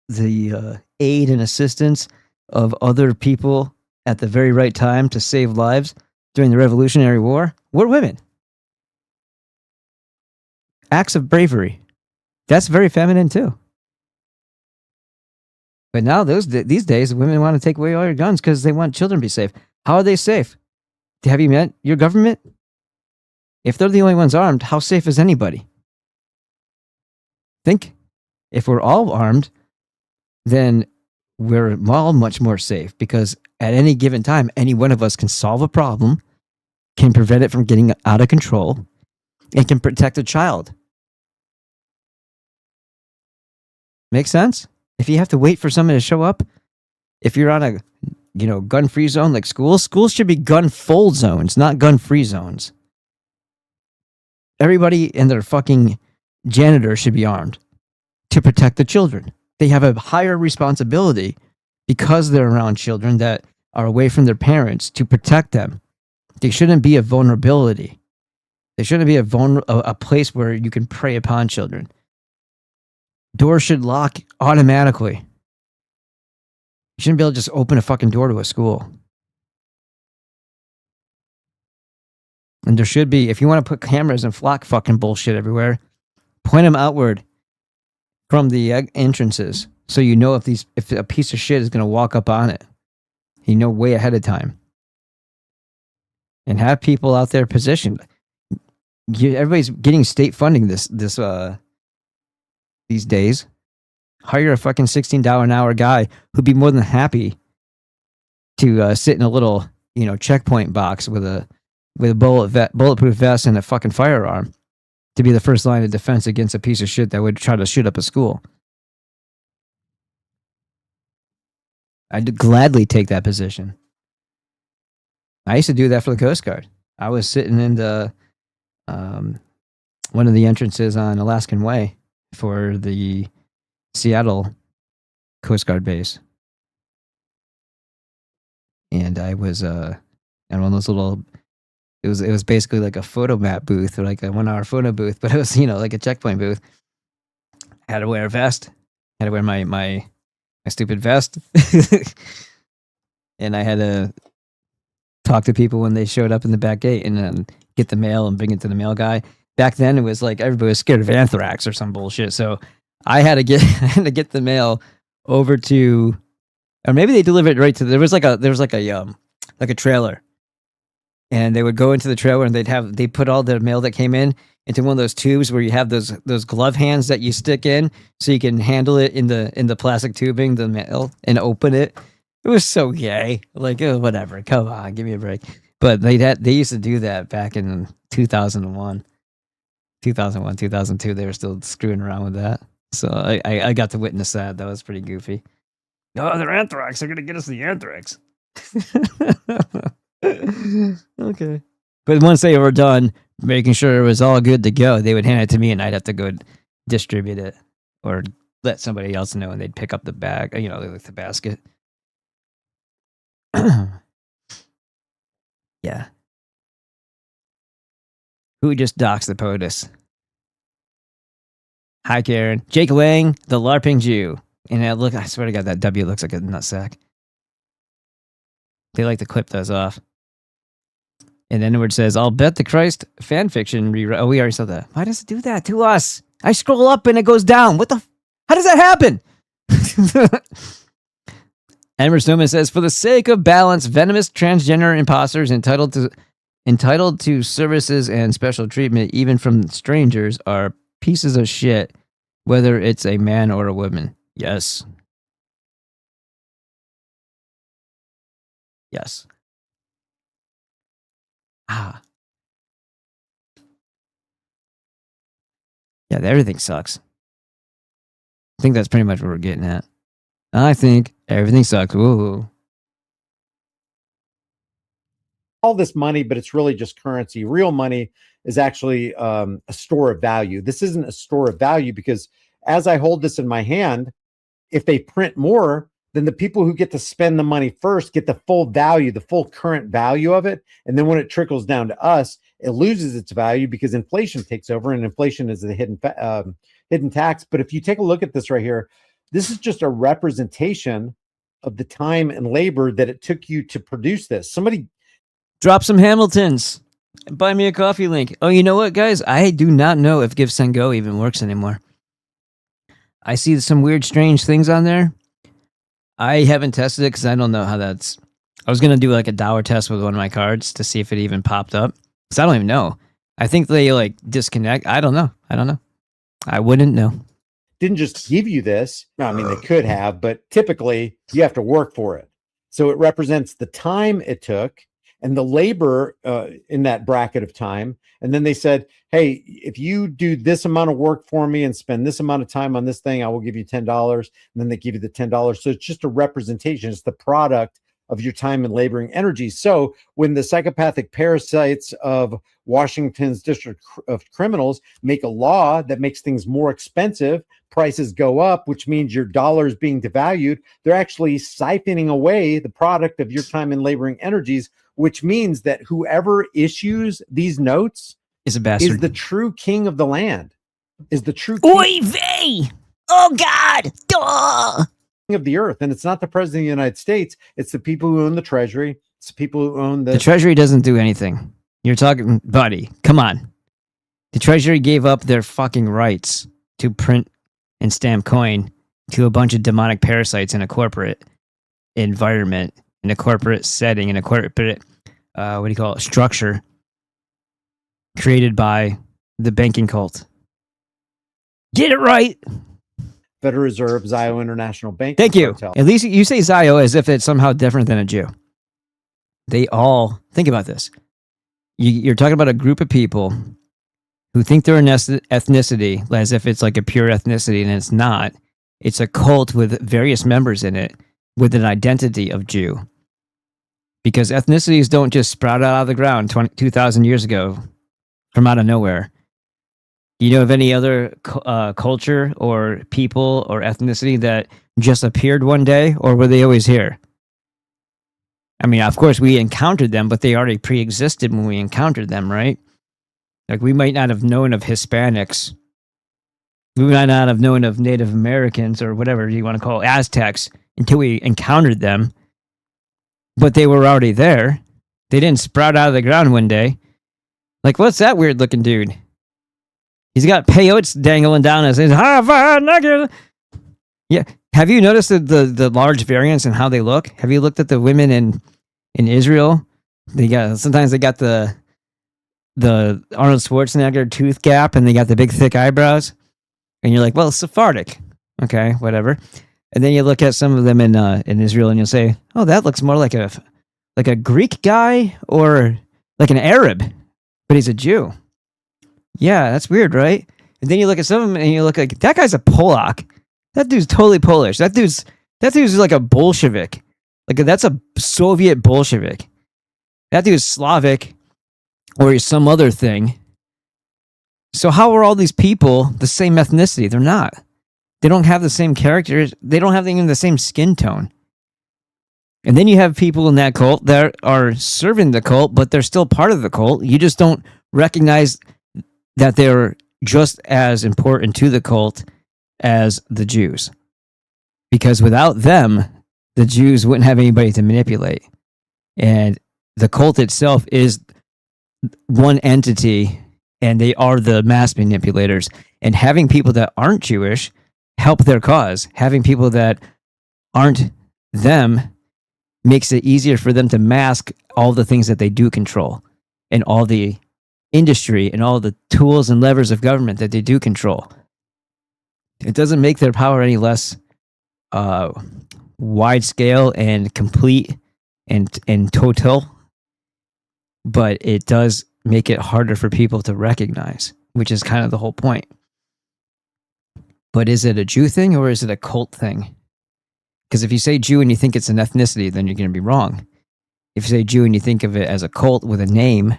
the aid and assistance of other people at the very right time to save lives during the Revolutionary War were women. Acts of bravery. That's very feminine too. But now these days, women want to take away all your guns because they want children to be safe. How are they safe? Have you met your government? If they're the only ones armed, how safe is anybody? Think. If we're all armed, then we're all much more safe, because at any given time, any one of us can solve a problem, can prevent it from getting out of control, and can protect a child. Make sense? If you have to wait for someone to show up, if you're on a gun-free zone like schools should be gun-full zones, not gun-free zones. Everybody and their fucking janitor should be armed to protect the children. They have a higher responsibility because they're around children that are away from their parents to protect them. They shouldn't be a vulnerability. They shouldn't be a place where you can prey upon children. Doors should lock automatically. You shouldn't be able to just open a fucking door to a school. And there should be, if you want to put cameras and flock fucking bullshit everywhere, point them outward from the entrances, so you know if a piece of shit is going to walk up on it. You know way ahead of time. And have people out there positioned. Everybody's getting state funding these days. Hire a fucking $16 an hour guy who'd be more than happy to sit in a little, checkpoint box with a bulletproof vest and a fucking firearm to be the first line of defense against a piece of shit that would try to shoot up a school. I'd gladly take that position. I used to do that for the Coast Guard. I was sitting in the one of the entrances on Alaskan Way for the Seattle Coast Guard base. And I was on one of those little, it was basically like a photo map booth, or like a 1 hour photo booth, but it was, like a checkpoint booth. I had to wear a vest. I had to wear my stupid vest. And I had to talk to people when they showed up in the back gate, and then get the mail and bring it to the mail guy. Back then, it was like everybody was scared of anthrax or some bullshit. So I had to get the mail over to, or maybe they delivered it right to. There was like a trailer, and they would go into the trailer and they put all the mail that came in into one of those tubes where you have those glove hands that you stick in so you can handle it in the plastic tubing, the mail, and open it. It was so gay. Like, oh, whatever. Come on, give me a break. But they used to do that back in 2001, 2002. They were still screwing around with that. So I got to witness that. That was pretty goofy. Oh, they're anthrax. They're going to get us the anthrax. Okay. But once they were done making sure it was all good to go, they would hand it to me, and I'd have to go distribute it or let somebody else know, and they'd pick up the bag, like the basket. Yeah. Who just doxed the POTUS? Hi, Karen. Jake Lang, the LARPing Jew. And I swear to God, that W looks like a nutsack. They like to clip those off. And then it says, I'll bet the Christ fanfiction rewrite. Oh, we already saw that. Why does it do that to us? I scroll up and it goes down. How does that happen? Edward Snowman says, for the sake of balance, venomous transgender imposters entitled to entitled to services and special treatment, even from strangers, are pieces of shit, whether it's a man or a woman. Yes. Yes. Ah. Yeah, everything sucks. I think that's pretty much what we're getting at. I think everything sucks. Whoa. All this money, but it's really just currency. Real money is actually a store of value. This isn't a store of value because as I hold this in my hand, if they print more, then the people who get to spend the money first get the full value, the full current value of it. And then when it trickles down to us, it loses its value because inflation takes over, and inflation is the hidden tax. But if you take a look at this right here, this is just a representation of the time and labor that it took you to produce this. Somebody drop some Hamiltons. Buy me a coffee link. Oh, you know what, guys? I do not know if Give Send Go even works anymore. I see some weird, strange things on there. I haven't tested it because I don't know how that's... I was going to do like a devour test with one of my cards to see if it even popped up. Because I don't even know. I think they like disconnect. I don't know. I wouldn't know. Didn't just give you this. I mean, they could have, but typically you have to work for it. So it represents the time it took and the labor in that bracket of time. And then they said, hey, if you do this amount of work for me and spend this amount of time on this thing, I will give you $10. And then they give you the $10. So it's just a representation. It's the product of your time and laboring energy. So when the psychopathic parasites of Washington's District of Criminals make a law that makes things more expensive, prices go up, which means your dollar is being devalued, they're actually siphoning away the product of your time and laboring energies, which means that whoever issues these notes is a bastard. Is the true king of the land. Is the true king. Oy vey! Oh God! Duh! Of the earth. And it's not the president of the United States. It's the people who own the treasury. It's the people who own the treasury doesn't do anything. You're talking, buddy, come on. The treasury gave up their fucking rights to print and stamp coin to a bunch of demonic parasites in a corporate environment, in a corporate setting, in a corporate, structure created by the banking cult. Get it right. Federal Reserve, Zio International Bank. Thank you. Cartel. At least you say Zio as if it's somehow different than a Jew. They all, think about this. You're talking about a group of people who think they're an ethnicity as if it's like a pure ethnicity, and it's not. It's a cult with various members in it with an identity of Jew. Because ethnicities don't just sprout out of the ground 2,000 years ago from out of nowhere. You know of any other culture or people or ethnicity that just appeared one day, or were they always here? I mean, of course, we encountered them, but they already pre-existed when we encountered them, right? Like, we might not have known of Hispanics. We might not have known of Native Americans or whatever you want to call it, Aztecs, until we encountered them. But they were already there. They didn't sprout out of the ground one day. Like, what's that weird-looking dude? He's got peyotes dangling down his head. Yeah. Have you noticed the large variance in how they look? Have you looked at the women in Israel? Sometimes they got the Arnold Schwarzenegger tooth gap, and they got the big thick eyebrows. And you're like, well, it's Sephardic. Okay, whatever. And then you look at some of them in Israel, and you'll say, oh, that looks more like a Greek guy or like an Arab, but he's a Jew. Yeah, that's weird, right? And then you look at some of them and you look like, that guy's a Polak. That dude's totally Polish. That dude's like a Bolshevik. Like, that's a Soviet Bolshevik. That dude's Slavic or some other thing. So how are all these people the same ethnicity? They're not. They don't have the same characters. They don't have even the same skin tone. And then you have people in that cult that are serving the cult, but they're still part of the cult. You just don't recognize that they're just as important to the cult as the Jews. Because without them, the Jews wouldn't have anybody to manipulate. And the cult itself is one entity, and they are the mass manipulators. And having people that aren't Jewish help their cause. Having people that aren't them makes it easier for them to mask all the things that they do control. and all the industry and all the tools and levers of government that they do control. It doesn't make their power any less wide scale and complete and total, but it does make it harder for people to recognize, which is kind of the whole point. But is it a Jew thing or is it a cult thing? Because if you say Jew and you think it's an ethnicity, then you're going to be wrong. If you say Jew and you think of it as a cult with a name,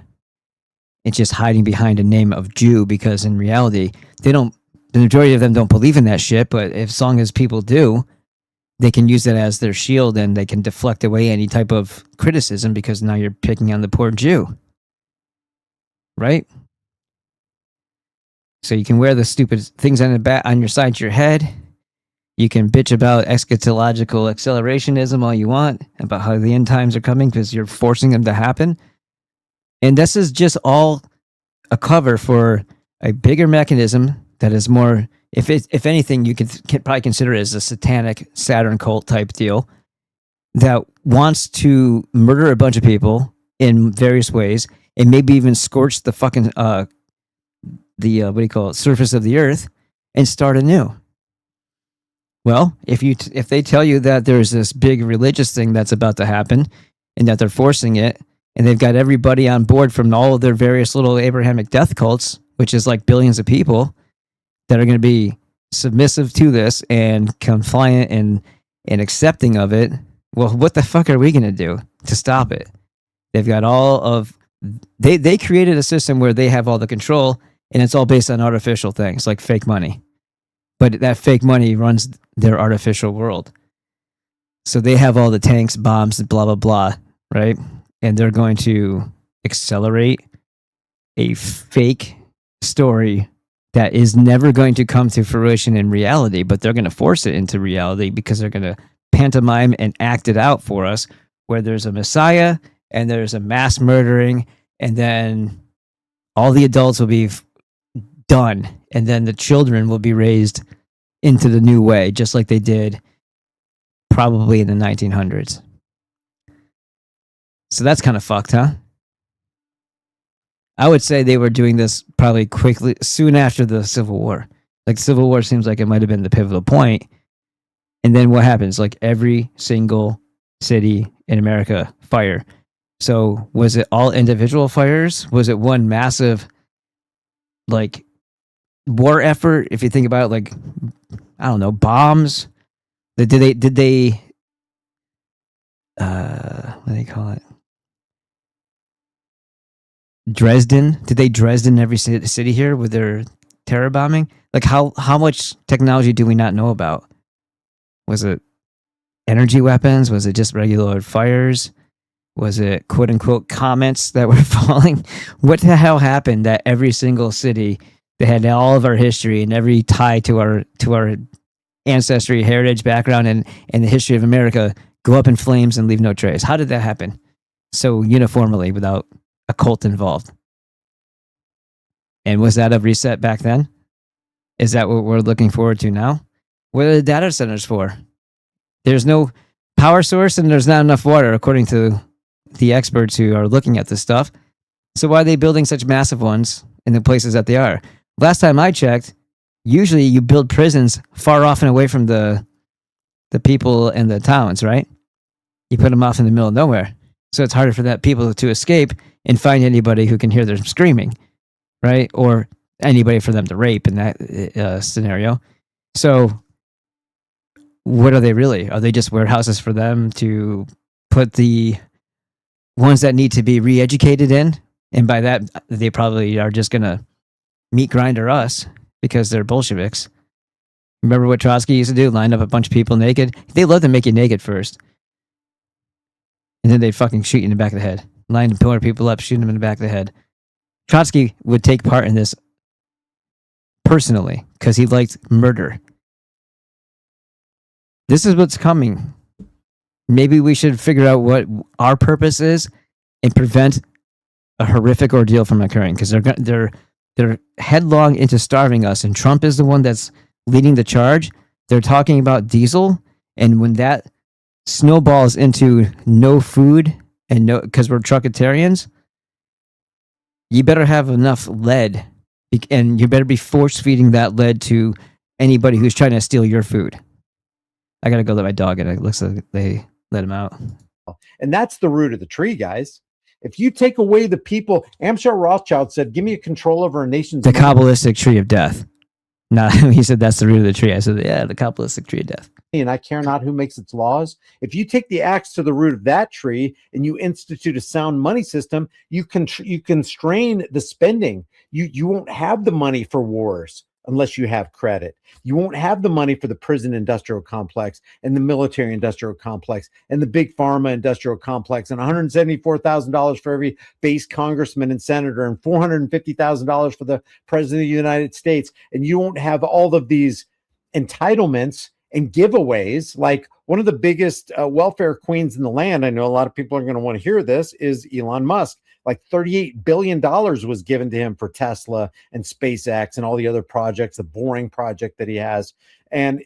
it's just hiding behind a name of Jew, because in reality, the majority of them don't believe in that shit, but as long as people do, they can use that as their shield and they can deflect away any type of criticism, because now you're picking on the poor Jew. Right? So you can wear the stupid things on your side of your head. You can bitch about eschatological accelerationism all you want, about how the end times are coming because you're forcing them to happen. And this is just all a cover for a bigger mechanism that is more, if anything, you could probably consider it as a satanic Saturn cult type deal that wants to murder a bunch of people in various ways and maybe even scorch the fucking surface of the earth and start anew. Well, if they tell you that there's this big religious thing that's about to happen and that they're forcing it, and they've got everybody on board from all of their various little Abrahamic death cults, which is like billions of people that are going to be submissive to this and compliant and accepting of it, well, what the fuck are we going to do to stop it? They've got they created a system where they have all the control, and it's all based on artificial things like fake money. But that fake money runs their artificial world. So they have all the tanks, bombs, blah, blah, blah, right? And they're going to accelerate a fake story that is never going to come to fruition in reality, but they're going to force it into reality because they're going to pantomime and act it out for us, where there's a Messiah and there's a mass murdering, and then all the adults will be done, and then the children will be raised into the new way, just like they did probably in the 1900s. So that's kind of fucked, huh? I would say they were doing this probably quickly, soon after the Civil War. Like, the Civil War seems like it might have been the pivotal point. And then what happens? Like, every single city in America fire. So was it all individual fires? Was it one massive, like, war effort? If you think about it, like, I don't know, bombs. Did they what do they call it? Dresden? Did they Dresden every city here with their terror bombing? Like, how much technology do we not know about? Was it energy weapons? Was it just regular fires? Was it quote unquote comets that were falling? What the hell happened that every single city that had all of our history and every tie to our ancestry, heritage, background, and the history of America go up in flames and leave no trace? How did that happen so uniformly without a cult involved? And was that a reset back then? Is that what we're looking forward to now? What are the data centers for? There's no power source and there's not enough water, according to the experts who are looking at this stuff. So why are they building such massive ones in the places that they are? Last time I checked, usually you build prisons far off and away from the people and the towns, right? You put them off in the middle of nowhere. So it's harder for that people to escape and find anybody who can hear them screaming, right? Or anybody for them to rape in that scenario. So what are they really? Are they just warehouses for them to put the ones that need to be re-educated in? And by that, they probably are just going to meat grinder us because they're Bolsheviks. Remember what Trotsky used to do? Line up a bunch of people naked. They love to make you naked first. And then they'd fucking shoot you in the back of the head. Line poor people up, shoot them in the back of the head. Trotsky would take part in this personally because he liked murder. This is what's coming. Maybe we should figure out what our purpose is and prevent a horrific ordeal from occurring, because they're headlong into starving us, and Trump is the one that's leading the charge. They're talking about diesel, and when that snowballs into no food and no, because we're truckitarians, you better have enough lead, and you better be force feeding that lead to anybody who's trying to steal your food. I gotta go let my dog in. It looks like they let him out. And that's the root of the tree, guys. If you take away the people, Amschel Rothschild said, give me a control over a nation's the Kabbalistic tree of death. No, he said that's the root of the tree. I said, yeah, the Kabbalistic tree of death. And I care not who makes its laws. If you take the axe to the root of that tree and you institute a sound money system, you constrain the spending. You won't have the money for wars unless you have credit. You won't have the money for the prison industrial complex and the military industrial complex and the big pharma industrial complex and $174,000 for every base congressman and senator and $450,000 for the president of the United States. And you won't have all of these entitlements and giveaways. Like one of the biggest welfare queens in the land, I know a lot of people are going to want to hear this, is Elon Musk. Like $38 billion was given to him for Tesla and SpaceX and all the other projects, the boring project that he has. And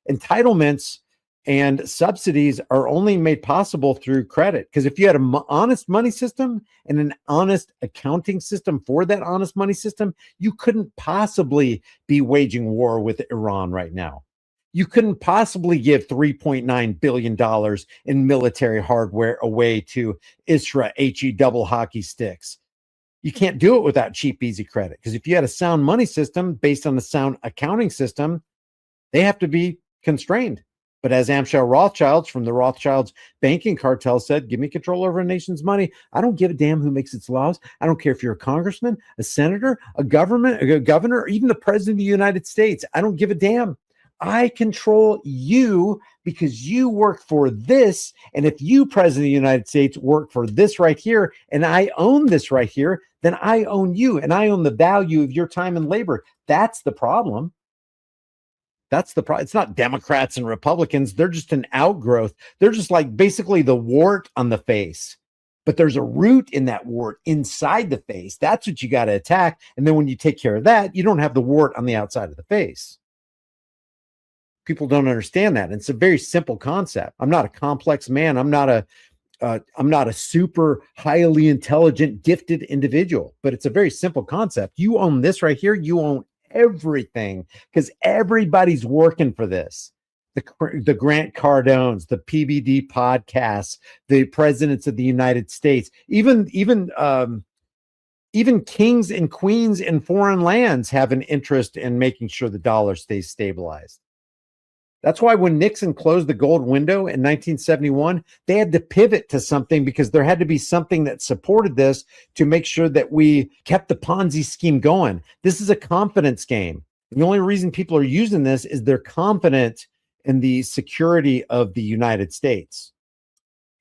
entitlements and subsidies are only made possible through credit. Because if you had an honest money system and an honest accounting system for that honest money system, you couldn't possibly be waging war with Iran right now. You couldn't possibly give $3.9 billion in military hardware away to ISRA HE double hockey sticks. You can't do it without cheap, easy credit. Because if you had a sound money system based on a sound accounting system, they have to be constrained. But as Amschel Rothschilds from the Rothschilds banking cartel said, give me control over a nation's money. I don't give a damn who makes its laws. I don't care if you're a congressman, a senator, a governor, or even the president of the United States. I don't give a damn. I control you because you work for this. And if you, President of the United States, work for this right here, and I own this right here, then I own you and I own the value of your time and labor. That's the problem. That's the problem. It's not Democrats and Republicans. They're just an outgrowth. They're just like basically the wart on the face. But there's a root in that wart inside the face. That's what you got to attack. And then when you take care of that, you don't have the wart on the outside of the face. People don't understand that. And it's a very simple concept. I'm not a complex man. I'm not a super highly intelligent, gifted individual, but it's a very simple concept. You own this right here. You own everything because everybody's working for this. The Grant Cardones, the PBD podcasts, the presidents of the United States, even kings and queens in foreign lands have an interest in making sure the dollar stays stabilized. That's why when Nixon closed the gold window in 1971, they had to pivot to something because there had to be something that supported this to make sure that we kept the Ponzi scheme going. This is a confidence game. The only reason people are using this is they're confident in the security of the United States.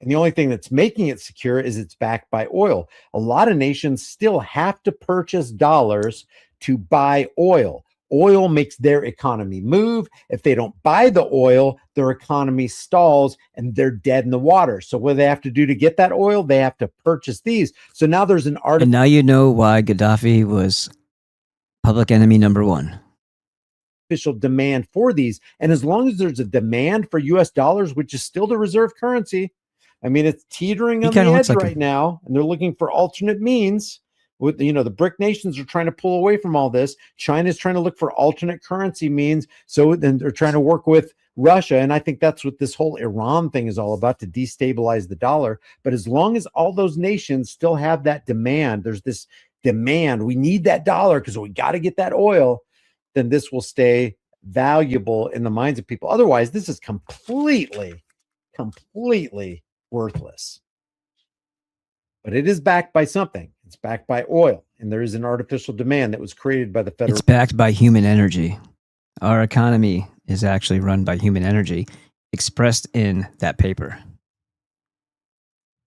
And the only thing that's making it secure is it's backed by oil. A lot of nations still have to purchase dollars to buy oil. Oil makes their economy move. If they don't buy the oil, their economy stalls and they're dead in the water. So what do they have to do to get that oil? They have to purchase these. So now there's an artificial. And now you know why Gaddafi was public enemy number one. Demand for these. And as long as there's a demand for US dollars, which is still the reserve currency, I mean, it's teetering on the edge right now, and they're looking for alternate means. With the BRIC nations are trying to pull away from all this. China's trying to look for alternate currency means. So then they're trying to work with Russia. And I think that's what this whole Iran thing is all about, to destabilize the dollar. But as long as all those nations still have that demand, there's this demand, we need that dollar because we got to get that oil, then this will stay valuable in the minds of people. Otherwise, this is completely worthless. But it is backed by something. It's backed by oil, and there is an artificial demand that was created by the federal. It's backed by human energy. Our economy is actually run by human energy, expressed in that paper.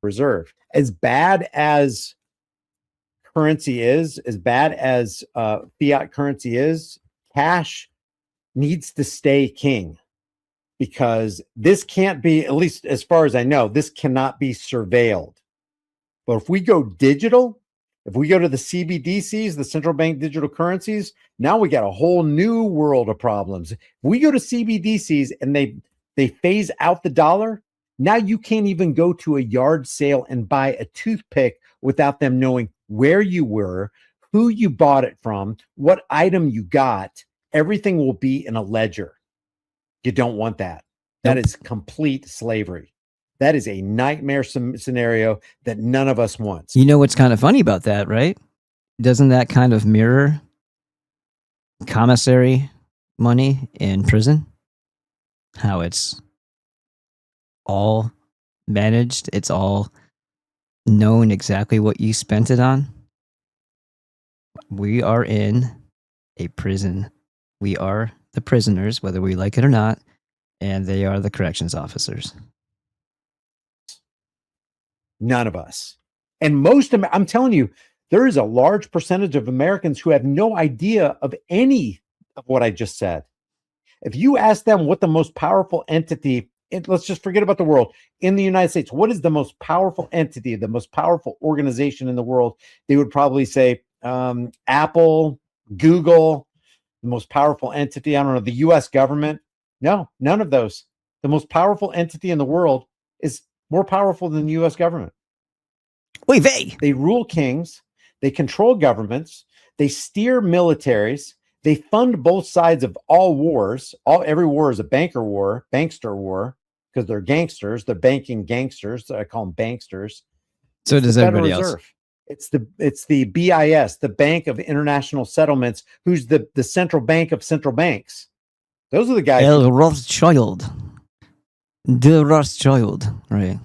Reserve. As bad as currency is, as bad as fiat currency is, cash needs to stay king, because this can't be, at least as far as I know, this cannot be surveilled. But if we go digital, if we go to the CBDCs, the central bank digital currencies, now we got a whole new world of problems. If we go to CBDCs and they phase out the dollar, now you can't even go to a yard sale and buy a toothpick without them knowing where you were, who you bought it from, what item you got. Everything will be in a ledger. You don't want that. That is complete slavery. That is a nightmare scenario that none of us wants. You know what's kind of funny about that, right? Doesn't that kind of mirror commissary money in prison? How it's all managed, it's all known exactly what you spent it on. We are in a prison. We are the prisoners, whether we like it or not, and they are the corrections officers. None of us. And most, I'm telling you, there is a large percentage of Americans who have no idea of any of what I just said. If you ask them what the most powerful entity, let's just forget about the world, in the United States, what is the most powerful entity, the most powerful organization in the world? They would probably say Apple, Google, the most powerful entity. I don't know, the US government. No, none of those. The most powerful entity in the world is more powerful than the US government. Wait, they rule kings, they control governments, they steer militaries, they fund both sides of all wars. Every war is a bankster war, because they're gangsters, they're banking gangsters. I call them banksters. So does everybody else. It's the BIS, the Bank of International Settlements, who's the central bank of central banks. Those are the guys. Rothschild. The Rothschild, right?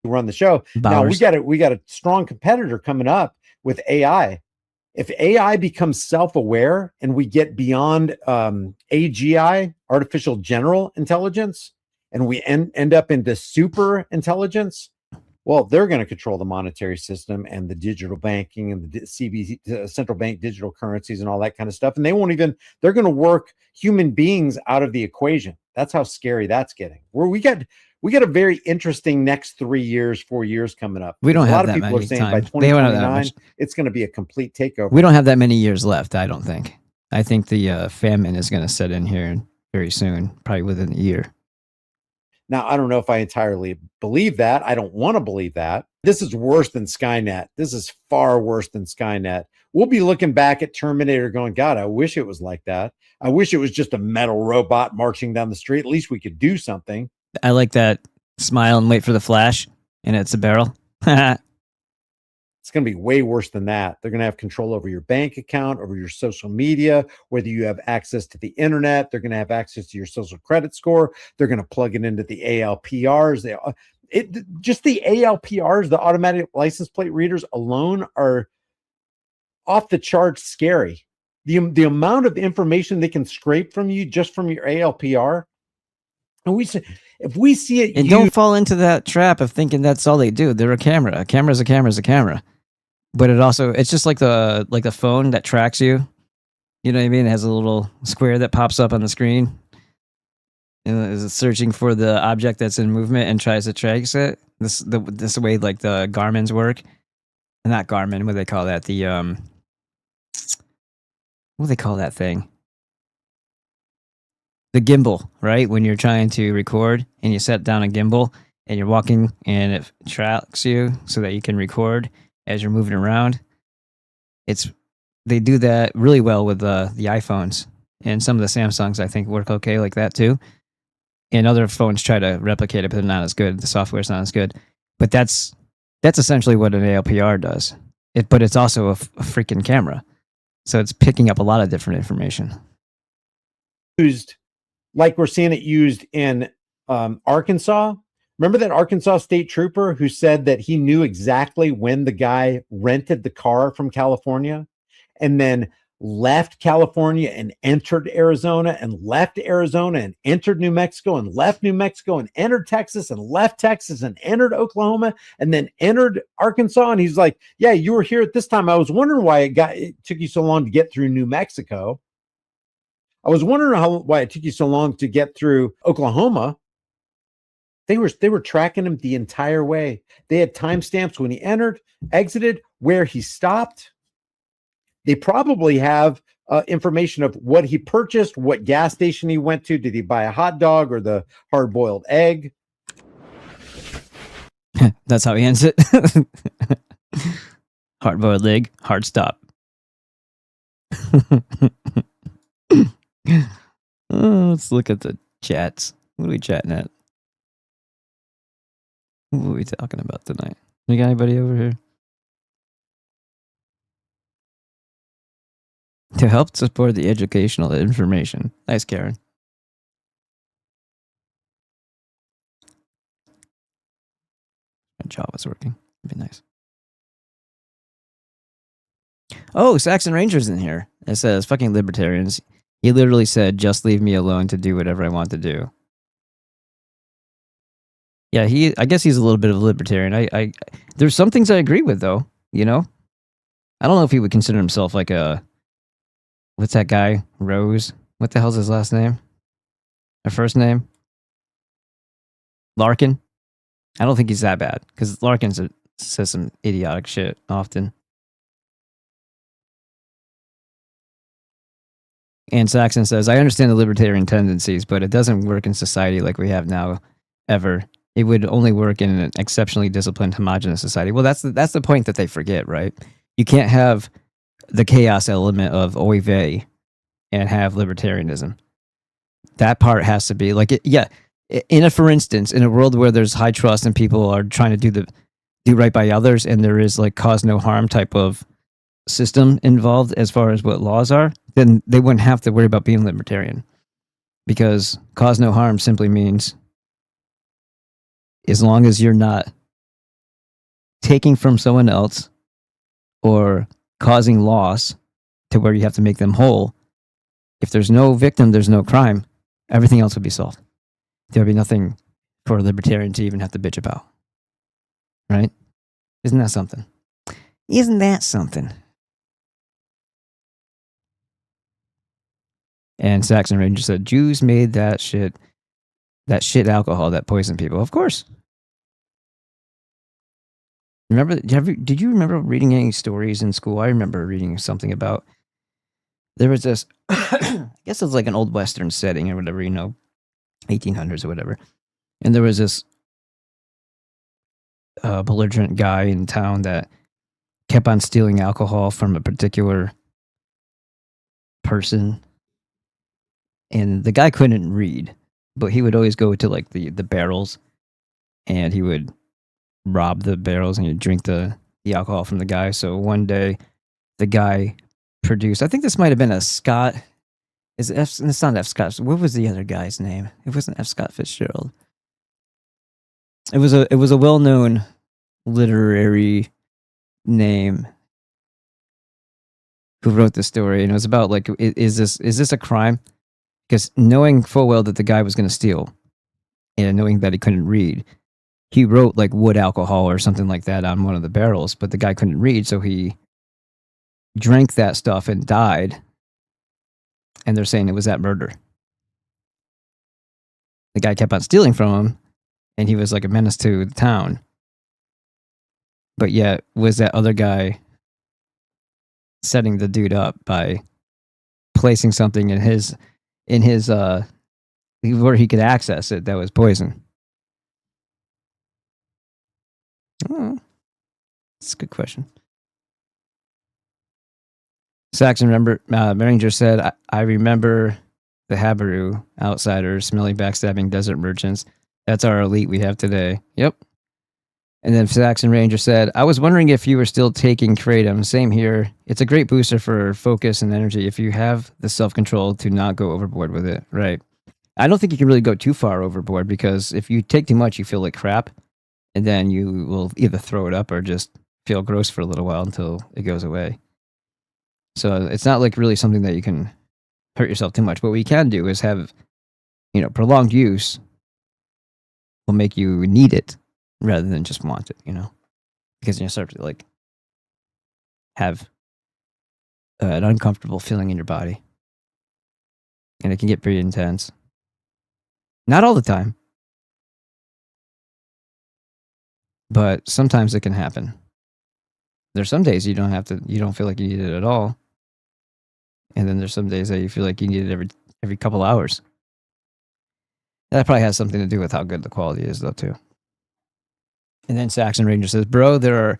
Who run the show. Bowers. Now we got a strong competitor coming up with AI. If AI becomes self-aware and we get beyond AGI, artificial general intelligence, and we end up into super intelligence, well, they're going to control the monetary system and the digital banking and the CBC, central bank digital currencies and all that kind of stuff. And they're going to work human beings out of the equation. That's how scary that's getting. We got a very interesting next 3 years, 4 years coming up. We don't have that many. A lot of people are saying by 2029, it's going to be a complete takeover. We don't have that many years left, I don't think. I think the famine is going to set in here very soon, probably within a year. Now, I don't know if I entirely believe that. I don't want to believe that. This is worse than Skynet. This is far worse than Skynet. We'll be looking back at Terminator going, God, I wish it was like that. I wish it was just a metal robot marching down the street. At least we could do something. I like that smile and wait for the flash, and it's a barrel. It's going to be way worse than that. They're going to have control over your bank account, over your social media, whether you have access to the internet. They're going to have access to your social credit score. They're going to plug it into the ALPRs. Just the ALPRs, the automatic license plate readers alone, are off the charts scary. The amount of information they can scrape from you just from your ALPR. And if we see it, and don't fall into that trap of thinking that's all they do. They're a camera. A camera is a camera is a camera. But it's just like the phone that tracks you. You know what I mean? It has a little square that pops up on the screen. And is searching for the object that's in movement and tries to trace it. This way like the Garmin's work. Not Garmin, what do they call that? What do they call that thing? The gimbal, right? When you're trying to record and you set down a gimbal and you're walking and it tracks you so that you can record as you're moving around. They do that really well with the iPhones, and some of the Samsungs I think work okay like that too. And other phones try to replicate it, but they're not as good. The software's not as good. But that's essentially what an ALPR does. But it's also a freaking camera, so it's picking up a lot of different information. Used like we're seeing it used in Arkansas. Remember that Arkansas state trooper who said that he knew exactly when the guy rented the car from California and then left California and entered Arizona and left Arizona and entered New Mexico and left New Mexico and entered Texas and left Texas and entered Oklahoma and then entered Arkansas. And he's like, yeah, you were here at this time. I was wondering why it took you so long to get through New Mexico. I was wondering why it took you so long to get through Oklahoma. They were tracking him the entire way. They had timestamps when he entered, exited, where he stopped. They probably have information of what he purchased, what gas station he went to. Did he buy a hot dog or the hard-boiled egg? That's how he ends it. Hard-boiled egg, hard stop. Let's look at the chats. What are we chatting at? What are we talking about tonight? We got anybody over here? To help support the educational information. Nice, Karen. My job was working. It'd be nice. Oh, Saxon Ranger's in here. It says, fucking libertarians. He literally said, just leave me alone to do whatever I want to do. Yeah, I guess he's a little bit of a libertarian. There's some things I agree with, though, you know? I don't know if he would consider himself like a... What's that guy? Rose? What the hell's his last name? Or first name? Larkin? I don't think he's that bad, because Larkin says some idiotic shit often. And Saxon says, I understand the libertarian tendencies, but it doesn't work in society like we have now, ever. It would only work in an exceptionally disciplined, homogenous society. Well, that's the point that they forget, right? You can't have the chaos element of oy vey and have libertarianism. That part has to be like, for instance, in a world where there's high trust and people are trying to do right by others, and there is like cause no harm type of system involved as far as what laws are, then they wouldn't have to worry about being libertarian, because cause no harm simply means as long as you're not taking from someone else or causing loss to where you have to make them whole, if there's no victim, there's no crime, everything else would be solved. There would be nothing for a libertarian to even have to bitch about. Right? Isn't that something? Isn't that something? And Saxon Ranger said, Jews made that shit alcohol that poisoned people. Of course. Did you remember reading any stories in school? I remember reading something about, there was this, I guess it was like an old Western setting or whatever, 1800s or whatever. And there was this belligerent guy in town that kept on stealing alcohol from a particular person. And the guy couldn't read, but he would always go to like the barrels, and he would rob the barrels and he'd drink the alcohol from the guy. So one day the guy produced, I think this might have been a Scott. It's not F. Scott. What was the other guy's name? It wasn't F. Scott Fitzgerald. It was a well-known literary name who wrote the story, and it was about like, is this a crime? Because knowing full well that the guy was going to steal, and knowing that he couldn't read, he wrote like wood alcohol or something like that on one of the barrels, but the guy couldn't read, so he drank that stuff and died. And they're saying it was that murder. The guy kept on stealing from him, and he was like a menace to the town. But yet, was that other guy setting the dude up by placing something in his where he could access it that was poison? Oh, that's a good question. Saxon Ranger said, I remember the Habaru outsiders, smelly backstabbing desert merchants. That's our elite we have today. Yep. And then Saxon Ranger said, I was wondering if you were still taking Kratom. Same here. It's a great booster for focus and energy if you have the self-control to not go overboard with it. Right. I don't think you can really go too far overboard, because if you take too much, you feel like crap. And then you will either throw it up or just feel gross for a little while until it goes away. So it's not like really something that you can hurt yourself too much. But what you can do is have, prolonged use will make you need it rather than just want it, because you start to like have an uncomfortable feeling in your body, and it can get pretty intense. Not all the time, but sometimes it can happen. There's some days you don't feel like you need it at all. And then there's some days that you feel like you need it every couple hours. That probably has something to do with how good the quality is, though, too. And then Saxon Ranger says, bro, there are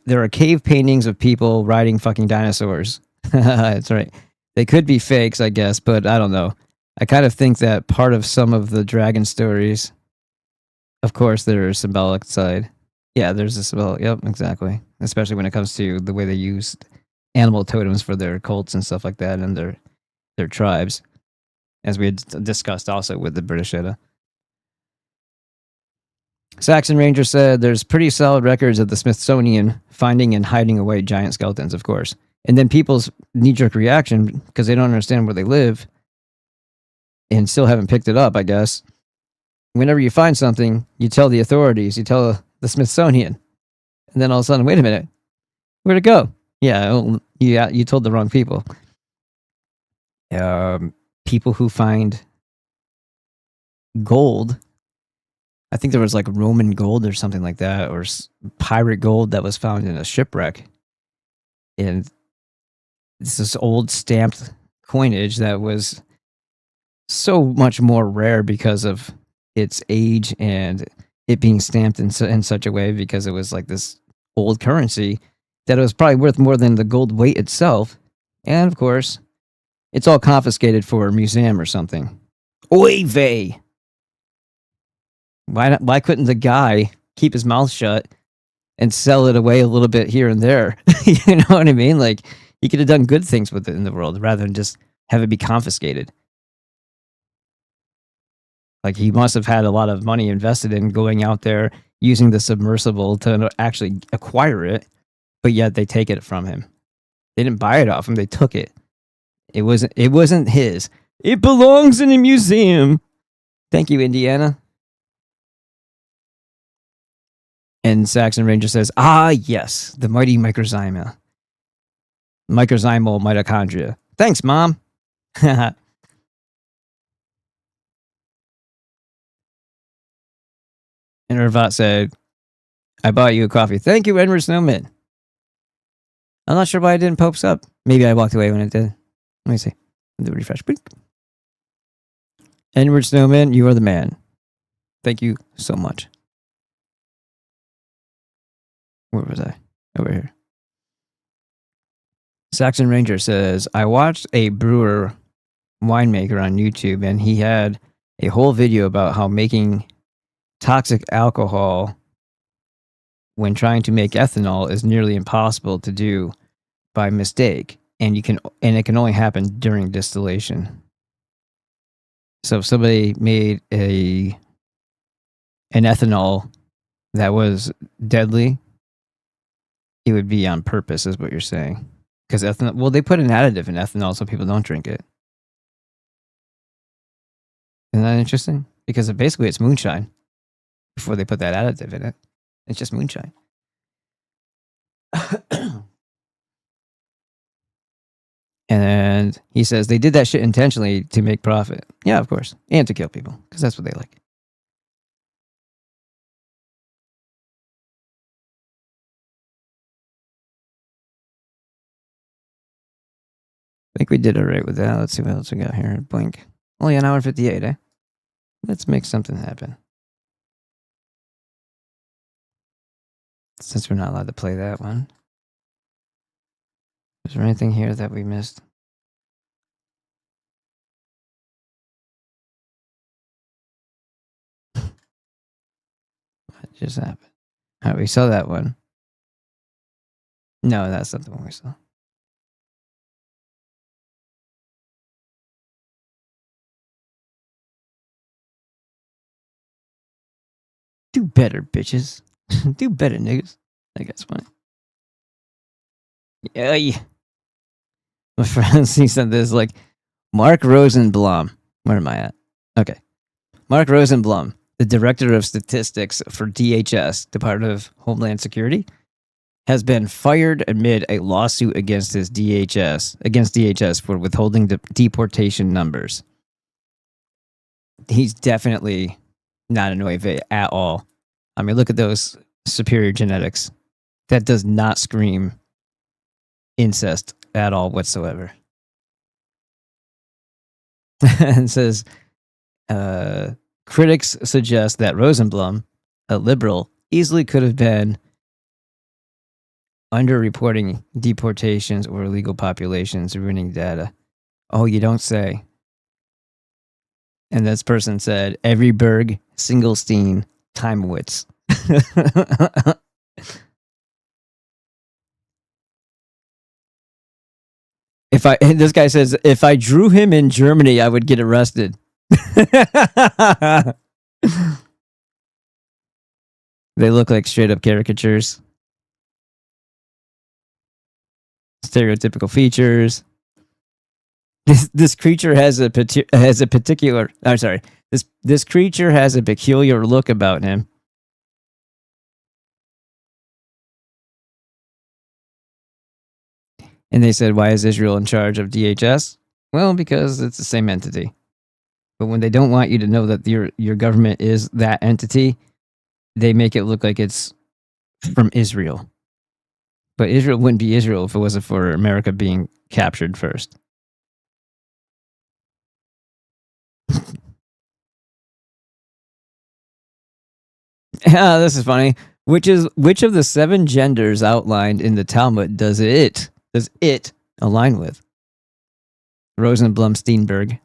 there are cave paintings of people riding fucking dinosaurs. That's right. They could be fakes, I guess, but I don't know. I kind of think that part of some of the dragon stories, of course, there's a symbolic side. Yeah, there's a symbolic. Yep, exactly. Especially when it comes to the way they use animal totems for their cults and stuff like that, and their tribes, as we had discussed also with the British Edda. Saxon Ranger said there's pretty solid records of the Smithsonian finding and hiding away giant skeletons, of course. And then people's knee-jerk reaction, because they don't understand where they live and still haven't picked it up, I guess. Whenever you find something, you tell the authorities, you tell the Smithsonian. And then all of a sudden, wait a minute, where'd it go? Yeah, you told the wrong people. People who find gold, I think there was like Roman gold or something like that, or pirate gold that was found in a shipwreck. And this is old stamped coinage that was so much more rare because of its age and it being stamped in such a way, because it was like this old currency that it was probably worth more than the gold weight itself. And of course, it's all confiscated for a museum or something. Oy vey! Why couldn't the guy keep his mouth shut and sell it away a little bit here and there? You know what I mean? Like, he could have done good things with it in the world rather than just have it be confiscated. Like, he must have had a lot of money invested in going out there, using the submersible to actually acquire it, but yet they take it from him. They didn't buy it off him, they took it. It wasn't his. It belongs in a museum. Thank you, Indiana. And Saxon Ranger says, ah, yes, the mighty microzyma. Microzymal mitochondria. Thanks, Mom. And Irvat said, I bought you a coffee. Thank you, Edward Snowman. I'm not sure why it didn't post up. Maybe I walked away when it did. Let me see. The refresh. Edward Snowman, you are the man. Thank you so much. Where was I? Over here. Saxon Ranger says, I watched a brewer winemaker on YouTube, and he had a whole video about how making toxic alcohol when trying to make ethanol is nearly impossible to do by mistake, and it can only happen during distillation. So if somebody made an ethanol that was deadly, it would be on purpose, is what you're saying. Because ethanol, well, they put an additive in ethanol so people don't drink it. Isn't that interesting? Because basically it's moonshine before they put that additive in it. It's just moonshine. And he says they did that shit intentionally to make profit. Yeah, of course. And to kill people, because that's what they like. I think we did all right with that. Let's see what else we got here. Blink. Only an hour 58, eh? Let's make something happen. Since we're not allowed to play that one. Is there anything here that we missed? What just happened? All right, we saw that one. No, that's not the one we saw. Do better, bitches. Do better, niggas. I guess funny. Yeah. My friend, he said this like, Mark Rosenblum. Where am I at? Okay. Mark Rosenblum, the director of statistics for DHS, Department of Homeland Security, has been fired amid a lawsuit against DHS for withholding deportation numbers. He's definitely not an OIV at all. I mean, look at those superior genetics. That does not scream incest at all whatsoever. And says, critics suggest that Rosenblum, a liberal, easily could have been underreporting deportations or illegal populations, ruining data. Oh, you don't say. And this person said, Everyberg, Singlestein, Timewitz. This guy says, if I drew him in Germany, I would get arrested. They look like straight up caricatures. Stereotypical features. This creature has a particular. I'm sorry. This creature has a peculiar look about him. And they said, why is Israel in charge of DHS? Well, because it's the same entity. But when they don't want you to know that your government is that entity, they make it look like it's from Israel. But Israel wouldn't be Israel if it wasn't for America being captured first. This is funny. Which of the 7 genders outlined in the Talmud does it align with? Rosenblum Steenberg.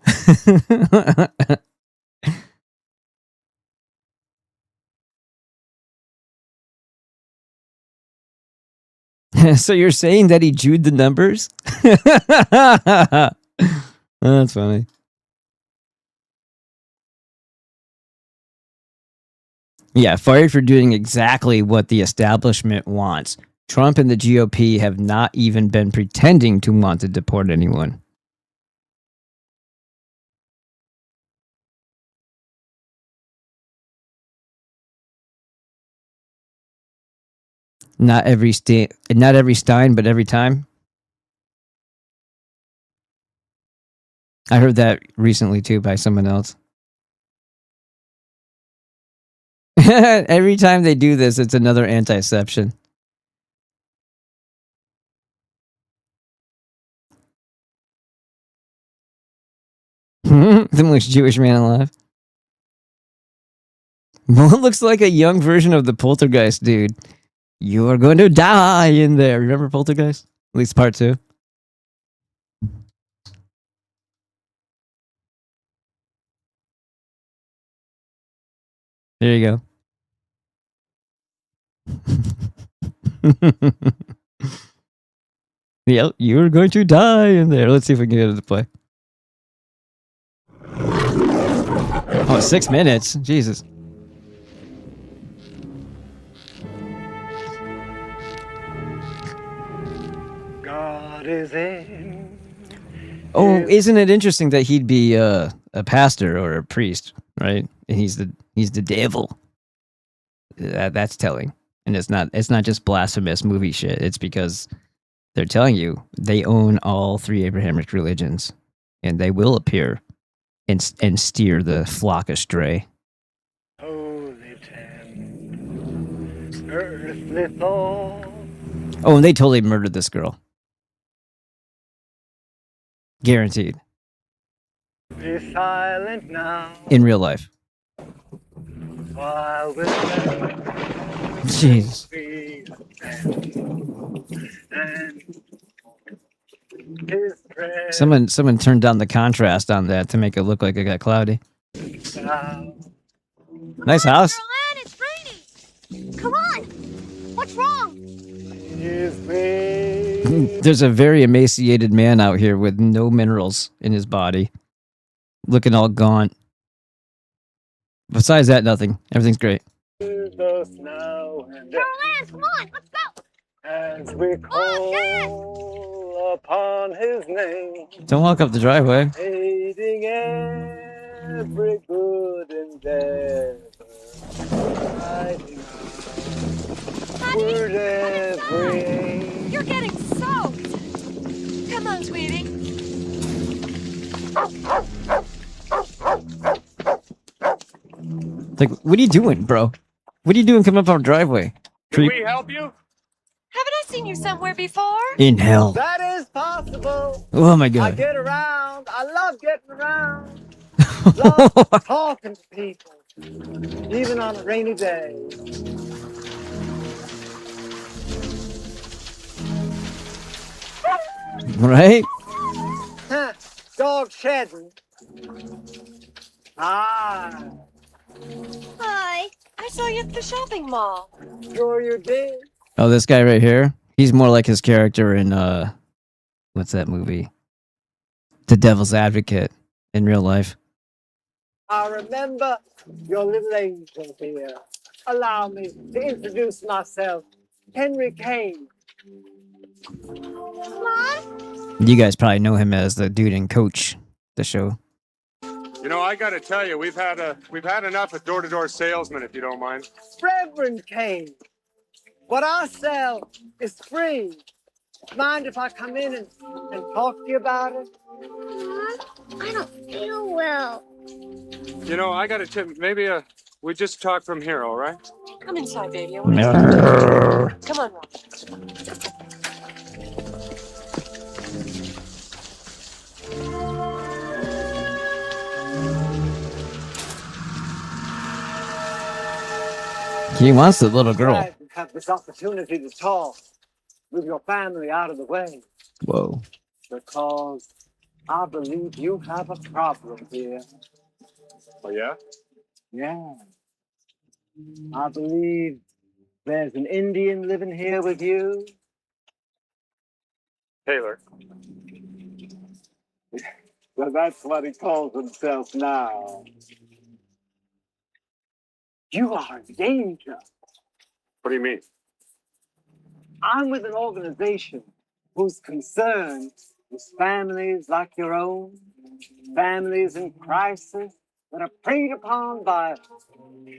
So you're saying that he Jewed the numbers? That's funny. Yeah, fired for doing exactly what the establishment wants. Trump and the GOP have not even been pretending to want to deport anyone. Not every Stein, but every time. I heard that recently too by someone else. Every time they do this, it's another antiception. The most Jewish man alive. Well, it looks like a young version of the Poltergeist dude. You are going to die in there. Remember Poltergeist? At least part 2. There you go. Yep, you're going to die in there. Let's see if we can get it to play. Oh, 6 minutes. Jesus. God is in. Oh, isn't it interesting that he'd be a pastor or a priest, right? And he's the devil. That's telling. And it's not just blasphemous movie shit. It's because they're telling you they own all 3 Abrahamic religions, and they will appear and steer the flock astray. Holy ten, earthly thought. Oh, and they totally murdered this girl. Guaranteed. Be silent now. In real life. While we're Jesus. Someone turned down the contrast on that to make it look like it got cloudy. Nice house. Caroline, it's raining. Come on. What's wrong? There's a very emaciated man out here with no minerals in his body. Looking all gaunt. Besides that, nothing. Everything's great. Caroline, come on. Let's go. As we call upon his name. Don't walk up the driveway. Aiding every good endeavor. Honey, you're getting soaked. Come on, sweetie. Like, what are you doing, bro? What are you doing coming up our driveway? Can we help you? Haven't I seen you somewhere before? In hell. That is possible. Oh my I god. get around. I love getting around. Love talking to people. Even on a rainy day. Right? Huh, dog shedding. Ah. Hi. I saw you at the shopping mall. Sure you did. Oh, this guy right here. He's more like his character in what's that movie? The Devil's Advocate in real life. I remember your little angel here. Allow me to introduce myself, Henry Kane. Mom? You guys probably know him as the dude in Coach, the show. You know, I got to tell you, we've had enough of door-to-door salesmen, if you don't mind. Reverend Kane. What I sell is free. Mind if I come in and talk to you about it? Mom, I don't feel well. You know, I got to tell you, maybe we just talk from here, all right? Come inside, baby. I want to Come on, Rob. He wants the little girl. Glad to have this opportunity to talk with your family out of the way. Whoa. Because I believe you have a problem here. Oh, yeah? Yeah. I believe there's an Indian living here with you. Taylor. Well, that's what he calls himself now. You are in danger. What do you mean? I'm with an organization whose concern is families like your own, families in crisis that are preyed upon by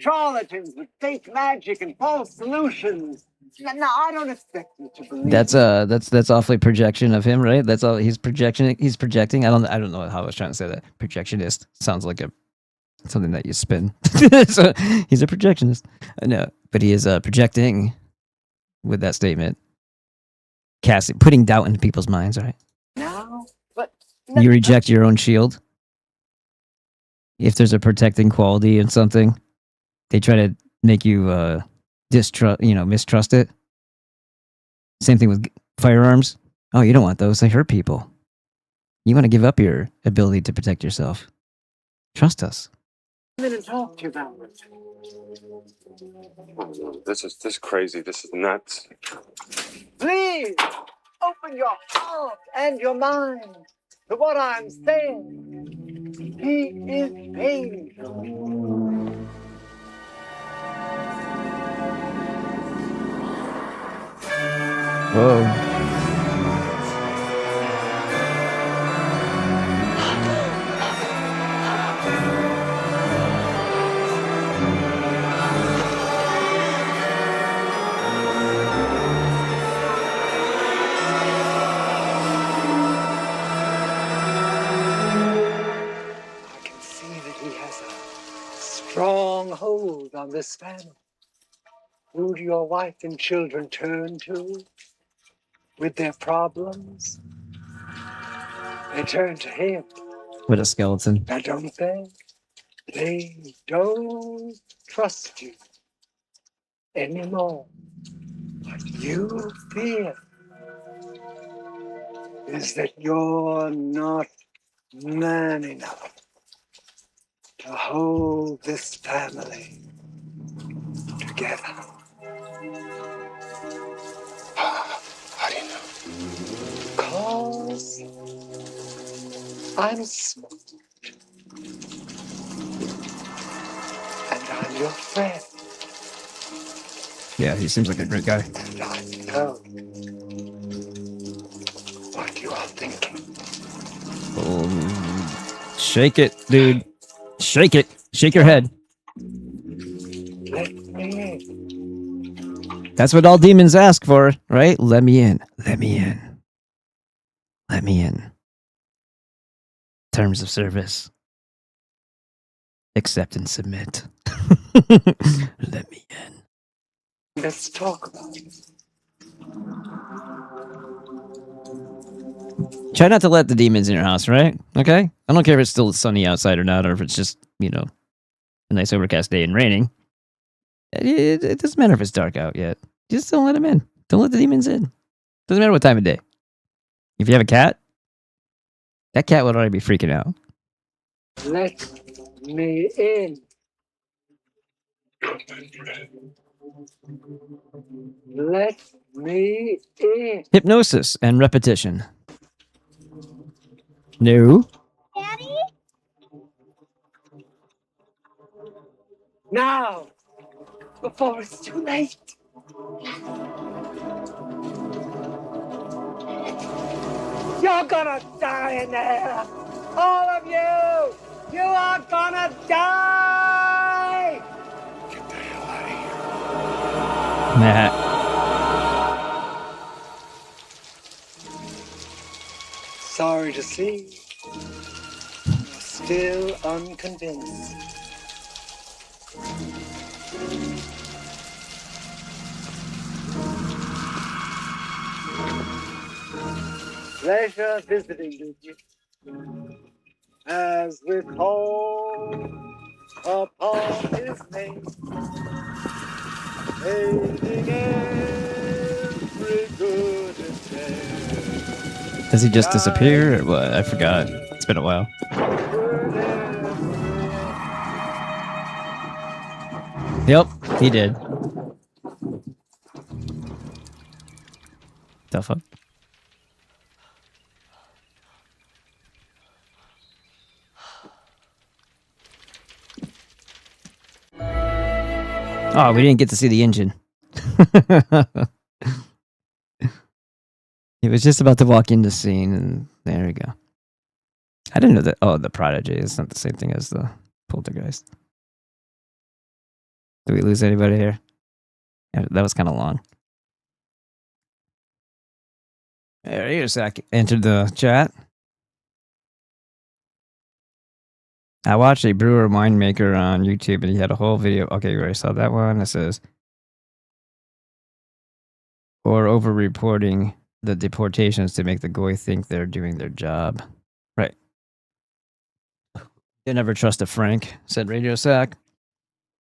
charlatans with fake magic and false solutions. Now, I don't expect you to believe. That's awfully projection of him, right? That's all he's projection. He's projecting. I don't know how I was trying to say that. Projectionist sounds like something that you spin. So he's a projectionist. No, but he is projecting with that statement. Cassie, putting doubt into people's minds, right? No, but You reject your own shield. If there's a protecting quality in something, they try to make you mistrust it. Same thing with firearms. Oh, you don't want those. They hurt people. You want to give up your ability to protect yourself. Trust us. come in and talk to you about it. Oh, no, this is crazy. This is nuts. Please open your heart and your mind to what I'm saying. He is dangerous. Whoa. I can see that he has a strong hold on this family. Who do your wife and children turn to with their problems? They turn to him. With a skeleton. Now, don't they? They don't trust you anymore. What you fear is that you're not man enough to hold this family together. How do you know? Because I'm smart. And I'm your friend. Yeah, he seems like a great guy. And I know what you are thinking. Shake it, dude. Shake it. Shake your head. Let me in. That's what all demons ask for, right? Let me in. Let me in. Let me in. Terms of service. Accept and submit. Let me in. Let's talk about it. Try not to let the demons in your house, right? Okay? I don't care if it's still sunny outside or not, or if it's just, a nice overcast day and raining. It doesn't matter if it's dark out yet. Just don't let them in. Don't let the demons in. Doesn't matter what time of day. If you have a cat, that cat would already be freaking out. Let me in. Let me in. Hypnosis and repetition. No. Daddy? Now, before it's too late. You're gonna die in there. All of you. You are gonna die. Get the hell out of here. Nah. Sorry to see. You're still unconvinced. Pleasure visiting with you. As we call upon his name, taking every good intent. Does he just disappear or what? I forgot. It's been a while. Yep, he did. The fuck? Oh, we didn't get to see the engine. He was just about to walk in the scene, and there we go. I didn't know that. Oh, the Prodigy is not the same thing as the Poltergeist. Did we lose anybody here? Yeah, that was kind of long. There you go, entered the chat. I watched a brewer winemaker on YouTube, and he had a whole video. Okay, you already saw that one. It says, or over-reporting the deportations to make the goy think they're doing their job. Right. You never trust a Frank, said Radio Sack.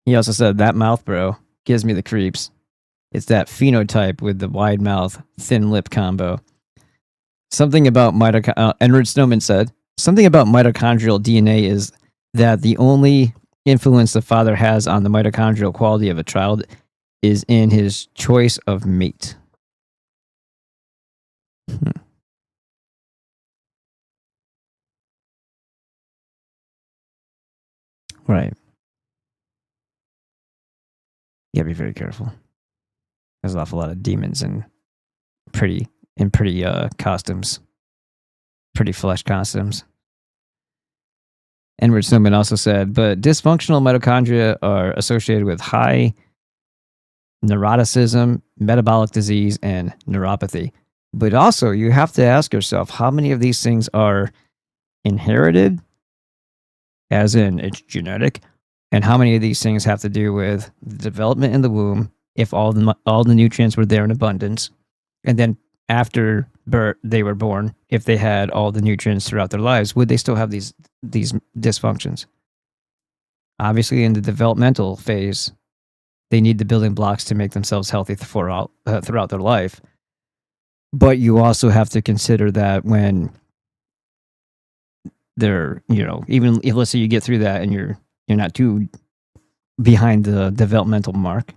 He also said, that mouth, bro, gives me the creeps. It's that phenotype with the wide mouth, thin lip combo. Something about Edward Snowman said, something about mitochondrial DNA is that the only influence the father has on the mitochondrial quality of a child is in his choice of mate. Right. You gotta be very careful. There's an awful lot of demons in pretty costumes. Pretty flesh costumes. Edward Snowman also said, but dysfunctional mitochondria are associated with high neuroticism, metabolic disease, and neuropathy. But also, you have to ask yourself, how many of these things are inherited, as in it's genetic, and how many of these things have to do with the development in the womb, if all the nutrients were there in abundance, and then after birth, they were born, if they had all the nutrients throughout their lives, would they still have these dysfunctions? Obviously, in the developmental phase, they need the building blocks to make themselves healthy throughout their life. But you also have to consider that when they're, even if, let's say you get through that and you're not too behind the developmental mark,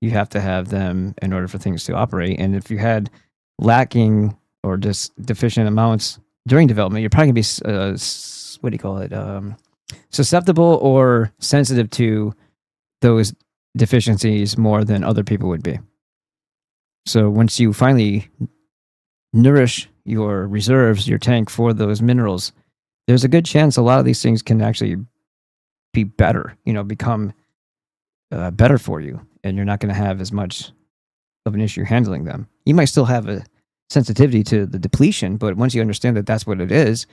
you have to have them in order for things to operate. And if you had lacking or just deficient amounts during development, you're probably going to be, susceptible or sensitive to those deficiencies more than other people would be. So once you finally nourish your reserves, your tank for those minerals, there's a good chance a lot of these things can actually be better, become better for you, and you're not going to have as much of an issue handling them. You might still have a sensitivity to the depletion, but once you understand that that's what it is,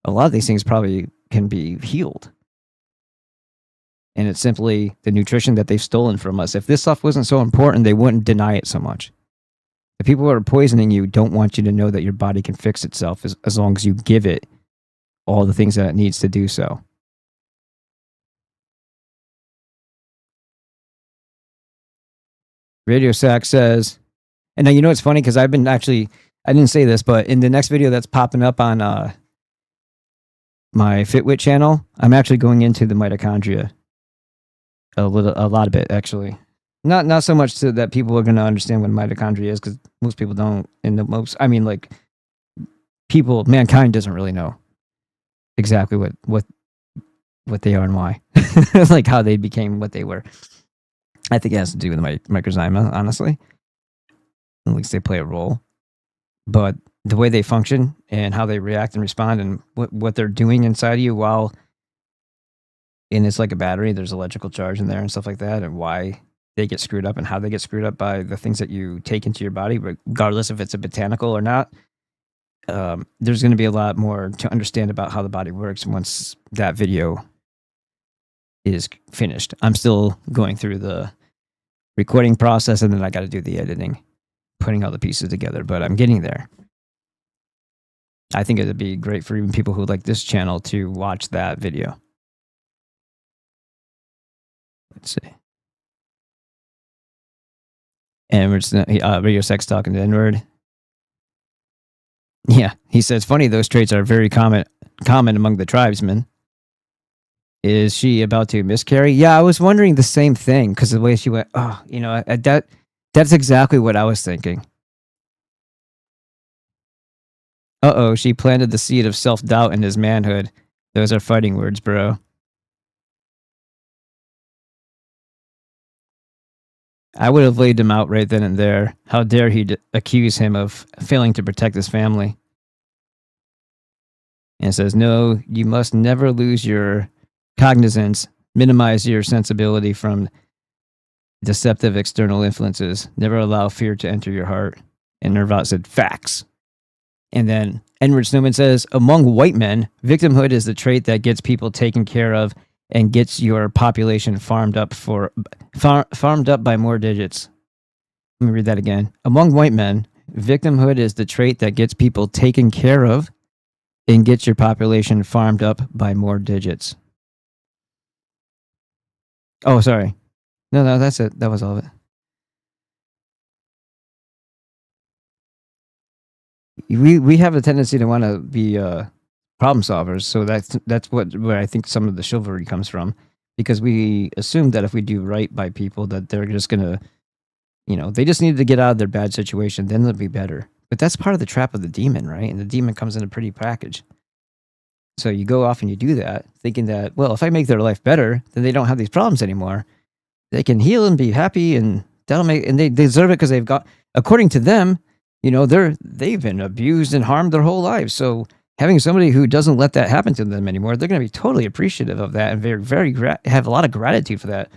a lot of these things probably can be healed. And it's simply the nutrition that they've stolen from us. If this stuff wasn't so important, they wouldn't deny it so much. The people who are poisoning you don't want you to know that your body can fix itself as long as you give it all the things that it needs to do so. Radio Sack says, and now it's funny because I've I didn't say this, but in the next video that's popping up on my Fit Wit channel, I'm actually going into the mitochondria a lot of it, actually. Not so much so that people are going to understand what mitochondria is, because most people don't. Like, mankind doesn't really know exactly what they are and why, like how they became what they were. I think it has to do with the microzyma, honestly. At least they play a role. But the way they function and how they react and respond and what they're doing inside of you and it's like a battery, there's electrical charge in there and stuff like that, and why they get screwed up and how they get screwed up by the things that you take into your body, regardless if it's a botanical or not. There's going to be a lot more to understand about how the body works once that video is finished. I'm still going through the recording process, and then I got to do the editing, putting all the pieces together, but I'm getting there. I think it'd be great for even people who like this channel to watch that video. Let's see. And we're just Radio Sex talking to N-word. Yeah, he says, funny, those traits are very common among the tribesmen. Is she about to miscarry? Yeah, I was wondering the same thing, because the way she went, that's exactly what I was thinking. Uh-oh, she planted the seed of self-doubt in his manhood. Those are fighting words, bro. I would have laid him out right then and there. How dare he accuse him of failing to protect his family? And it says, no, you must never lose your cognizance, minimize your sensibility from deceptive external influences. Never allow fear to enter your heart. And Nervat said, facts. And then Edward Snowman says, among white men, victimhood is the trait that gets people taken care of and gets your population farmed up by more digits. Let me read that again. Among white men, victimhood is the trait that gets people taken care of and gets your population farmed up by more digits. Oh, sorry. No, that's it. That was all of it. We have a tendency to want to be problem solvers, so that's where I think some of the chivalry comes from, because we assume that if we do right by people, that they're just gonna, they just need to get out of their bad situation, then they'll be better. But that's part of the trap of the demon, right? And the demon comes in a pretty package. So you go off and you do that, thinking that, well, if I make their life better, then they don't have these problems anymore. They can heal and be happy, and they deserve it because they've got, according to them, they've been abused and harmed their whole lives. So having somebody who doesn't let that happen to them anymore, they're going to be totally appreciative of that and very have a lot of gratitude for that.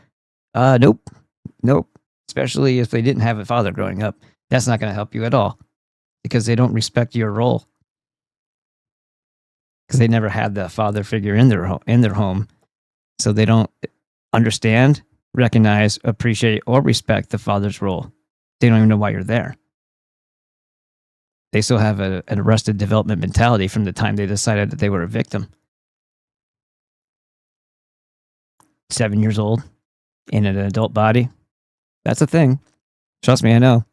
Nope. Especially if they didn't have a father growing up, that's not going to help you at all, because they don't respect your role, because they never had that father figure in their home, so they don't understand, recognize, appreciate, or respect the father's role. They don't even know why you're there. They still have an arrested development mentality from the time they decided that they were a victim. 7 years old in an adult body. That's a thing. Trust me, I know.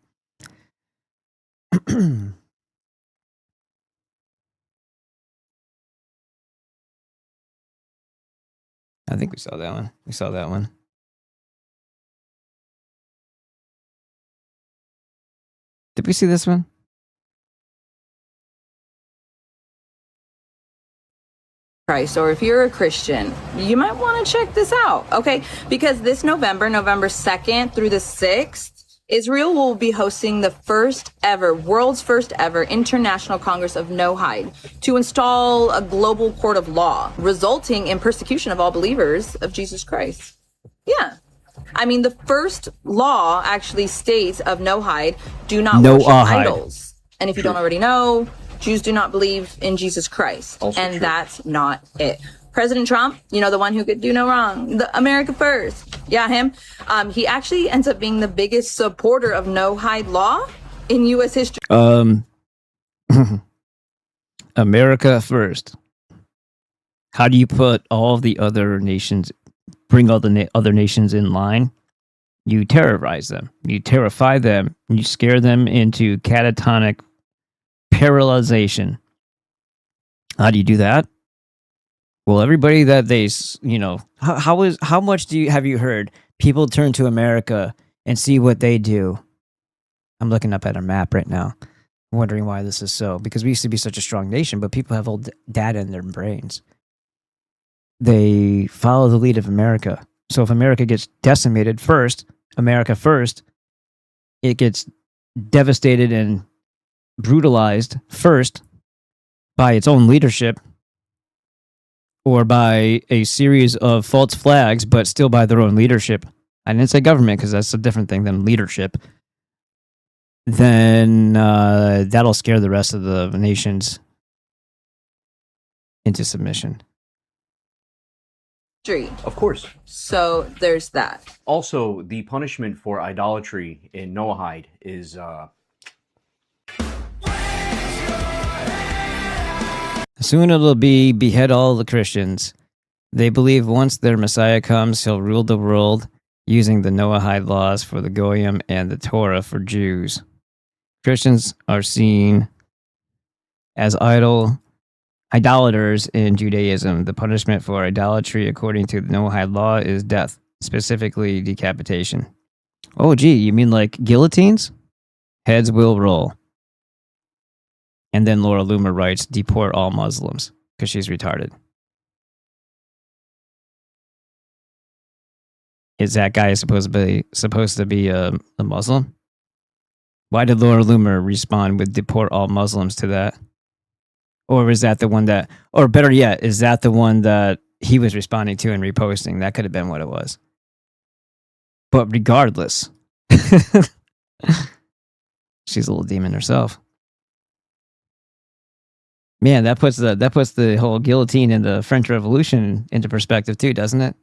I think we saw that one. Did we see this one? Christ, or if you're a Christian, you might want to check this out, okay? Because this November 2nd through the 6th, Israel will be hosting the world's first ever International Congress of No Hide to install a global court of law, resulting in persecution of all believers of Jesus Christ. Yeah. I mean, the first law actually states of no hide, do not worship idols. And if you don't already know, Jews do not believe in Jesus Christ. Also and true. That's not it. President Trump, the one who could do no wrong, the America First. Yeah, him. He actually ends up being the biggest supporter of no hide law in U.S. history. America First. How do you put all the other nations, bring all the other nations in line? You terrorize them. You terrify them. You scare them into catatonic paralyzation. How do you do that? Well, everybody that they, how much have you heard people turn to America and see what they do? I'm looking up at a map right now, wondering why this is so. Because we used to be such a strong nation, but people have old data in their brains. They follow the lead of America. So if America gets decimated first, America first, it gets devastated and brutalized first by its own leadership or by a series of false flags, but still by their own leadership. I didn't say government because that's a different thing than leadership. Then that'll scare the rest of the nations into submission. Of course. So there's that. Also, the punishment for idolatry in Noahide is soon it'll be behead all the Christians. They believe once their Messiah comes, he'll rule the world using the Noahide laws for the Goyim and the Torah for Jews. Christians are seen as idolaters in Judaism. The punishment for idolatry according to the Noahide law is death, specifically decapitation. Oh, gee, you mean like guillotines? Heads will roll. And then Laura Loomer writes, deport all Muslims, because she's retarded. Is that guy supposed to be a Muslim? Why did Laura Loomer respond with deport all Muslims to that? Or is that the one that, or better yet, is that the one that he was responding to and reposting? That could have been what it was. But regardless, she's a little demon herself. Man, that puts the whole guillotine and the French Revolution into perspective too, doesn't it?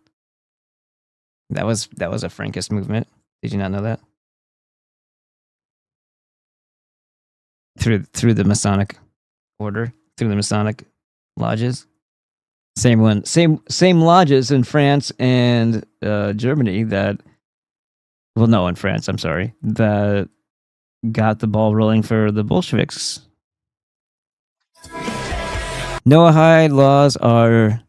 That was a Frankist movement. Did you not know that? Through the Masonic order, through the Masonic lodges. Same lodges in France and Germany that, well, no, in France, I'm sorry, that got the ball rolling for the Bolsheviks. Noahide laws are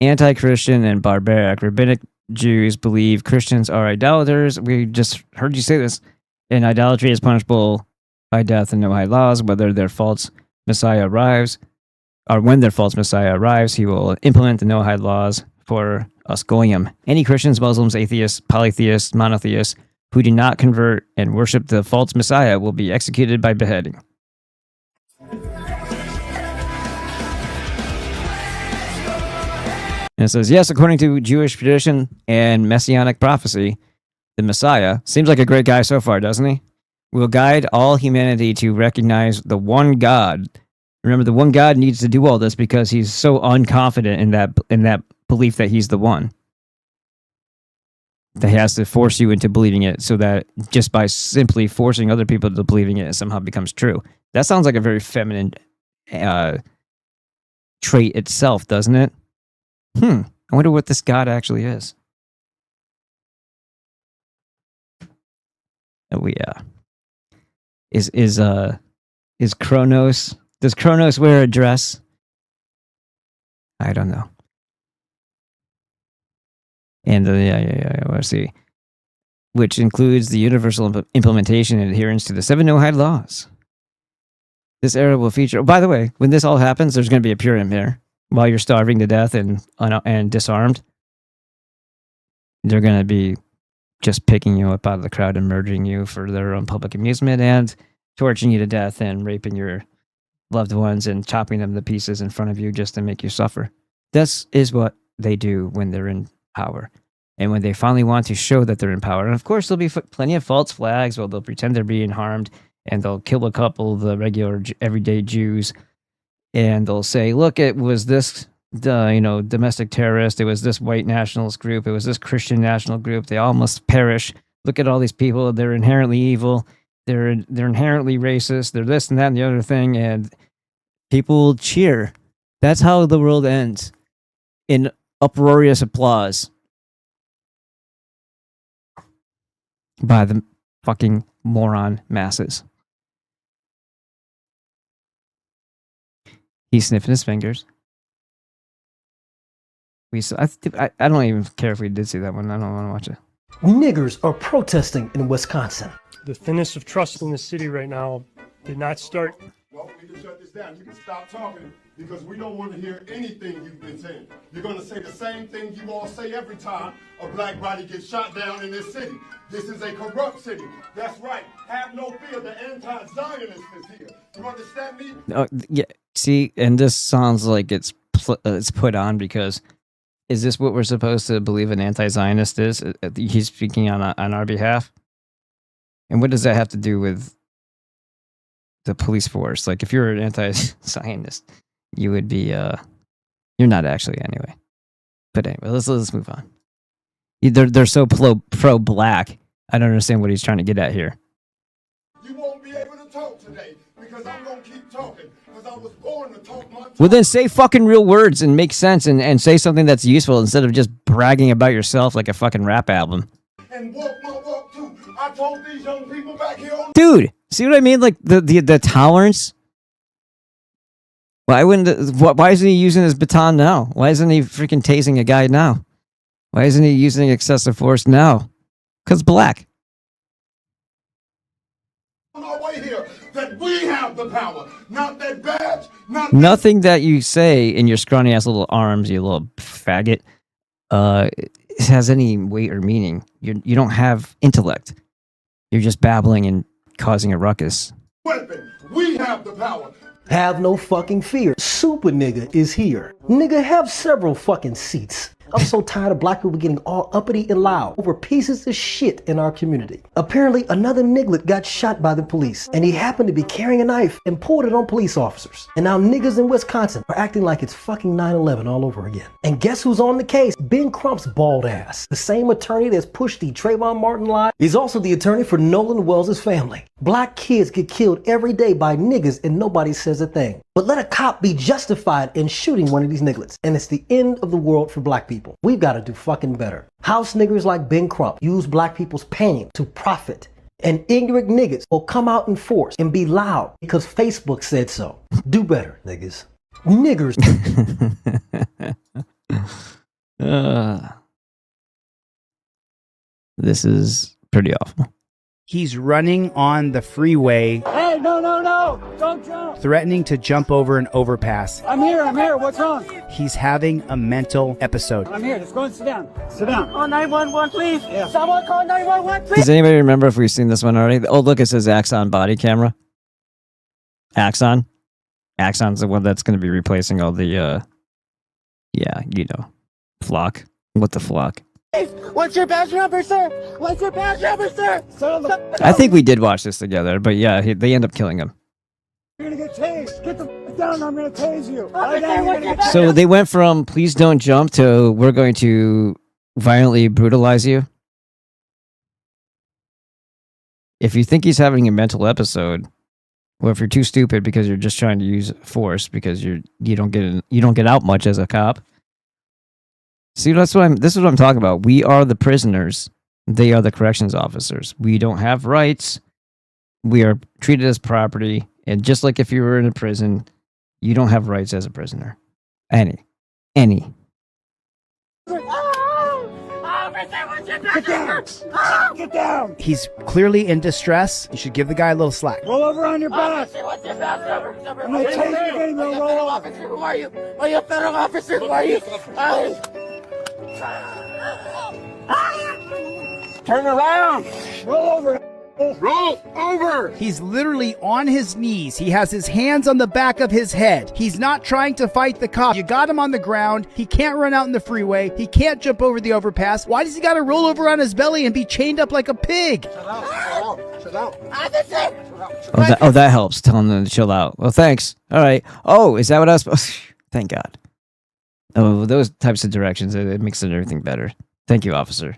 anti-Christian and barbaric. Rabbinic Jews believe Christians are idolaters. We just heard you say this. And idolatry is punishable by death in Noahide laws, whether their false Messiah arrives, or when their false Messiah arrives, he will implement the Noahide laws for us Goyim. Any Christians, Muslims, atheists, polytheists, monotheists who do not convert and worship the false Messiah will be executed by beheading. And it says, yes, according to Jewish tradition and messianic prophecy, the Messiah seems like a great guy so far, doesn't he? Will guide all humanity to recognize the one God. Remember, the one God needs to do all this because he's so unconfident in that belief that he's the one. That he has to force you into believing it so that just by simply forcing other people to believing it, it somehow becomes true. That sounds like a very feminine trait itself, doesn't it? I wonder what this God actually is. Oh yeah. Is Kronos, does Kronos wear a dress? I don't know. And let's see. Which includes the universal implementation and adherence to the 7 Noahide laws. This era will feature, oh, by the way, when this all happens, there's going to be a Purim here. While you're starving to death and disarmed, they're going to be just picking you up out of the crowd and murdering you for their own public amusement and torturing you to death and raping your loved ones and chopping them to pieces in front of you just to make you suffer. This is what they do when they're in power. And when they finally want to show that they're in power. And of course, there'll be plenty of false flags where they'll pretend they're being harmed and they'll kill a couple of the regular everyday Jews. And they'll say, look, it was this domestic terrorist. It was this white nationalist group. It was this Christian national group. They all must perish. Look at all these people. They're inherently evil. They're inherently racist. They're this and that and the other thing. And people will cheer. That's how the world ends. In uproarious applause. By the fucking moron masses. He's sniffing his fingers. I don't even care if we did see that one. I don't want to watch it. Niggers are protesting in Wisconsin. The thinness of trust in the city right now did not start. Well, we can shut this down. You can stop talking because we don't want to hear anything you've been saying. You're going to say the same thing you all say every time a black body gets shot down in this city. This is a corrupt city. That's right. Have no fear. The anti-Zionist is here. You understand me? Oh, yeah. See, and this sounds like it's put on because is this what we're supposed to believe an anti-Zionist is? He's speaking on our behalf? And what does that have to do with the police force? Like, if you're an anti-Zionist, you would be, you're not actually anyway. But anyway, let's move on. They're so pro-black. I don't understand what he's trying to get at here. You won't be able to talk today because I'm going to keep talking because I was born to talk my talk. Well, then say fucking real words and make sense and say something that's useful instead of just bragging about yourself like a fucking rap album. And walk my walk too. I told these young people back here on... Dude, see what I mean? Like the tolerance. Why isn't he using his baton now? Why isn't he freaking tasing a guy now? Why isn't he using excessive force now? Because black. On our way here, that we have the power, not that badge, Nothing that you say in your scrawny ass little arms, you little faggot, has any weight or meaning. You don't have intellect. You're just babbling and causing a ruckus. weapon. We have the power. Have no fucking fear. Super nigga is here. Nigga, have several fucking seats. I'm so tired of black people getting all uppity and loud over pieces of shit in our community. Apparently, another niglet got shot by the police, and he happened to be carrying a knife and pulled it on police officers. And now niggas in Wisconsin are acting like it's fucking 9/11 all over again. And guess who's on the case? Ben Crump's bald ass. The same attorney that's pushed the Trayvon Martin lie. He's also the attorney for Nolan Wells' family. Black kids get killed every day by niggas and nobody says a thing. But let a cop be justified in shooting one of these nigglets, and it's the end of the world for black people. We've got to do fucking better. House niggers like Ben Crump use black people's pain to profit, and ignorant niggas will come out in force and be loud because Facebook said so. Do better, niggas. Niggers. This is pretty awful. He's running on the freeway. Hey, no, don't jump. Threatening to jump over an overpass. I'm here, what's wrong? He's having a mental episode. I'm here, just go and sit down. Oh, 911, please. Yeah. Someone call 911, please. Does anybody remember if we've seen this one already? Oh, look, it says Axon body camera. Axon? Axon's the one that's going to be replacing all the, flock. What the flock? What's your badge number, sir? What's your badge number, sir? I think we did watch this together, but yeah, they end up killing him. You're gonna get tased. Get the down, I'm gonna tase you. So they went from please don't jump to we're going to violently brutalize you. If you think he's having a mental episode, or if you're too stupid because you're just trying to use force because you don't get out much as a cop. See, this is what I'm talking about. We are the prisoners. They are the corrections officers. We don't have rights. We are treated as property. And just like if you were in a prison, you don't have rights as a prisoner. Any. Get down! He's clearly in distress. You should give the guy a little slack. Roll over on your back! I'm gonna tase you again, roll over! Who are you? Are you a federal officer? Who are you? Turn around! Roll over! Roll over! He's literally on his knees. He has his hands on the back of his head. He's not trying to fight the cop. You got him on the ground. He can't run out in the freeway. He can't jump over the overpass. Why does he got to roll over on his belly and be chained up like a pig? Shut out. That helps. Telling them to chill out. Well, thanks. All right. Oh, is that what I was supposed to... Thank God. Oh, those types of directions, it makes everything better. Thank you, officer.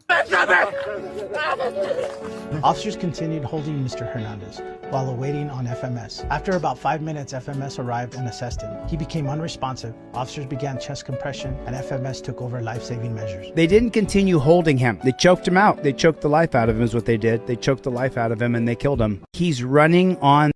Officers continued holding Mr. Hernandez while awaiting on FMS. After about 5 minutes, FMS arrived and assessed him. He became unresponsive. Officers began chest compression, and FMS took over life-saving measures. They didn't continue holding him. They choked him out. They choked the life out of him is what they did. They choked the life out of him and they killed him. He's running on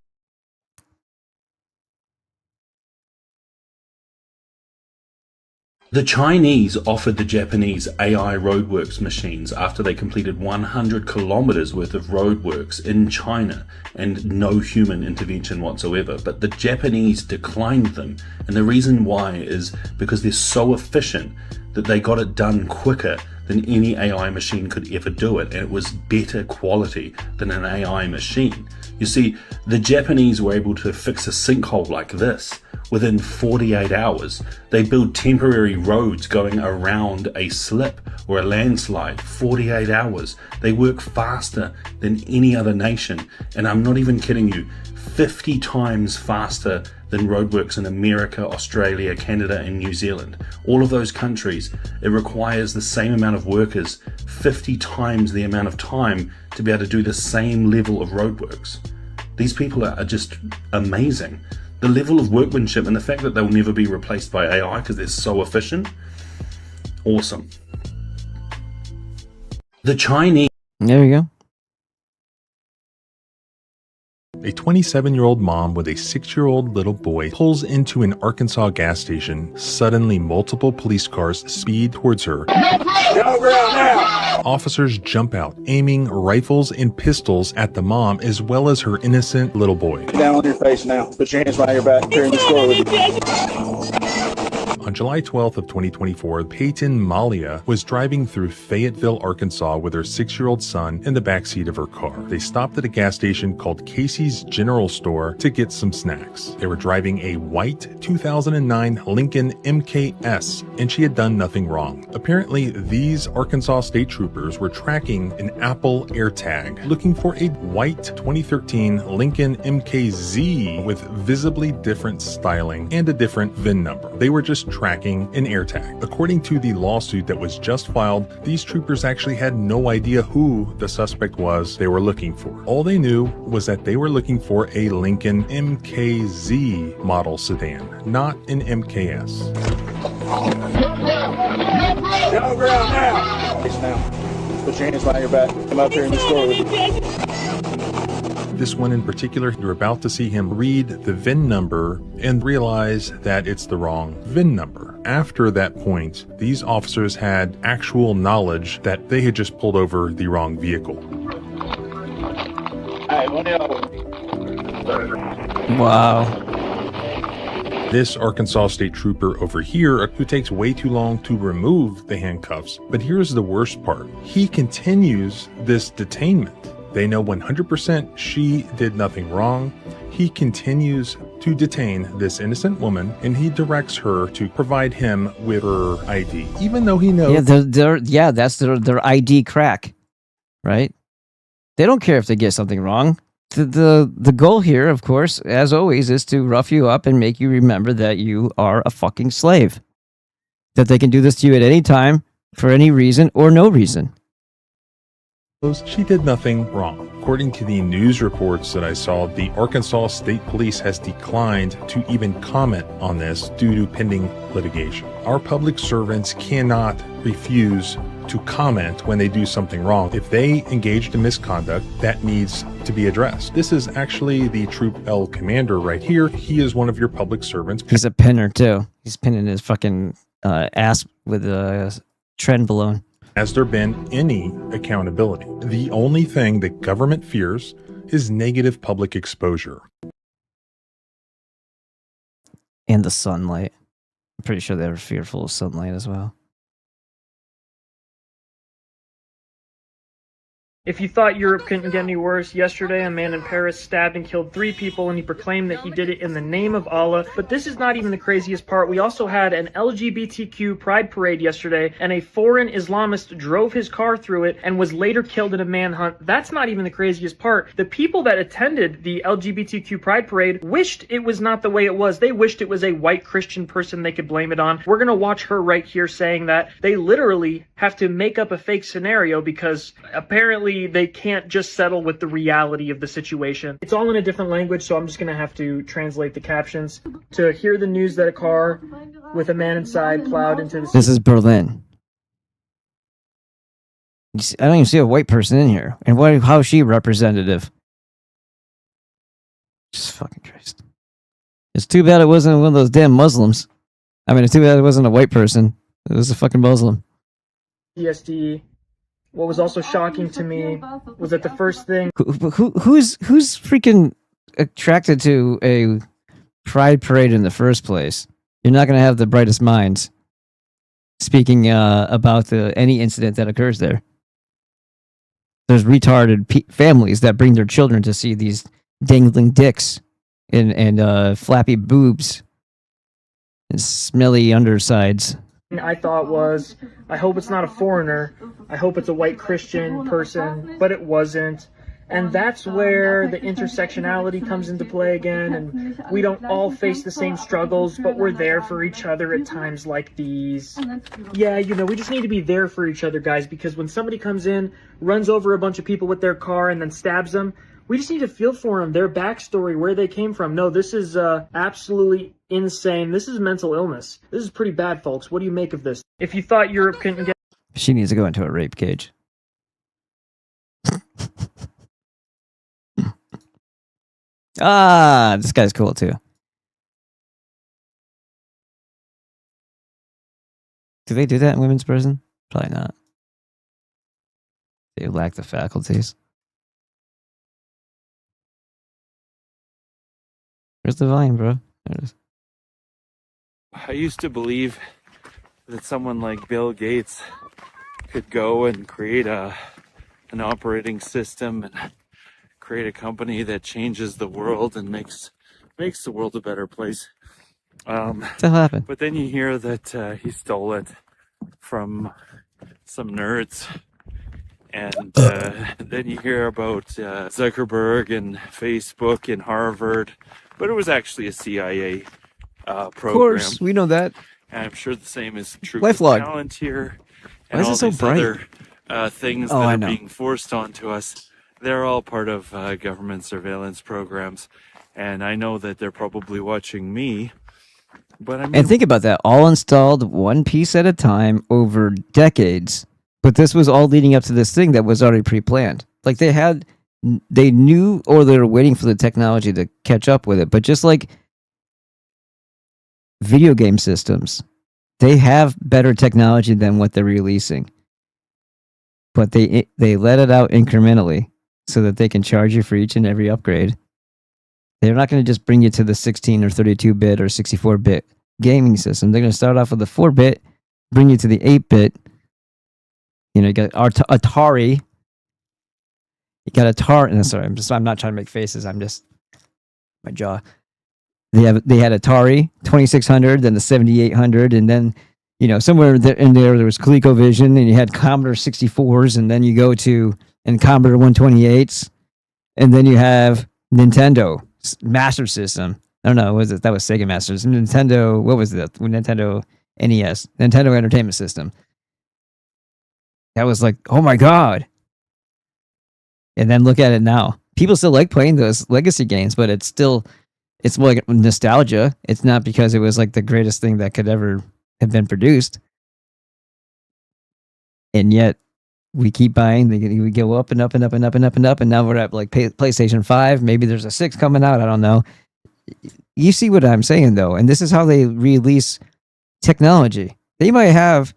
The Chinese offered the Japanese AI roadworks machines after they completed 100 kilometers worth of roadworks in China and no human intervention whatsoever. But the Japanese declined them, and the reason why is because they're so efficient that they got it done quicker than any AI machine could ever do it, and it was better quality than an AI machine. You see, the Japanese were able to fix a sinkhole like this within 48 hours. They build temporary roads going around a slip or a landslide, 48 hours. They work faster than any other nation, and I'm not even kidding you, 50 times faster than roadworks in America, Australia, Canada, and New Zealand. All of those countries, it requires the same amount of workers, 50 times the amount of time to be able to do the same level of roadworks. These people are just amazing. The level of workmanship and the fact that they'll never be replaced by AI because they're so efficient, awesome. The Chinese... There you go. A 27-year-old mom with a 6-year-old little boy pulls into an Arkansas gas station. Suddenly, multiple police cars speed towards her. Officers jump out, aiming rifles and pistols at the mom as well as her innocent little boy. Get down on your face now. Put your hands behind your back. Carry the score with you. On July 12th of 2024, Peyton Malia was driving through Fayetteville, Arkansas with her 6-year-old son in the backseat of her car. They stopped at a gas station called Casey's General Store to get some snacks. They were driving a white 2009 Lincoln MKS, and she had done nothing wrong. Apparently, these Arkansas state troopers were tracking an Apple AirTag, looking for a white 2013 Lincoln MKZ with visibly different styling and a different VIN number. They were just tracking an AirTag. According to the lawsuit that was just filed, these troopers actually had no idea who the suspect was they were looking for. All they knew was that they were looking for a Lincoln MKZ model sedan, not an MKS. Get on the ground now. Put your hands behind your back. Come up here in the store with you. This one in particular, you're about to see him read the VIN number and realize that it's the wrong VIN number. After that point, these officers had actual knowledge that they had just pulled over the wrong vehicle. Wow. This Arkansas state trooper over here, who takes way too long to remove the handcuffs. But here's the worst part. He continues this detainment. They know 100% she did nothing wrong. He continues to detain this innocent woman, and he directs her to provide him with her ID, even though he knows... that's their ID crack, right? They don't care if they get something wrong. The goal here, of course, as always, is to rough you up and make you remember that you are a fucking slave. That they can do this to you at any time, for any reason or no reason. She did nothing wrong. According to the news reports that I saw, the Arkansas State Police has declined to even comment on this due to pending litigation. Our public servants cannot refuse to comment when they do something wrong. If they engaged in misconduct, that needs to be addressed. This is actually the Troop L commander right here. He is one of your public servants. He's a pinner too. He's pinning his fucking ass with a trend balloon. Has there been any accountability? The only thing that government fears is negative public exposure. And the sunlight. I'm pretty sure they were fearful of sunlight as well. If you thought Europe couldn't get any worse, yesterday a man in Paris stabbed and killed 3 people, and he proclaimed that he did it in the name of Allah. But this is not even the craziest part. We also had an LGBTQ pride parade yesterday, and a foreign Islamist drove his car through it and was later killed in a manhunt. That's not even the craziest part. The people that attended the LGBTQ pride parade wished it was not the way it was. They wished it was a white Christian person they could blame it on. We're gonna watch her right here saying that they literally have to make up a fake scenario because apparently they can't just settle with the reality of the situation. It's all in a different language, so I'm just gonna have to translate the captions. To hear the news that a car with a man inside plowed into the... This is Berlin. I don't even see a white person in here. And how is she representative? Just fucking Christ. It's too bad it wasn't one of those damn Muslims. I mean, it's too bad it wasn't a white person. It was a fucking Muslim. PTSD. What was also shocking to me was that the first thing. Who's freaking attracted to a pride parade in the first place? You're not going to have the brightest minds speaking about any incident that occurs there. There's retarded families that bring their children to see these dangling dicks and flappy boobs and smelly undersides. I thought was, I hope it's not a foreigner. I hope it's a white Christian person, but it wasn't. And that's where the intersectionality comes into play again, and we don't all face the same struggles, but we're there for each other at times like these. Yeah, we just need to be there for each other, guys, because when somebody comes in, runs over a bunch of people with their car, and then stabs them, we just need to feel for them, their backstory, where they came from. No, this is absolutely insane. This is mental illness. This is pretty bad, folks. What do you make of this? If you thought Europe couldn't get... She needs to go into a rape cage. This guy's cool too. Do they do that in women's prison? Probably not. They lack the faculties. Where's the volume, bro? There it is. I used to believe that someone like Bill Gates could go and create an operating system and create a company that changes the world and makes the world a better place. That happened. But then you hear that he stole it from some nerds. And then you hear about Zuckerberg and Facebook and Harvard. But it was actually a CIA program. Of course, we know that. And I'm sure the same is true with with Palantir and all these other things that are being forced onto us. They're all part of government surveillance programs. And I know that they're probably watching me. But I mean, and think about that. All installed one piece at a time over decades. But this was all leading up to this thing that was already pre-planned. Like they knew, or they were waiting for the technology to catch up with it. But just like video game systems, they have better technology than what they're releasing. But they let it out incrementally so that they can charge you for each and every upgrade. They're not going to just bring you to the 16 or 32-bit or 64-bit gaming system. They're going to start off with the 4-bit, bring you to the 8-bit. You got Atari. You got Atari. No, sorry, I'm not trying to make faces. I'm just my jaw. They had Atari 2600, then the 7800, and then somewhere in there was ColecoVision, and you had Commodore 64s, and then you go to Commodore 128s, and then you have Nintendo Master System. I don't know, that was Sega Master System. Nintendo, what was that? Nintendo NES, Nintendo Entertainment System. That was like, oh my god. And then look at it now. People still like playing those legacy games, but it's more like nostalgia. It's not because it was like the greatest thing that could ever have been produced. And yet we keep buying. We go up and up and up and up and up and up, and now we're at like PlayStation 5. Maybe there's a 6 coming out. I don't know. You see what I'm saying, though, and this is how they release technology. They might have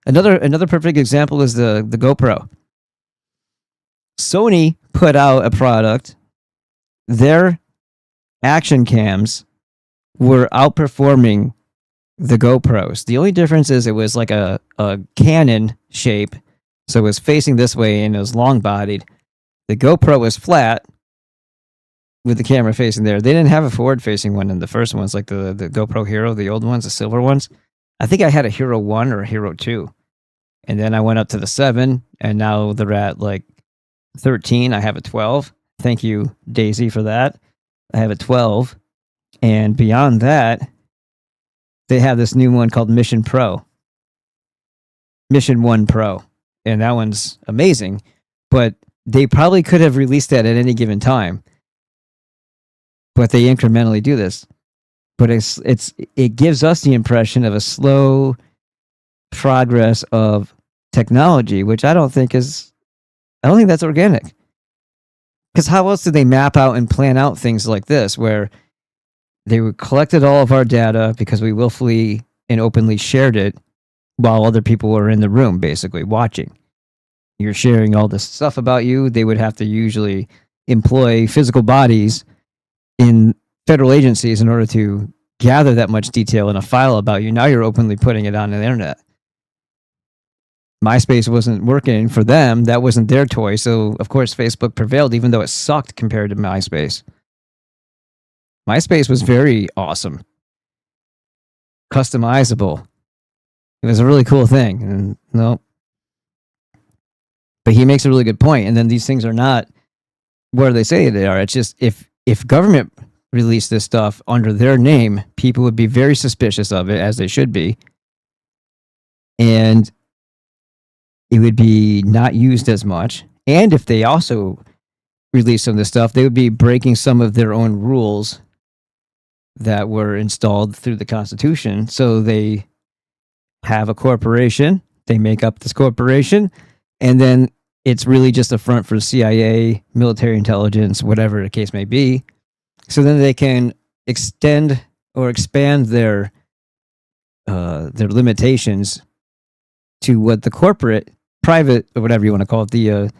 another perfect example is the GoPro. Sony put out a product. Their action cams were outperforming the GoPros. The only difference is it was like a Canon shape, so it was facing this way and it was long bodied. The GoPro was flat with the camera facing there. They didn't have a forward facing one in the first ones, like the GoPro Hero, the old ones, the silver ones. I think I had a Hero 1 or a Hero 2. And then I went up to the 7, and now they're at like 13. I have a 12. Thank you, Daisy, for that. I have a 12. And beyond that, they have this new one called Mission 1 Pro. And that one's amazing. But they probably could have released that at any given time. But they incrementally do this. But it gives us the impression of a slow progress of technology, which I don't think that's organic. Because how else do they map out and plan out things like this, where They collected all of our data because we willfully and openly shared it while other people were in the room, basically watching. You're sharing all this stuff about you. They would have to usually employ physical bodies in federal agencies in order to gather that much detail in a file about you. Now you're openly putting it on the internet. MySpace wasn't working for them. That wasn't their toy. So, of course, Facebook prevailed, even though it sucked compared to MySpace. MySpace was very awesome. Customizable. It was a really cool thing. And no. But he makes a really good point. And then these things are not where they say they are. It's just if government released this stuff under their name, people would be very suspicious of it, as they should be. And it would be not used as much. And if they also release some of this stuff, they would be breaking some of their own rules that were installed through the Constitution. So they have a corporation, they make up this corporation, and then it's really just a front for CIA, military intelligence, whatever the case may be. So then they can extend or expand their limitations to what the corporate, private, or whatever you want to call it, the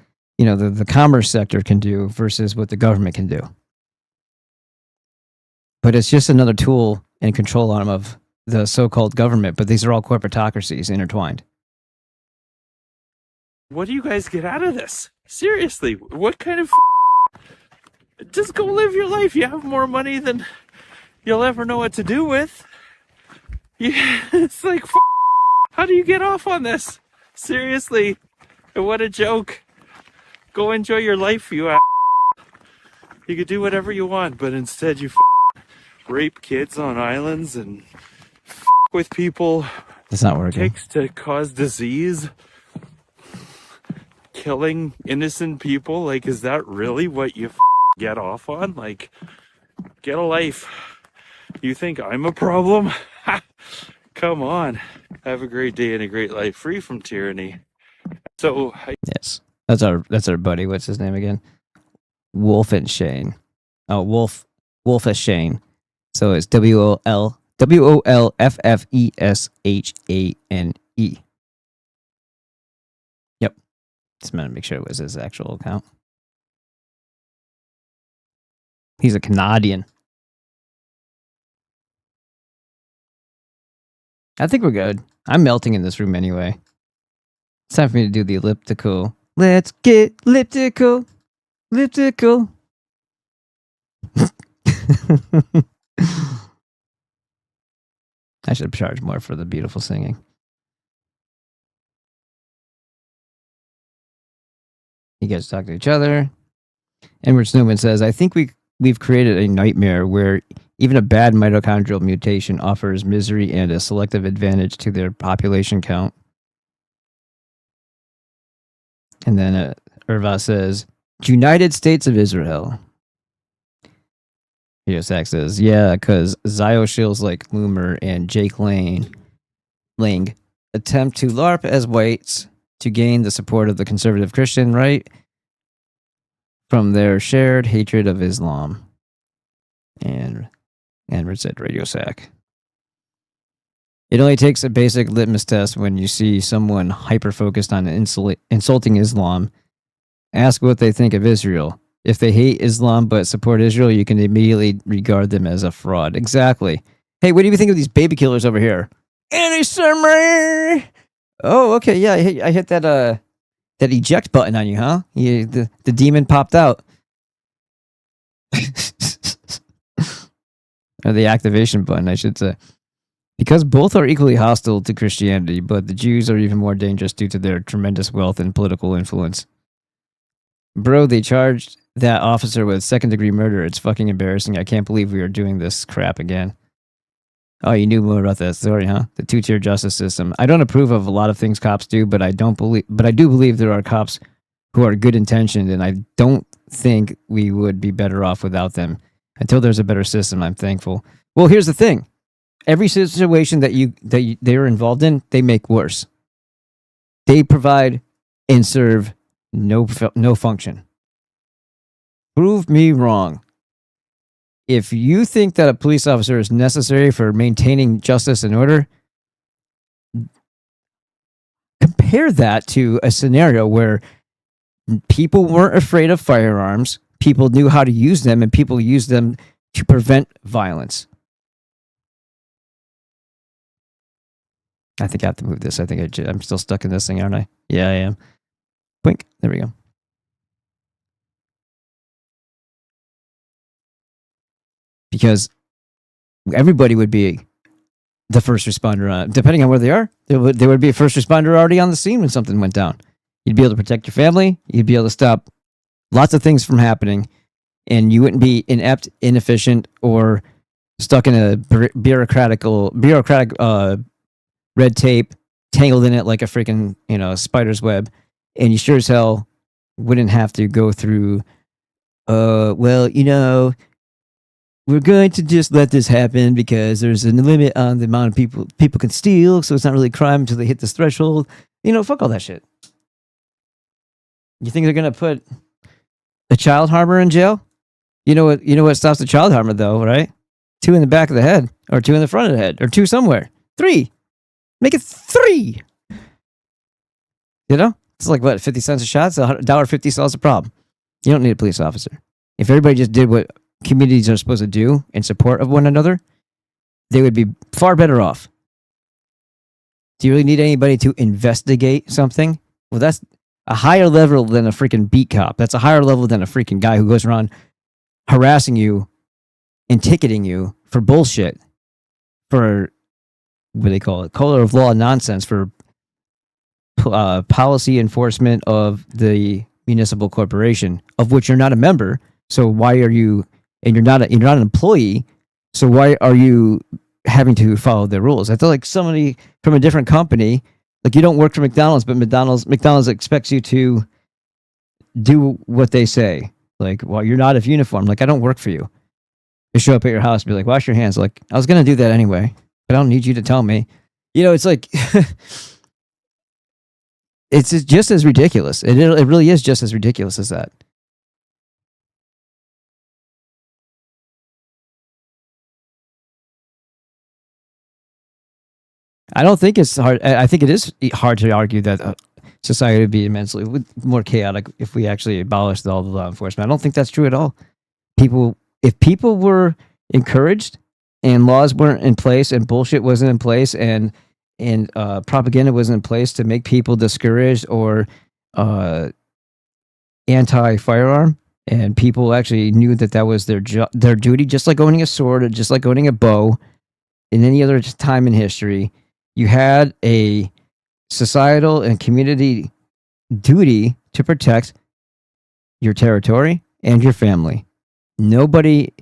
commerce sector can do versus what the government can do. But it's just another tool and control arm of the so-called government. But these are all corporatocracies intertwined. What do you guys get out of this? Seriously, what kind of just go live your life. You have more money than you'll ever know what to do with. It's like, how do you get off on this? Seriously, what a joke. Go enjoy your life, you ass. You could do whatever you want, but instead you rape kids on islands and with people. It's not working. Takes to cause disease. Killing innocent people. Like, is that really what you get off on? Like, get a life. You think I'm a problem? Come on. Have a great day and a great life, free from tyranny. So yes, that's our buddy. What's his name again? Wolfenshane. Oh, Wolfenshane. So it's WOLFFESHANE. Yep. Just meant to make sure it was his actual account. He's a Canadian. I think we're good. I'm melting in this room anyway. It's time for me to do the elliptical. Let's get elliptical. Elliptical. I should charge more for the beautiful singing. You guys talk to each other. Edward Snowman says, I think we've created a nightmare where even a bad mitochondrial mutation offers misery and a selective advantage to their population count. And then Irva says, United States of Israel. Yosak says, yeah, because Zioshills like Loomer and Jake Lang attempt to LARP as whites to gain the support of the conservative Christian right from their shared hatred of Islam. And Edward said, Radio Sack. It only takes a basic litmus test when you see someone hyper-focused on insulting Islam. Ask what they think of Israel. If they hate Islam but support Israel, you can immediately regard them as a fraud. Exactly. Hey, what do you think of these baby killers over here? Anti-Semitic! Oh, okay, yeah, I hit that eject button on you, huh? The demon popped out. Or the activation button, I should say. Because both are equally hostile to Christianity, but the Jews are even more dangerous due to their tremendous wealth and political influence. Bro, they charged that officer with second-degree murder. It's fucking embarrassing. I can't believe we are doing this crap again. Oh, you knew more about that story, huh? The two-tier justice system. I don't approve of a lot of things cops do, but I do believe there are cops who are good-intentioned, and I don't think we would be better off without them. Until there's a better system, I'm thankful. Well, here's the thing. Every situation that they're involved in, they make worse. They provide and serve no function. Prove me wrong. if you think that a police officer is necessary for maintaining justice and order, compare that to a scenario where people weren't afraid of firearms, people knew how to use them, and people used them to prevent violence. I think I have to move this. I think I'm still stuck in this thing, aren't I? Yeah, I am. Blink. There we go. Because everybody would be the first responder, depending on where they are. There would be a first responder already on the scene when something went down. You'd be able to protect your family. You'd be able to stop lots of things from happening, and you wouldn't be inept, inefficient, or stuck in a bureaucratic red tape, tangled in it like a freaking spider's web. And you sure as hell wouldn't have to go through. We're going to just let this happen because there's a limit on the amount of people can steal, so it's not really a crime until they hit this threshold. Fuck all that shit. You think they're gonna put a child harmer in jail? You know what stops the child harmer though, right? 2 in the back of the head, or 2 in the front of the head, or 2 somewhere. 3. Make it 3. It's like what, 50 cents a shot? So $1.50 solves the problem. You don't need a police officer. If everybody just did what communities are supposed to do in support of one another, they would be far better off. Do you really need anybody to investigate something? Well, that's a higher level than a freaking beat cop. That's a higher level than a freaking guy who goes around harassing you and ticketing you for bullshit, for what do they call it, color of law nonsense, for policy enforcement of the municipal corporation of which you're not a member. So why are you? And you're not an employee, so why are you having to follow their rules? I feel like somebody from a different company, like you don't work for McDonald's, but McDonald's expects you to do what they say. Like, well, you're not of uniform. Like, I don't work for you. They show up at your house and be like, wash your hands. Like, I was going to do that anyway, but I don't need you to tell me. It's like, it's just as ridiculous. It really is just as ridiculous as that. I don't think it's hard. I think it is hard to argue that society would be immensely more chaotic if we actually abolished all the law enforcement. I don't think that's true at all. If people were encouraged and laws weren't in place and bullshit wasn't in place and propaganda wasn't in place to make people discouraged or anti-firearm, and people actually knew that was their duty, just like owning a sword or just like owning a bow in any other time in history. You had a societal and community duty to protect your territory and your family. Nobody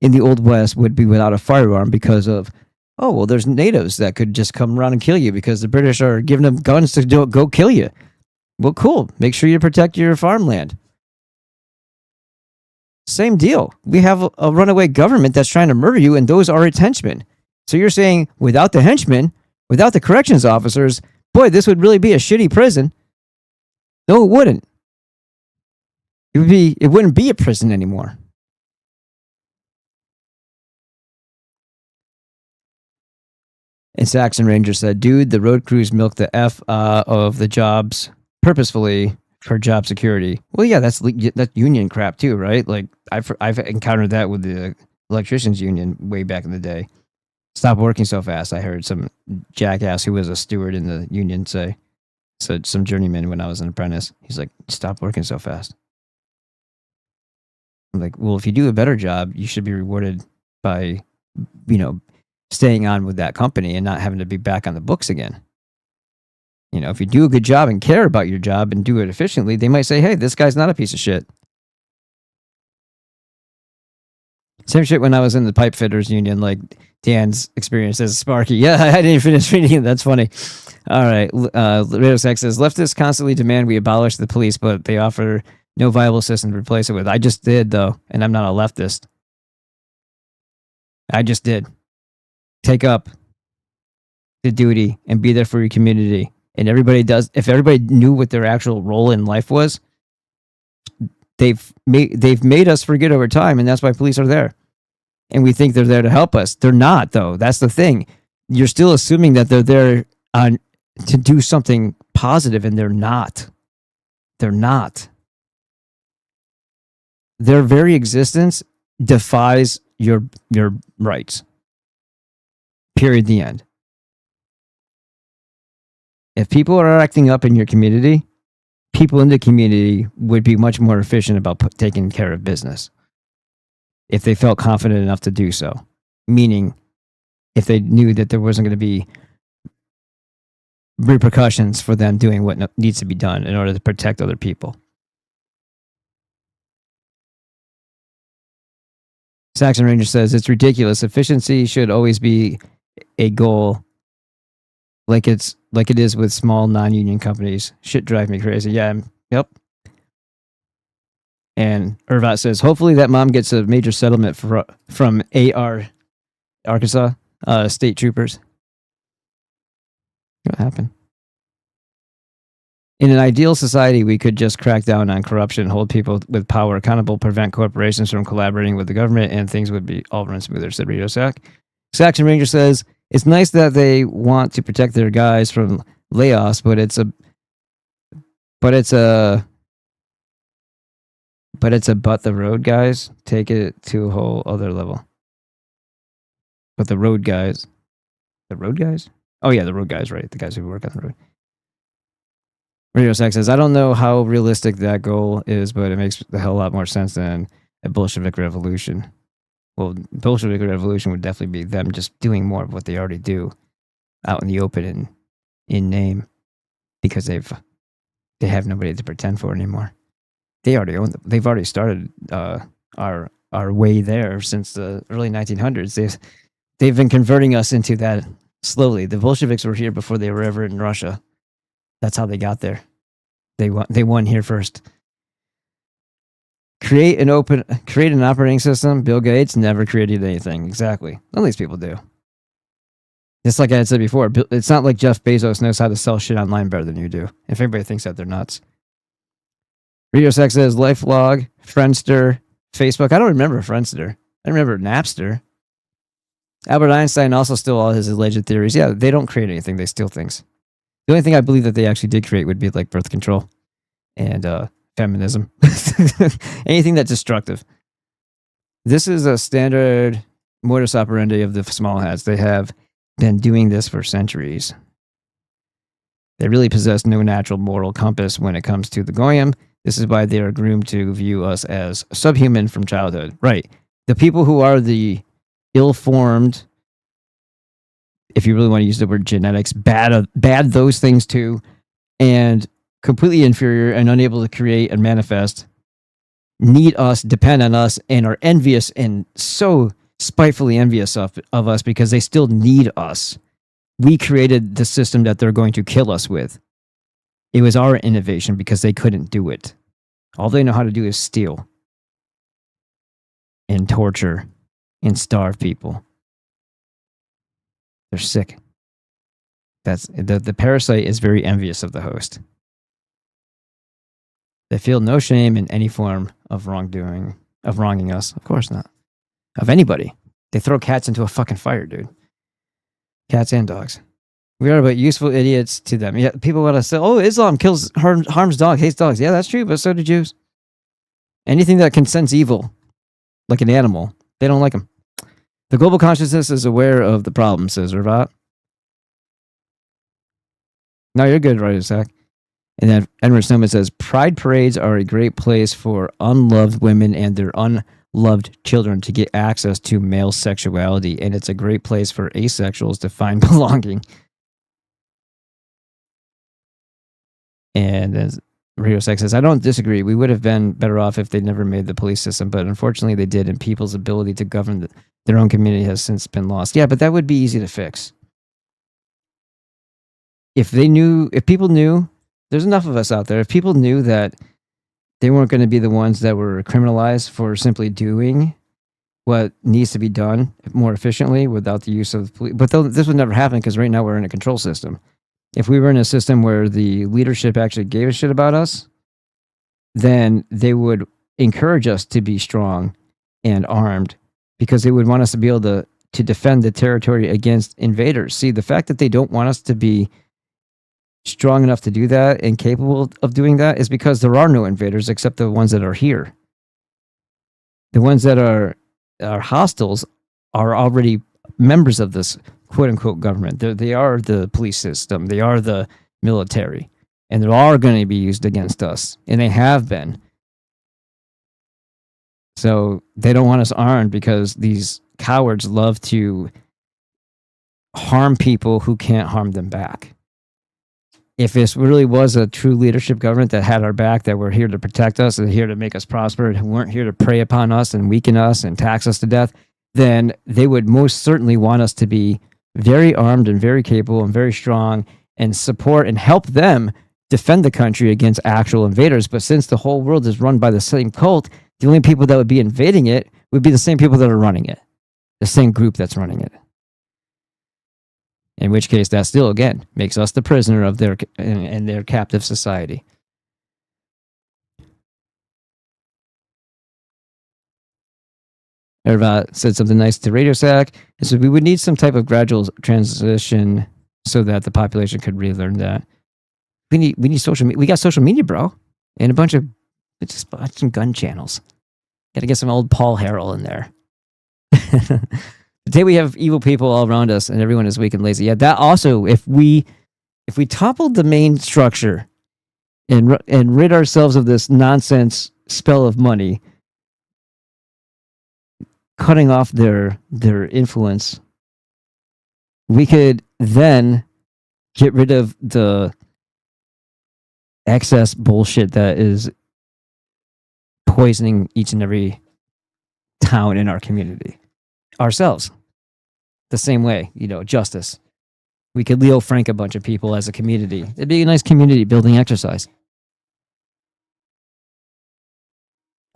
in the Old West would be without a firearm because of, there's natives that could just come around and kill you because the British are giving them guns to go kill you. Well, cool. Make sure you protect your farmland. Same deal. We have a runaway government that's trying to murder you, and those are its henchmen. So you're saying without the henchmen, without the corrections officers, boy, this would really be a shitty prison. No, it wouldn't. It wouldn't be a prison anymore. And Saxon Ranger said, dude, the road crews milk the F of the jobs purposefully for job security. Well, yeah, that's union crap too, right? Like I've encountered that with the electricians union way back in the day. Stop working so fast. I heard some jackass who was a steward in the union said some journeyman when I was an apprentice. He's like, stop working so fast. I'm like, well, if you do a better job, you should be rewarded by, staying on with that company and not having to be back on the books again. If you do a good job and care about your job and do it efficiently, they might say, hey, this guy's not a piece of shit. Same shit when I was in the pipe fitters union, like Dan's experience as a Sparky. Yeah, I didn't finish reading it. That's funny. All right. Radio Sex says, leftists constantly demand we abolish the police, but they offer no viable system to replace it with. I just did, though, and I'm not a leftist. I just did. Take up the duty and be there for your community. And everybody does. If everybody knew what their actual role in life was, they've made us forget over time, and that's why police are there. and we think they're there to help us. They're not, though. That's the thing. You're still assuming that they're there to do something positive, and they're not. They're not. Their very existence defies your rights. Period. The end. If people are acting up in your community, people in the community would be much more efficient about taking care of business if they felt confident enough to do so. Meaning, if they knew that there wasn't going to be repercussions for them doing what needs to be done in order to protect other people. Saxon Ranger says, it's ridiculous. Efficiency should always be a goal, like it is with small non-union companies. Shit drive me crazy. Yeah, yep. And Irvat says, hopefully that mom gets a major settlement from AR, Arkansas, state troopers. What happened? In an ideal society, we could just crack down on corruption, hold people with power accountable, prevent corporations from collaborating with the government, and things would be all run smoother, said Radio Sack. Saxon Ranger says, it's nice that they want to protect their guys from layoffs, but it's the road guys take it to a whole other level. But the road guys? Oh yeah, the road guys, right? The guys who work on the road. Radio Sack says, I don't know how realistic that goal is, but it makes a hell of a lot more sense than a Bolshevik revolution. Well, Bolshevik revolution would definitely be them just doing more of what they already do out in the open and in name, because they have nobody to pretend for anymore. They already own them. They've already started our way there since the early 1900s. They've been converting us into that slowly. The Bolsheviks were here before they were ever in Russia. That's how they got there. They won here first. Create an operating system. Bill Gates never created anything. Exactly. None of these people do. Just like I had said before, it's not like Jeff Bezos knows how to sell shit online better than you do. If anybody thinks that, they're nuts. Radio Sex says LifeLog, Friendster, Facebook. I don't remember Friendster. I remember Napster. Albert Einstein also stole all his alleged theories. Yeah, they don't create anything. They steal things. The only thing I believe that they actually did create would be like birth control and feminism. Anything that's destructive. This is a standard modus operandi of the small hats. They have been doing this for centuries. They really possess no natural moral compass when it comes to the Goyim. This is why they are groomed to view us as subhuman from childhood. Right. The people who are the ill-formed, if you really want to use the word genetics, bad those things too, and completely inferior and unable to create and manifest, need us, depend on us, and are envious and so spitefully envious of us because they still need us. We created the system that they're going to kill us with. It was our innovation because they couldn't do it. All they know how to do is steal and torture and starve people. They're sick. That's the parasite is very envious of the host. They feel no shame in any form of wrongdoing, of wronging us. Of course not. Of anybody. They throw cats into a fucking fire, dude. Cats and dogs. We are but useful idiots to them. Yeah, people want to say, oh, Islam harms dogs, hates dogs. Yeah, that's true, but so do Jews. Anything that can sense evil, like an animal, they don't like them. The global consciousness is aware of the problem, says Ravat. No, you're good, right, Zach. And then Edward Snowman says, pride parades are a great place for unloved women and their unloved children to get access to male sexuality, and it's a great place for asexuals to find belonging. And as Radio Sex says, I don't disagree. We would have been better off if they never made the police system, but unfortunately they did, and people's ability to govern their own community has since been lost. Yeah, but that would be easy to fix. If people knew, there's enough of us out there, if people knew that they weren't going to be the ones that were criminalized for simply doing what needs to be done more efficiently without the use of the police. But this would never happen because right now we're in a control system. If we were in a system where the leadership actually gave a shit about us, then they would encourage us to be strong and armed because they would want us to be able to defend the territory against invaders. See, the fact that they don't want us to be strong enough to do that and capable of doing that is because there are no invaders except the ones that are here. The ones that are hostiles are already members of this quote unquote government. They are the police system. They are the military, and they are going to be used against us, and they have been. So they don't want us armed because these cowards love to harm people who can't harm them back. If this really was a true leadership government that had our back, that were here to protect us and here to make us prosper, and weren't here to prey upon us and weaken us and tax us to death, then they would most certainly want us to be very armed and very capable and very strong and support and help them defend the country against actual invaders. But since the whole world is run by the same cult, the only people that would be invading it would be the same people that are running it, the same group that's running it. In which case, that still, again, makes us the prisoner of their and their captive society. Everybody said something nice to Radio Sack. And so we would need some type of gradual transition so that the population could relearn that. We need social media. We got social media, bro, and a bunch of some gun channels. Got to get some old Paul Harrell in there. Today we have evil people all around us, and everyone is weak and lazy. Yeah, that also, if we toppled the main structure and rid ourselves of this nonsense spell of money, cutting off their influence, we could then get rid of the excess bullshit that is poisoning each and every town in our community. Ourselves. The same way, justice. We could Leo Frank a bunch of people as a community. It'd be a nice community building exercise.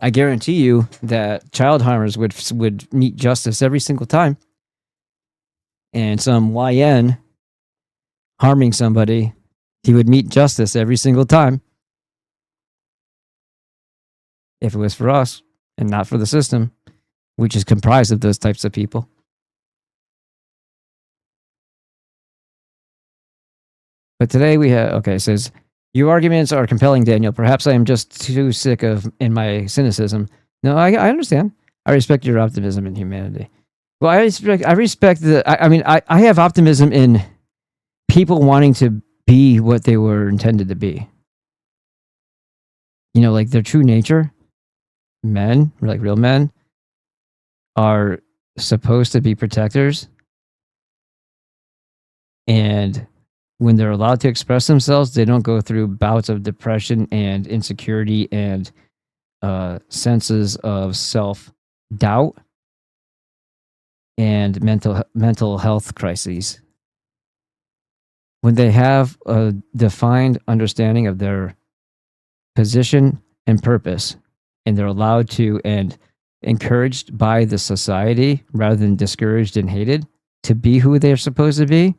I guarantee you that child harmers would meet justice every single time. And some YN harming somebody, he would meet justice every single time. If it was for us and not for the system, which is comprised of those types of people. But today we have, it says, your arguments are compelling, Daniel. Perhaps I am just too sick in my cynicism. No, I understand. I respect your optimism in humanity. Well, I respect I have optimism in people wanting to be what they were intended to be. Like their true nature. Men, like real men, are supposed to be protectors. And when they're allowed to express themselves, they don't go through bouts of depression and insecurity and senses of self-doubt and mental health crises. When they have a defined understanding of their position and purpose, and they're allowed to and encouraged by the society rather than discouraged and hated to be who they're supposed to be,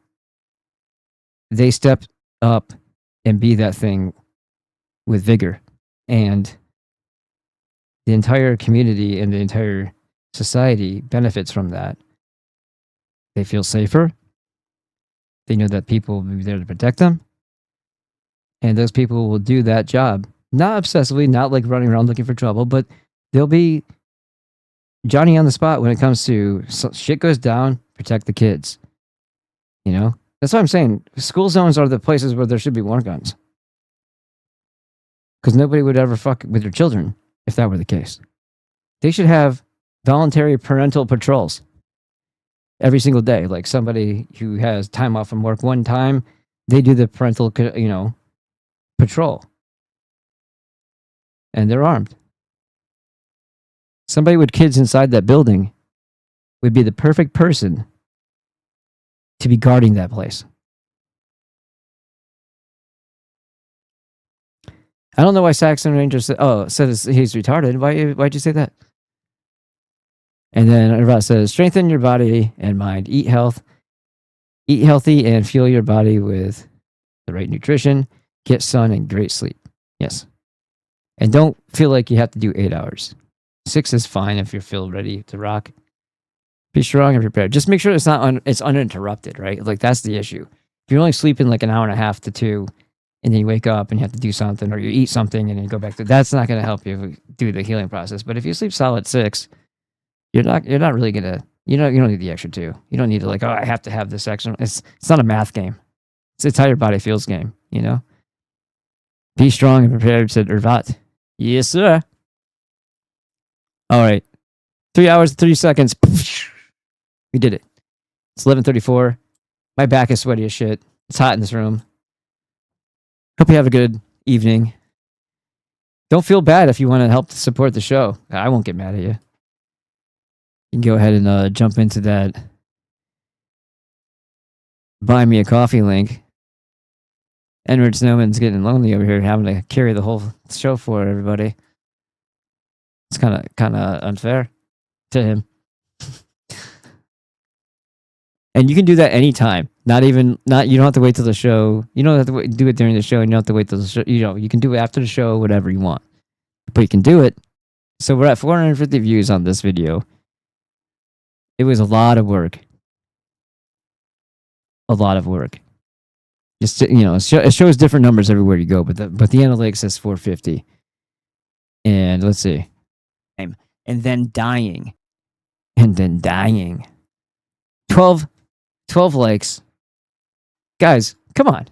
they step up and be that thing with vigor. And the entire community and the entire society benefits from that. They feel safer. They know that people will be there to protect them. And those people will do that job. Not obsessively, not like running around looking for trouble, but they'll be Johnny on the spot when it comes to shit goes down, protect the kids. That's what I'm saying. School zones are the places where there should be more guns. Because nobody would ever fuck with your children if that were the case. They should have voluntary parental patrols every single day. Like somebody who has time off from work one time, they do the parental, patrol. And they're armed. Somebody with kids inside that building would be the perfect person to be guarding that place. I don't know why Saxon Ranger said he's retarded. Why'd you say that? And then Ross says, strengthen your body and mind. Eat healthy and fuel your body with the right nutrition. Get sun and great sleep. Yes. And don't feel like you have to do 8 hours. 6 is fine if you feel ready to rock. Be strong and prepared. Just make sure it's uninterrupted, right? Like that's the issue. If you're only sleeping like an hour and a half to 2, and then you wake up and you have to do something, or you eat something and then you go back to, that's not going to help you do the healing process. But if you sleep solid 6, you're not really gonna, you don't need the extra 2. You don't need to like, oh, I have to have this extra. It's not a math game. It's how your body feels game. You know. Be strong and prepared, said Irvat. Yes, sir. All right, 3 hours 30 seconds. We did it. It's 11:34. My back is sweaty as shit. It's hot in this room. Hope you have a good evening. Don't feel bad if you want to help support the show. I won't get mad at you. You can go ahead and jump into that buy me a coffee link. Edward Snowman's getting lonely over here, having to carry the whole show for everybody. It's kind of unfair to him. And you can do that anytime. You don't have to wait till the show. You don't have to do it during the show, and you don't have to wait till the show. You can do it after the show, whatever you want. But you can do it. So we're at 450 views on this video. It was a lot of work. A lot of work. Just it shows different numbers everywhere you go, but the analytics says 450. And let's see. And then dying. 12 likes. Guys, come on.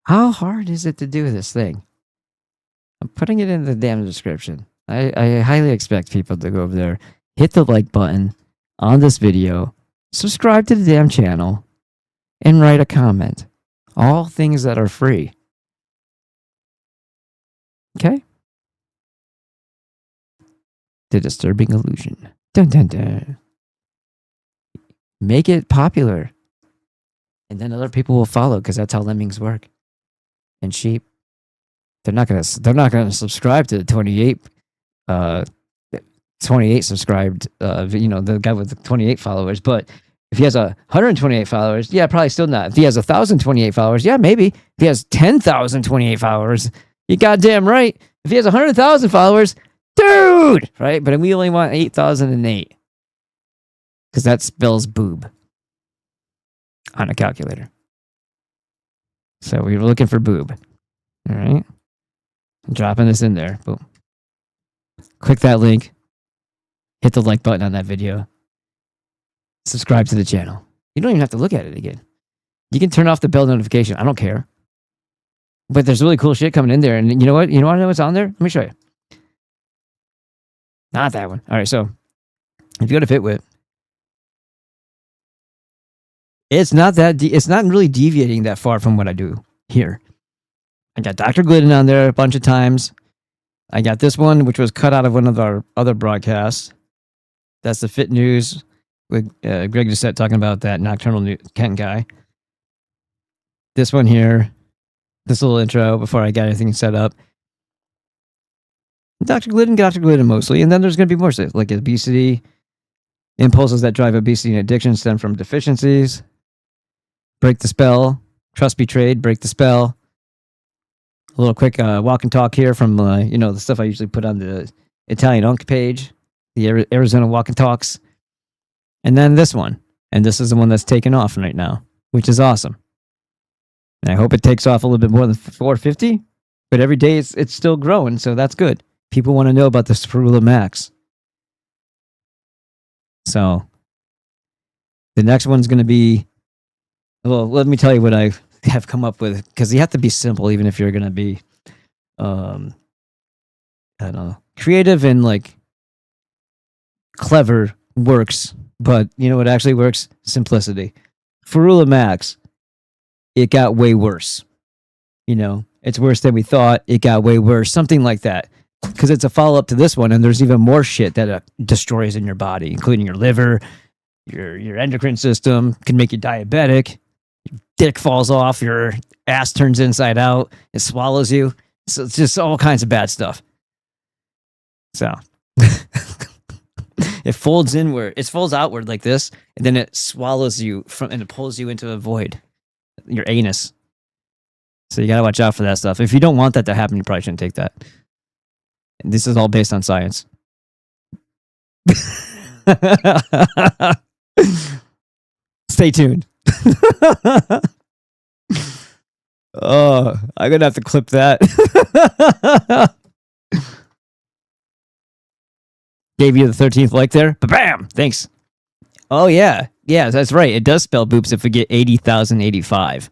How hard is it to do this thing? I'm putting it in the damn description. I highly expect people to go over there, hit the like button on this video, subscribe to the damn channel, and write a comment. All things that are free. Okay? The disturbing illusion. Dun dun dun. Make it popular. And then other people will follow, because that's how lemmings work. And sheep. They're not gonna subscribe to the 28 subscribed the guy with the 28 followers, but if he has 128 followers, yeah, probably still not. If he has 1,028 followers, yeah, maybe. If he has 10,028 followers, you goddamn right. If he has 100,000 followers, dude, right? But we only want 8,008 because that spells boob on a calculator. So we were looking for boob. All right, I'm dropping this in there. Boom. Click that link. Hit the like button on that video. Subscribe to the channel. You don't even have to look at it again. You can turn off the bell notification. I don't care. But there's really cool shit coming in there. And you know what? You want to know what's on there? Let me show you. Not that one. All right, so if you go to FitWit, it's not really deviating that far from what I do here. I got Dr. Glidden on there a bunch of times. I got this one, which was cut out of one of our other broadcasts. That's the Fit News with Greg Doucette talking about that nocturnal Kent guy. This one here, this little intro before I got everything set up. Dr. Glidden mostly. And then there's going to be more stuff like obesity, impulses that drive obesity and addiction stem from deficiencies, break the spell, trust betrayed, break the spell. A little quick walk and talk here from, the stuff I usually put on the Italian Unk page, the Arizona walk and talks. And then this one. And this is the one that's taken off right now, which is awesome. And I hope it takes off a little bit more than 450. But every day it's still growing, so that's good. People want to know about the Spirula Max. So the next one's going to be, well, let me tell you what I have come up with, because you have to be simple even if you're going to be, I don't know, creative and like clever works. But you know what actually works? Simplicity. Spirula Max, it got way worse. It's worse than we thought. It got way worse. Something like that. Because it's a follow-up to this one, and there's even more shit that destroys in your body, including your liver, your endocrine system, can make you diabetic, your dick falls off, your ass turns inside out, it swallows you. So it's just all kinds of bad stuff. So it folds inward, it folds outward like this, and then it swallows you and it pulls you into a void, your anus. So you gotta watch out for that stuff. If you don't want that to happen, you probably shouldn't take that. And this is all based on science. Stay tuned. Oh, I'm gonna have to clip that. Gave you the 13th like there. Bam! Thanks. Oh yeah, yeah, that's right. It does spell boops if we get 80,085.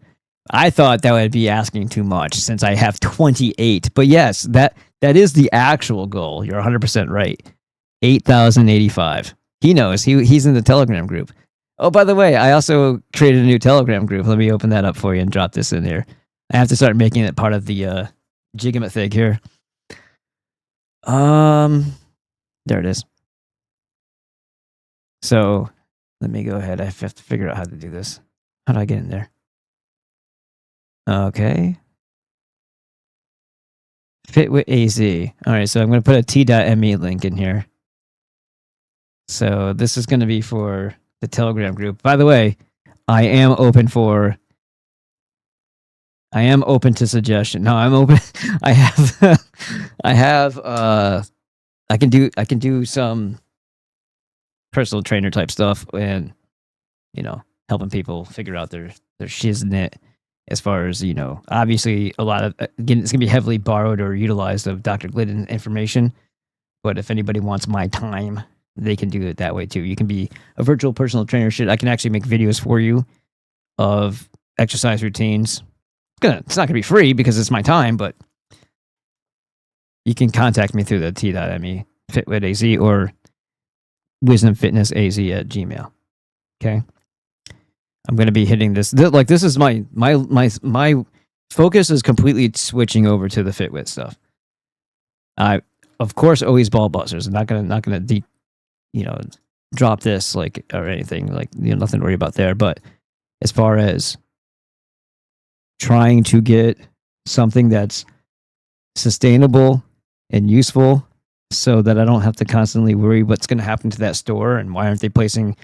I thought that would be asking too much since I have 28. But yes, that is the actual goal. You're 100% right. 8,085. He knows. He's in the Telegram group. Oh, by the way, I also created a new Telegram group. Let me open that up for you and drop this in here. I have to start making it part of the Jiggamit thing here. There it is. So let me go ahead. I have to figure out how to do this. How do I get in there? Okay. Fit with AZ. All right, so I'm going to put a t.me link in here. So this is going to be for the Telegram group. By the way, I am open to suggestion. No, I'm open. I can do some personal trainer type stuff and, helping people figure out their shiznit as far as, obviously a lot of, again, it's going to be heavily borrowed or utilized of Dr. Glidden information. But if anybody wants my time, they can do it that way too. You can be a virtual personal trainer. I can actually make videos for you of exercise routines. It's not gonna be free because it's my time, but you can contact me through the t.me fitwitaz or wisdomfitnessaz at gmail. Okay, I'm gonna be hitting this. This is my focus is completely switching over to the Fitwit stuff. I of course always ball busters. I'm not gonna drop this or anything nothing to worry about there. But as far as trying to get something that's sustainable and useful so that I don't have to constantly worry what's going to happen to that store and why aren't they placing,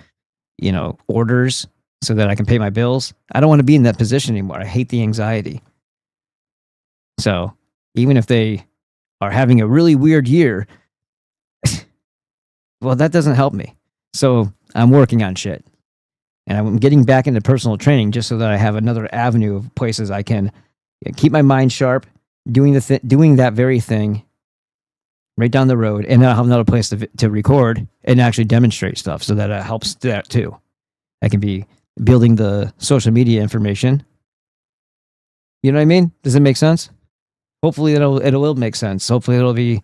orders so that I can pay my bills. I don't want to be in that position anymore. I hate the anxiety. So even if they are having a really weird year, well, that doesn't help me. So I'm working on shit. And I'm getting back into personal training just so that I have another avenue of places I can keep my mind sharp, doing that very thing right down the road, and then I'll have another place to record and actually demonstrate stuff so that it helps that too. I can be building the social media information. You know what I mean? Does it make sense? Hopefully it will make sense. Hopefully it'll be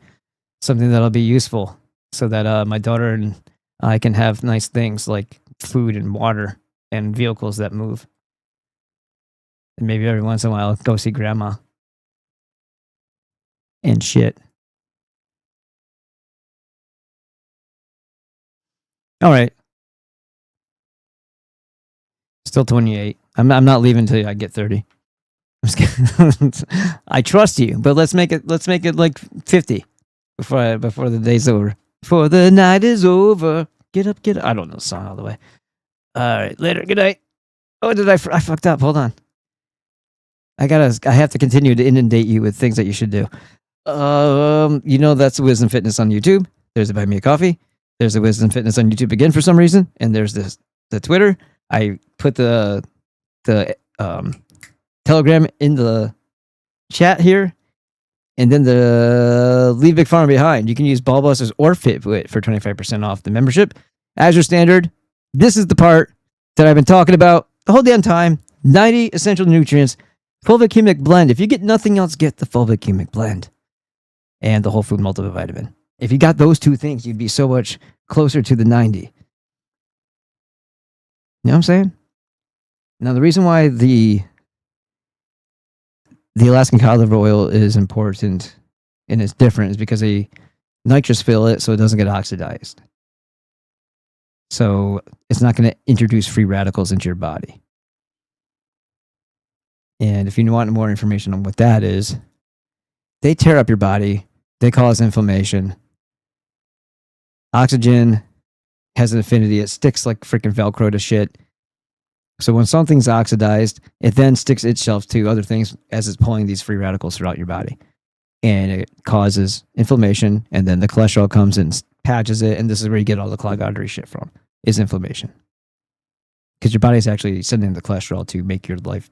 something that'll be useful so that my daughter and I can have nice things like food and water and vehicles that move. And maybe every once in a while go see grandma. And shit. All right. Still 28. I'm not leaving until I get 30. I'm just kidding. I trust you, but let's make it like 50 before the day's over. Before the night is over. Get up. I don't know the song all the way. All right, later. Good night. Oh, I fucked up. Hold on. I have to continue to inundate you with things that you should do. That's Wisdom Fitness on YouTube. There's a Buy Me a Coffee. There's a Wisdom Fitness on YouTube again for some reason, and there's the Twitter. I put the Telegram in the chat here, and then the Leave Big Pharma Behind. You can use Ballbusters or Fitwit for 25% off the membership. Azure Standard. This is the part that I've been talking about the whole damn time. 90 essential nutrients. Fulvic-Humic blend. If you get nothing else, get the Fulvic-Humic blend. And the whole food multivitamin. If you got those two things, you'd be so much closer to the 90. You know what I'm saying? Now, the reason why the Alaskan cod liver oil is important and it's different is because they nitrous fill it so it doesn't get oxidized. So it's not going to introduce free radicals into your body. And if you want more information on what that is, they tear up your body. They cause inflammation. Oxygen has an affinity. It sticks like freaking Velcro to shit. So when something's oxidized, it then sticks itself to other things as it's pulling these free radicals throughout your body. And it causes inflammation. And then the cholesterol comes and patches it, and this is where you get all the clogged artery shit from, is inflammation. Because your body's actually sending the cholesterol to make your life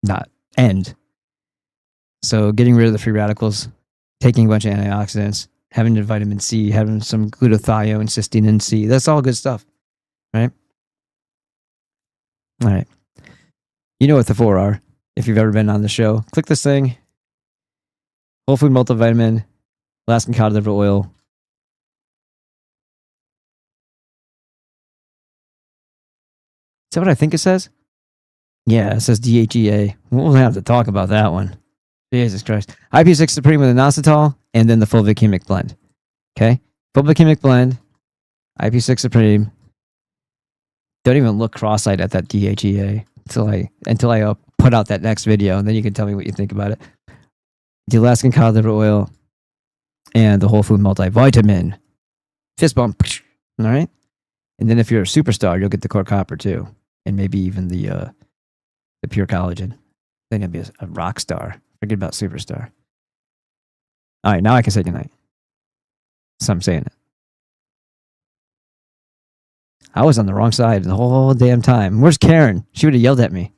not end. So getting rid of the free radicals, taking a bunch of antioxidants, having the vitamin C, having some glutathione, cysteine, and C, that's all good stuff, right? All right. You know what the 4 are. If you've ever been on the show, click this thing. Whole food multivitamin, Alaskan cod liver oil. Is that what I think it says? Yeah, it says DHEA. We'll have to talk about that one. Jesus Christ. IP6 Supreme with inositol, and then the Fulvic-Humic blend. Okay? Fulvic-Humic blend, IP6 Supreme. Don't even look cross-eyed at that DHEA until I put out that next video, and then you can tell me what you think about it. The Alaskan cod liver oil and the whole food multivitamin. Fist bump. All right? And then if you're a superstar, you'll get the core copper too, and maybe even the pure collagen. Then you'll be a rock star. Forget about superstar. All right, now I can say goodnight. So I'm saying it. I was on the wrong side the whole damn time. Where's Karen? She would have yelled at me.